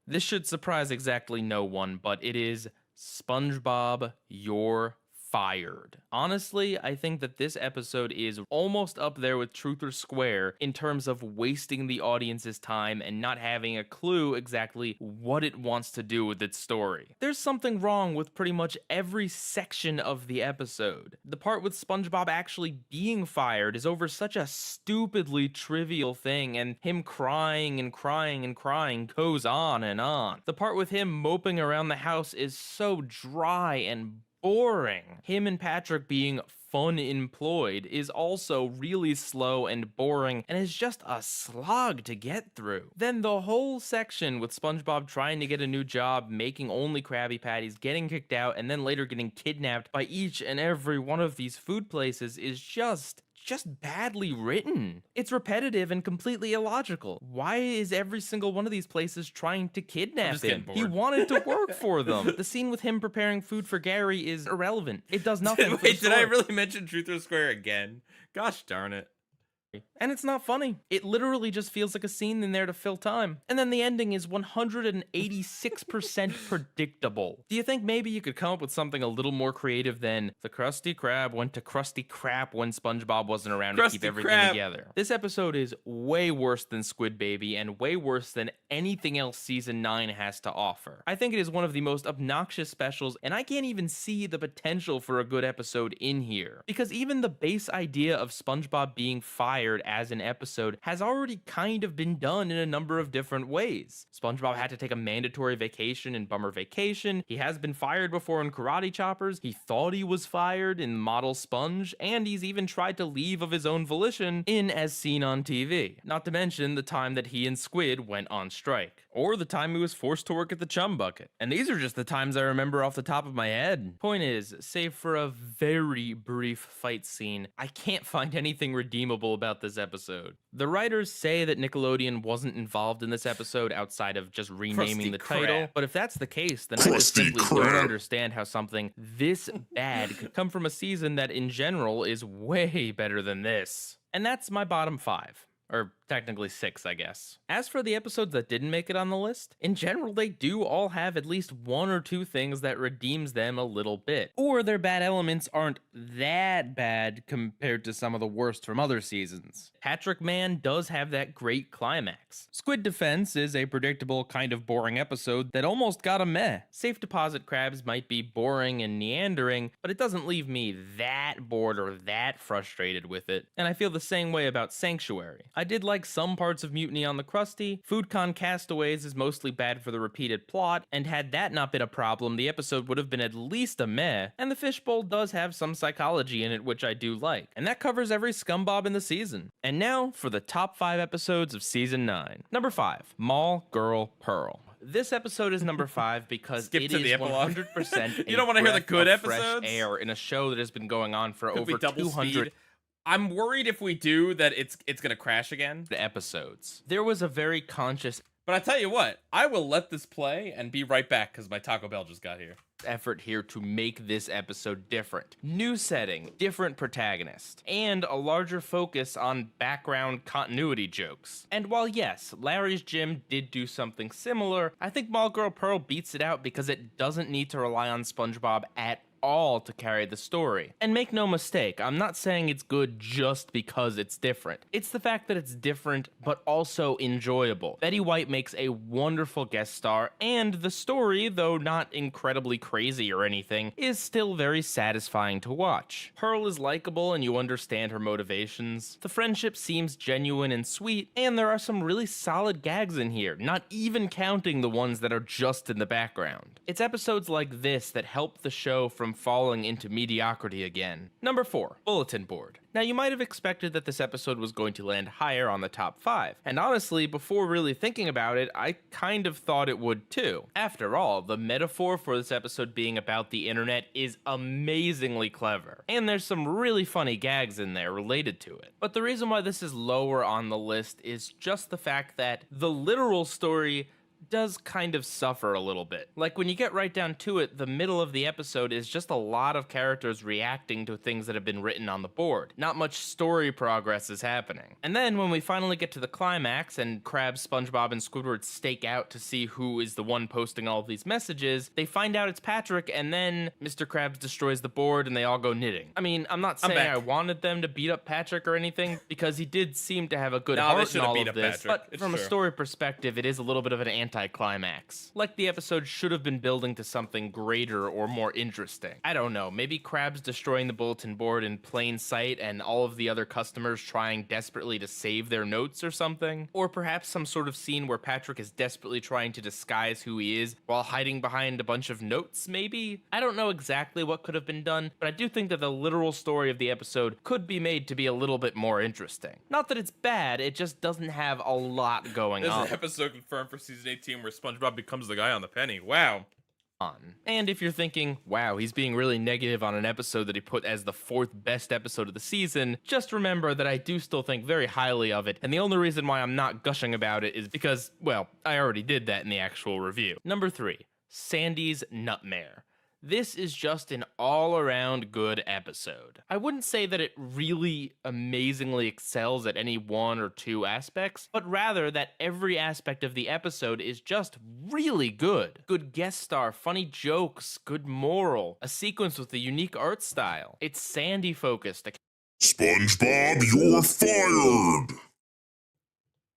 This should surprise exactly no one, but it is SpongeBob, You're Fired. Honestly, I think that this episode is almost up there with Truth or Square in terms of wasting the audience's time and not having a clue exactly what it wants to do with its story. There's something wrong with pretty much every section of the episode. The part with SpongeBob actually being fired is over such a stupidly trivial thing, and him crying and crying and crying goes on and on. The part with him moping around the house is so dry and boring. Him and Patrick being fun employed is also really slow and boring and is just a slog to get through. Then the whole section with SpongeBob trying to get a new job, making only Krabby Patties, getting kicked out, and then later getting kidnapped by each and every one of these food places is just badly written. It's repetitive and completely illogical. Why is every single one of these places trying to kidnap him? He wanted to work for them. The scene with him preparing food for Gary is irrelevant. It does nothing. Wait, did I really mention Truth or Square again? Gosh darn it. And it's not funny. It literally just feels like a scene in there to fill time. And then the ending is 186% predictable. Do you think maybe you could come up with something a little more creative than the Krusty Krab went to Krusty Krap when SpongeBob wasn't around to keep everything together? This episode is way worse than Squid Baby and way worse than anything else season 9 has to offer. I think it is one of the most obnoxious specials, and I can't even see the potential for a good episode in here. Because even the base idea of SpongeBob being fired as an episode has already kind of been done in a number of different ways. SpongeBob had to take a mandatory vacation in Bummer Vacation. He has been fired before in Karate Choppers. He thought he was fired in Model Sponge, and he's even tried to leave of his own volition in As Seen on TV. Not to mention the time that he and Squid went on strike, or the time he was forced to work at the Chum Bucket. And these are just the times I remember off the top of my head. Point is, save for a very brief fight scene, I can't find anything redeemable about this episode. The writers say that Nickelodeon wasn't involved in this episode outside of just renaming the title, but if that's the case, then I just simply don't understand how something this bad could come from a season that in general is way better than this. And that's my bottom 5. Or technically 6, I guess. As for the episodes that didn't make it on the list, in general, they do all have at least 1 or 2 things that redeems them a little bit. Or their bad elements aren't that bad compared to some of the worst from other seasons. Patrick Man does have that great climax. Squid Defense is a predictable, kind of boring episode that almost got a meh. Safe Deposit Crabs might be boring and meandering, but it doesn't leave me that bored or that frustrated with it. And I feel the same way about Sanctuary. I did like some parts of Mutiny on the Krusty. FoodCon Castaways is mostly bad for the repeated plot, and had that not been a problem, the episode would have been at least a meh. And the Fishbowl does have some psychology in it, which I do like. And that covers every SpongeBob in the season. And now for the top 5 episodes of season 9. Number 5, Mall Girl Pearl. This episode is number 5 because Skip it to is the epilogue. 100% You don't want to hear the good fresh episodes? air in a show that has been going on for Could we over double 200 speed? I'm worried if we do that it's gonna crash again. episodes. There was a very conscious But I tell you what, I will let this play and be right back because my Taco Bell just got here. effort here to make this episode different. New setting, different protagonist, and a larger focus on background continuity jokes. And while yes, Larry's Gym did do something similar, I think Mall Girl Pearl beats it out because it doesn't need to rely on SpongeBob at all to carry the story. And make no mistake, I'm not saying it's good just because it's different. It's the fact that it's different, but also enjoyable. Betty White makes a wonderful guest star, and the story, though not incredibly crazy or anything, is still very satisfying to watch. Pearl is likable and you understand her motivations. The friendship seems genuine and sweet, and there are some really solid gags in here, not even counting the ones that are just in the background. It's episodes like this that help the show from falling into mediocrity again. Number 4, Bulletin Board. Now, you might have expected that this episode was going to land higher on the top 5, and honestly, before really thinking about it, I kind of thought it would too. After all, the metaphor for this episode being about the internet is amazingly clever, and there's some really funny gags in there related to it. But the reason why this is lower on the list is just the fact that the literal story does kind of suffer a little bit. Like, when you get right down to it, the middle of the episode is just a lot of characters reacting to things that have been written on the board. Not much story progress is happening. And then when we finally get to the climax and Krabs, SpongeBob, and Squidward stake out to see who is the one posting all of these messages, they find out it's Patrick, and then Mr. Krabs destroys the board and they all go knitting. I mean, I'm not saying I wanted them to beat up Patrick or anything, because he did seem to have a good heart in all of this, but from a story perspective, it is a little bit of an anticlimax. Like the episode should have been building to something greater or more interesting. I don't know, maybe Krabs destroying the bulletin board in plain sight and all of the other customers trying desperately to save their notes or something? Or perhaps some sort of scene where Patrick is desperately trying to disguise who he is while hiding behind a bunch of notes, maybe? I don't know exactly what could have been done, but I do think that the literal story of the episode could be made to be a little bit more interesting. Not that it's bad, it just doesn't have a lot going on. There's an episode confirmed for season 18 where SpongeBob becomes the guy on the penny. Wow. And if you're thinking, wow, he's being really negative on an episode that he put as the 4th best episode of the season, just remember that I do still think very highly of it, and the only reason why I'm not gushing about it is because, well, I already did that in the actual review. Number 3, Sandy's Nutmare. This is just an all-around good episode. I wouldn't say that it really amazingly excels at any one or two aspects, but rather that every aspect of the episode is just really good. Good guest star, funny jokes, good moral, a sequence with a unique art style. It's Sandy-focused. SpongeBob, you're fired!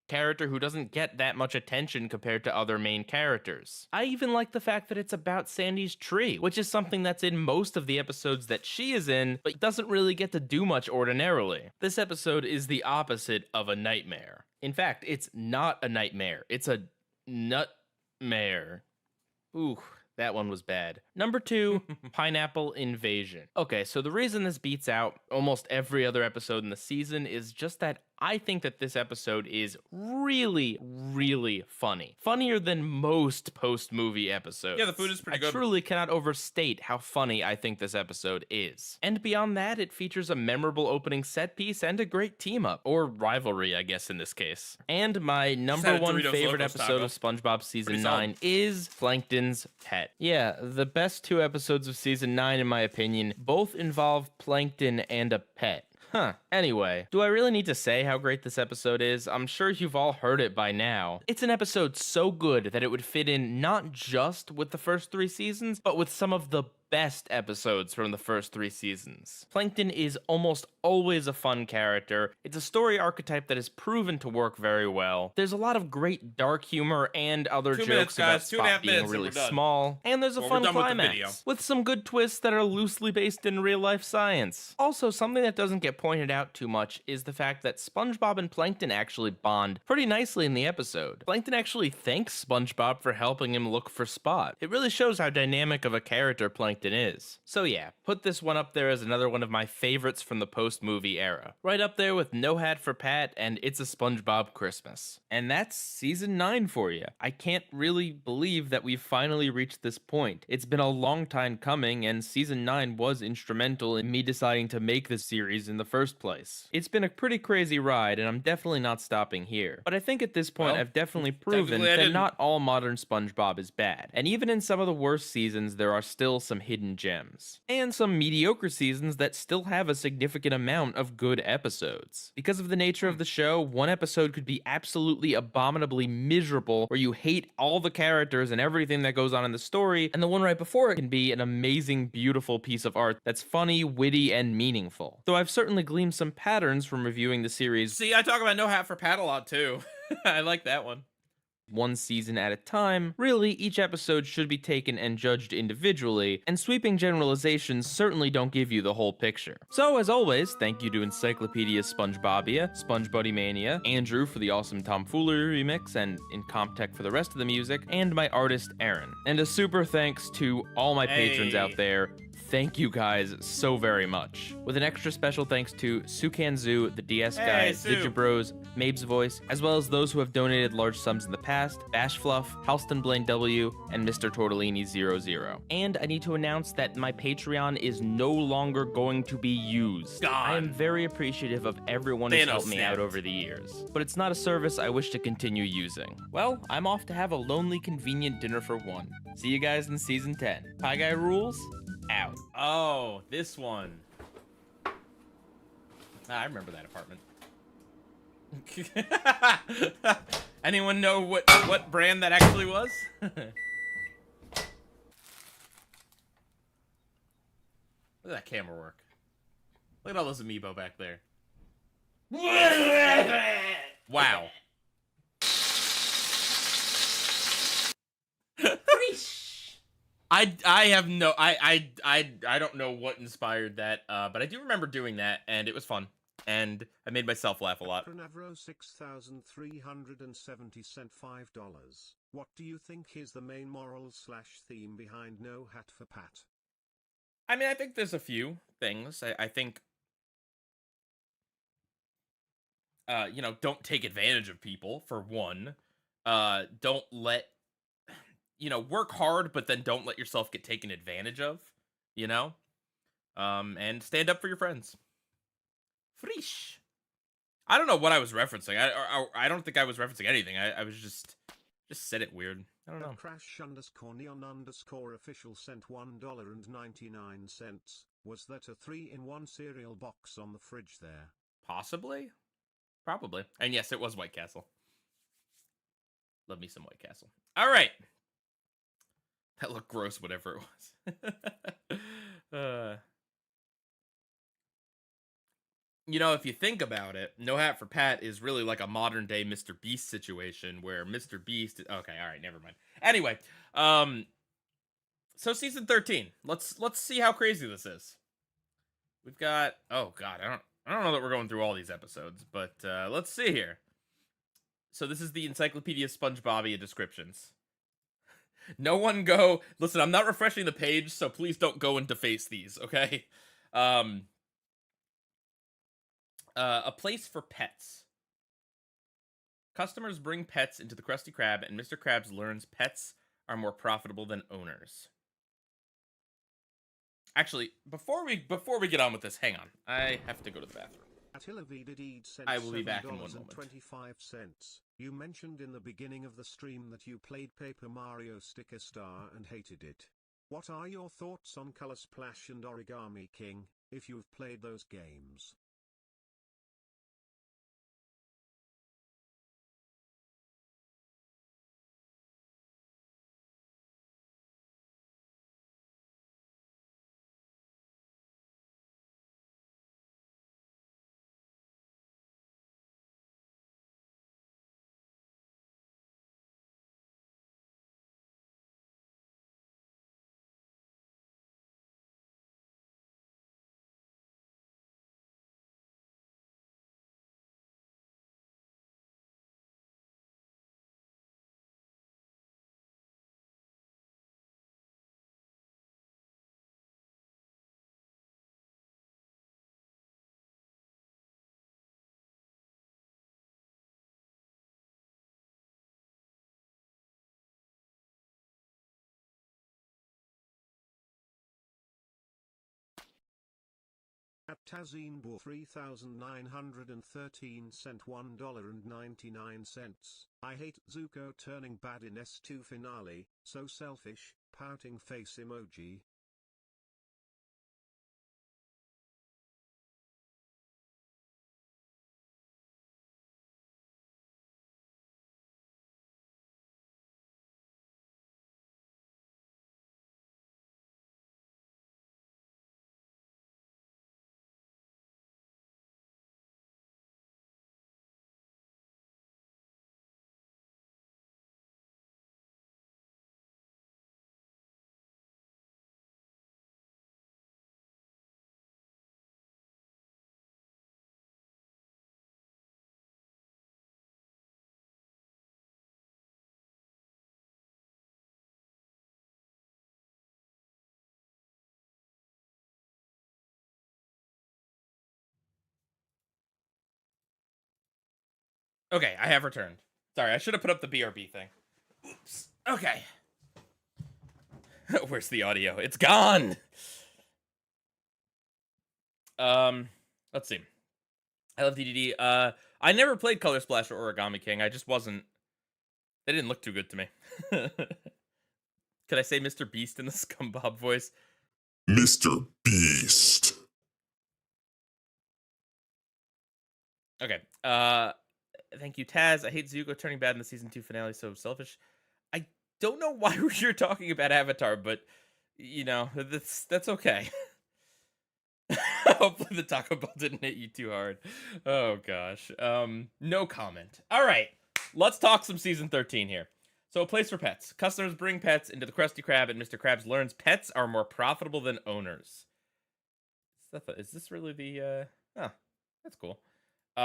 Character who doesn't get that much attention compared to other main characters. I even like the fact that it's about Sandy's tree, which is something that's in most of the episodes that she is in, but doesn't really get to do much ordinarily. This episode is the opposite of a nightmare. In fact, it's not a nightmare, it's a nutmare. Ooh, that one was bad. Number 2, Pineapple Invasion. Okay, so the reason this beats out almost every other episode in the season is just that I think that this episode is really, really funny. Funnier than most post-movie episodes. Yeah, the food is pretty good. I truly cannot overstate how funny I think this episode is. And beyond that, it features a memorable opening set piece and a great team-up. Or rivalry, I guess, in this case. And my number 1 favorite episode of SpongeBob Season 9 is Plankton's Pet. Yeah, the best 2 episodes of Season 9, in my opinion, both involve Plankton and a pet. And Anyway, do I really need to say how great this episode is? I'm sure you've all heard it by now. It's an episode so good that it would fit in not just with the first 3 seasons, but with some of the best episodes from the first 3 seasons. Plankton is almost always a fun character. It's a story archetype that is proven to work very well. There's a lot of great dark humor and other 2 jokes minutes, about guys. 2.5 Spot being minutes and really we're done. small, and there's a Well, we're fun done with the video. climax with some good twists that are loosely based in real-life science. Also, something that doesn't get pointed out too much is the fact that SpongeBob and Plankton actually bond pretty nicely in the episode. Plankton actually thanks SpongeBob for helping him look for Spot. It really shows how dynamic of a character Plankton is. So yeah, put this one up there as another one of my favorites from the post-movie era. Right up there with No Hat for Pat and It's a SpongeBob Christmas. And that's season 9 for you. I can't really believe that we've finally reached this point. It's been a long time coming, and season 9 was instrumental in me deciding to make this series in the first place. It's been a pretty crazy ride, and I'm definitely not stopping here. But I think at this point Well, I've definitely proven technically I that didn't. not all modern SpongeBob is bad. And even in some of the worst seasons, there are still some hidden gems. And some mediocre seasons that still have a significant amount of good episodes. Because of the nature of the show, one episode could be absolutely abominably miserable, where you hate all the characters and everything that goes on in the story, and the one right before it can be an amazing, beautiful piece of art that's funny, witty, and meaningful. Though I've certainly gleaned some patterns from reviewing the series See, I talk about No Hat for Pat a lot too. I like that one. one season at a time. Really, each episode should be taken and judged individually, and sweeping generalizations certainly don't give you the whole picture. So, as always, thank you to Encyclopedia SpongeBobia, SpongeBuddyMania, Andrew for the awesome tomfoolery remix, and Incomptech for the rest of the music, and my artist, Aaron. And a super thanks to all my patrons out there. Thank you guys so very much. With an extra special thanks to Sukanzu, the DS Guy, Sue. Digibros, Mabe's Voice, as well as those who have donated large sums in the past, Bash Fluff, Halston Blaine W, and Mr. Tortellini00. And I need to announce that my Patreon is no longer going to be used. Gone. I am very appreciative of everyone who's Thanos helped me out snapped. over the years, but it's not a service I wish to continue using. Well, I'm off to have a lonely, convenient dinner for one. See you guys in season 10. Pie Guy rules. Out. Oh, this one. I remember that apartment. Anyone know what brand that actually was? Look at that camera work. Look at all those amiibo back there. Wow. I have no I don't know what inspired that, but I do remember doing that, and it was fun, and I made myself laugh a lot. Pronavro 6,370 cent $5. What do you think is the main moral/theme behind No Hat for Pat? I mean, I think there's a few things. I think, you know, don't take advantage of people, for one. Don't let, you know, work hard, but then don't let yourself get taken advantage of, you know? And stand up for your friends. Freesh. I don't know what I was referencing. I don't think I was referencing anything. I was just said it weird. I don't know. Crash_neon_official sent $1.99. Was that a 3-in-1 cereal box on the fridge there? Possibly. Probably. And yes, it was White Castle. Love me some White Castle. All right. That looked gross, whatever it was. You know, if you think about it, No Hat for Pat is really like a modern day Mr. Beast situation where Mr. Beast... Okay, all right, never mind. Anyway, so season 13. Let's see how crazy this is. We've got... Oh, God, I don't know that we're going through all these episodes, but let's see here. So this is the Encyclopedia SpongeBobia descriptions. No one go... Listen, I'm not refreshing the page, so please don't go and deface these, okay? A place for pets. Customers bring pets into the Krusty Krab, and Mr. Krabs learns pets are more profitable than owners. Actually, before we get on with this, hang on. I have to go to the bathroom. I will be back in 1 moment. 25 cents. You mentioned in the beginning of the stream that you played Paper Mario Sticker Star and hated it. What are your thoughts on Color Splash and Origami King, if you've played those games? At Tazinbor 3913 cent $1.99. I hate Zuko turning bad in S2 finale, so selfish, pouting face emoji. Okay, I have returned. Sorry, I should have put up the BRB thing. Oops. Okay. Where's the audio? It's gone. Let's see. I love DDD. I never played Color Splash or Origami King. I just wasn't. They didn't look too good to me. Could I say Mr. Beast in the SpongeBob voice? Mr. Beast. Okay. Thank you, Taz. I hate Zuko turning bad in the season 2 finale. So selfish. I don't know why you're talking about Avatar, but you know that's okay. Hopefully the Taco Bell didn't hit you too hard. Oh gosh. No comment. All right. Let's talk some season 13 here. So, a place for pets. Customers bring pets into the Krusty Krab, and Mr. Krabs learns pets are more profitable than owners. Is this really the? Oh, that's cool.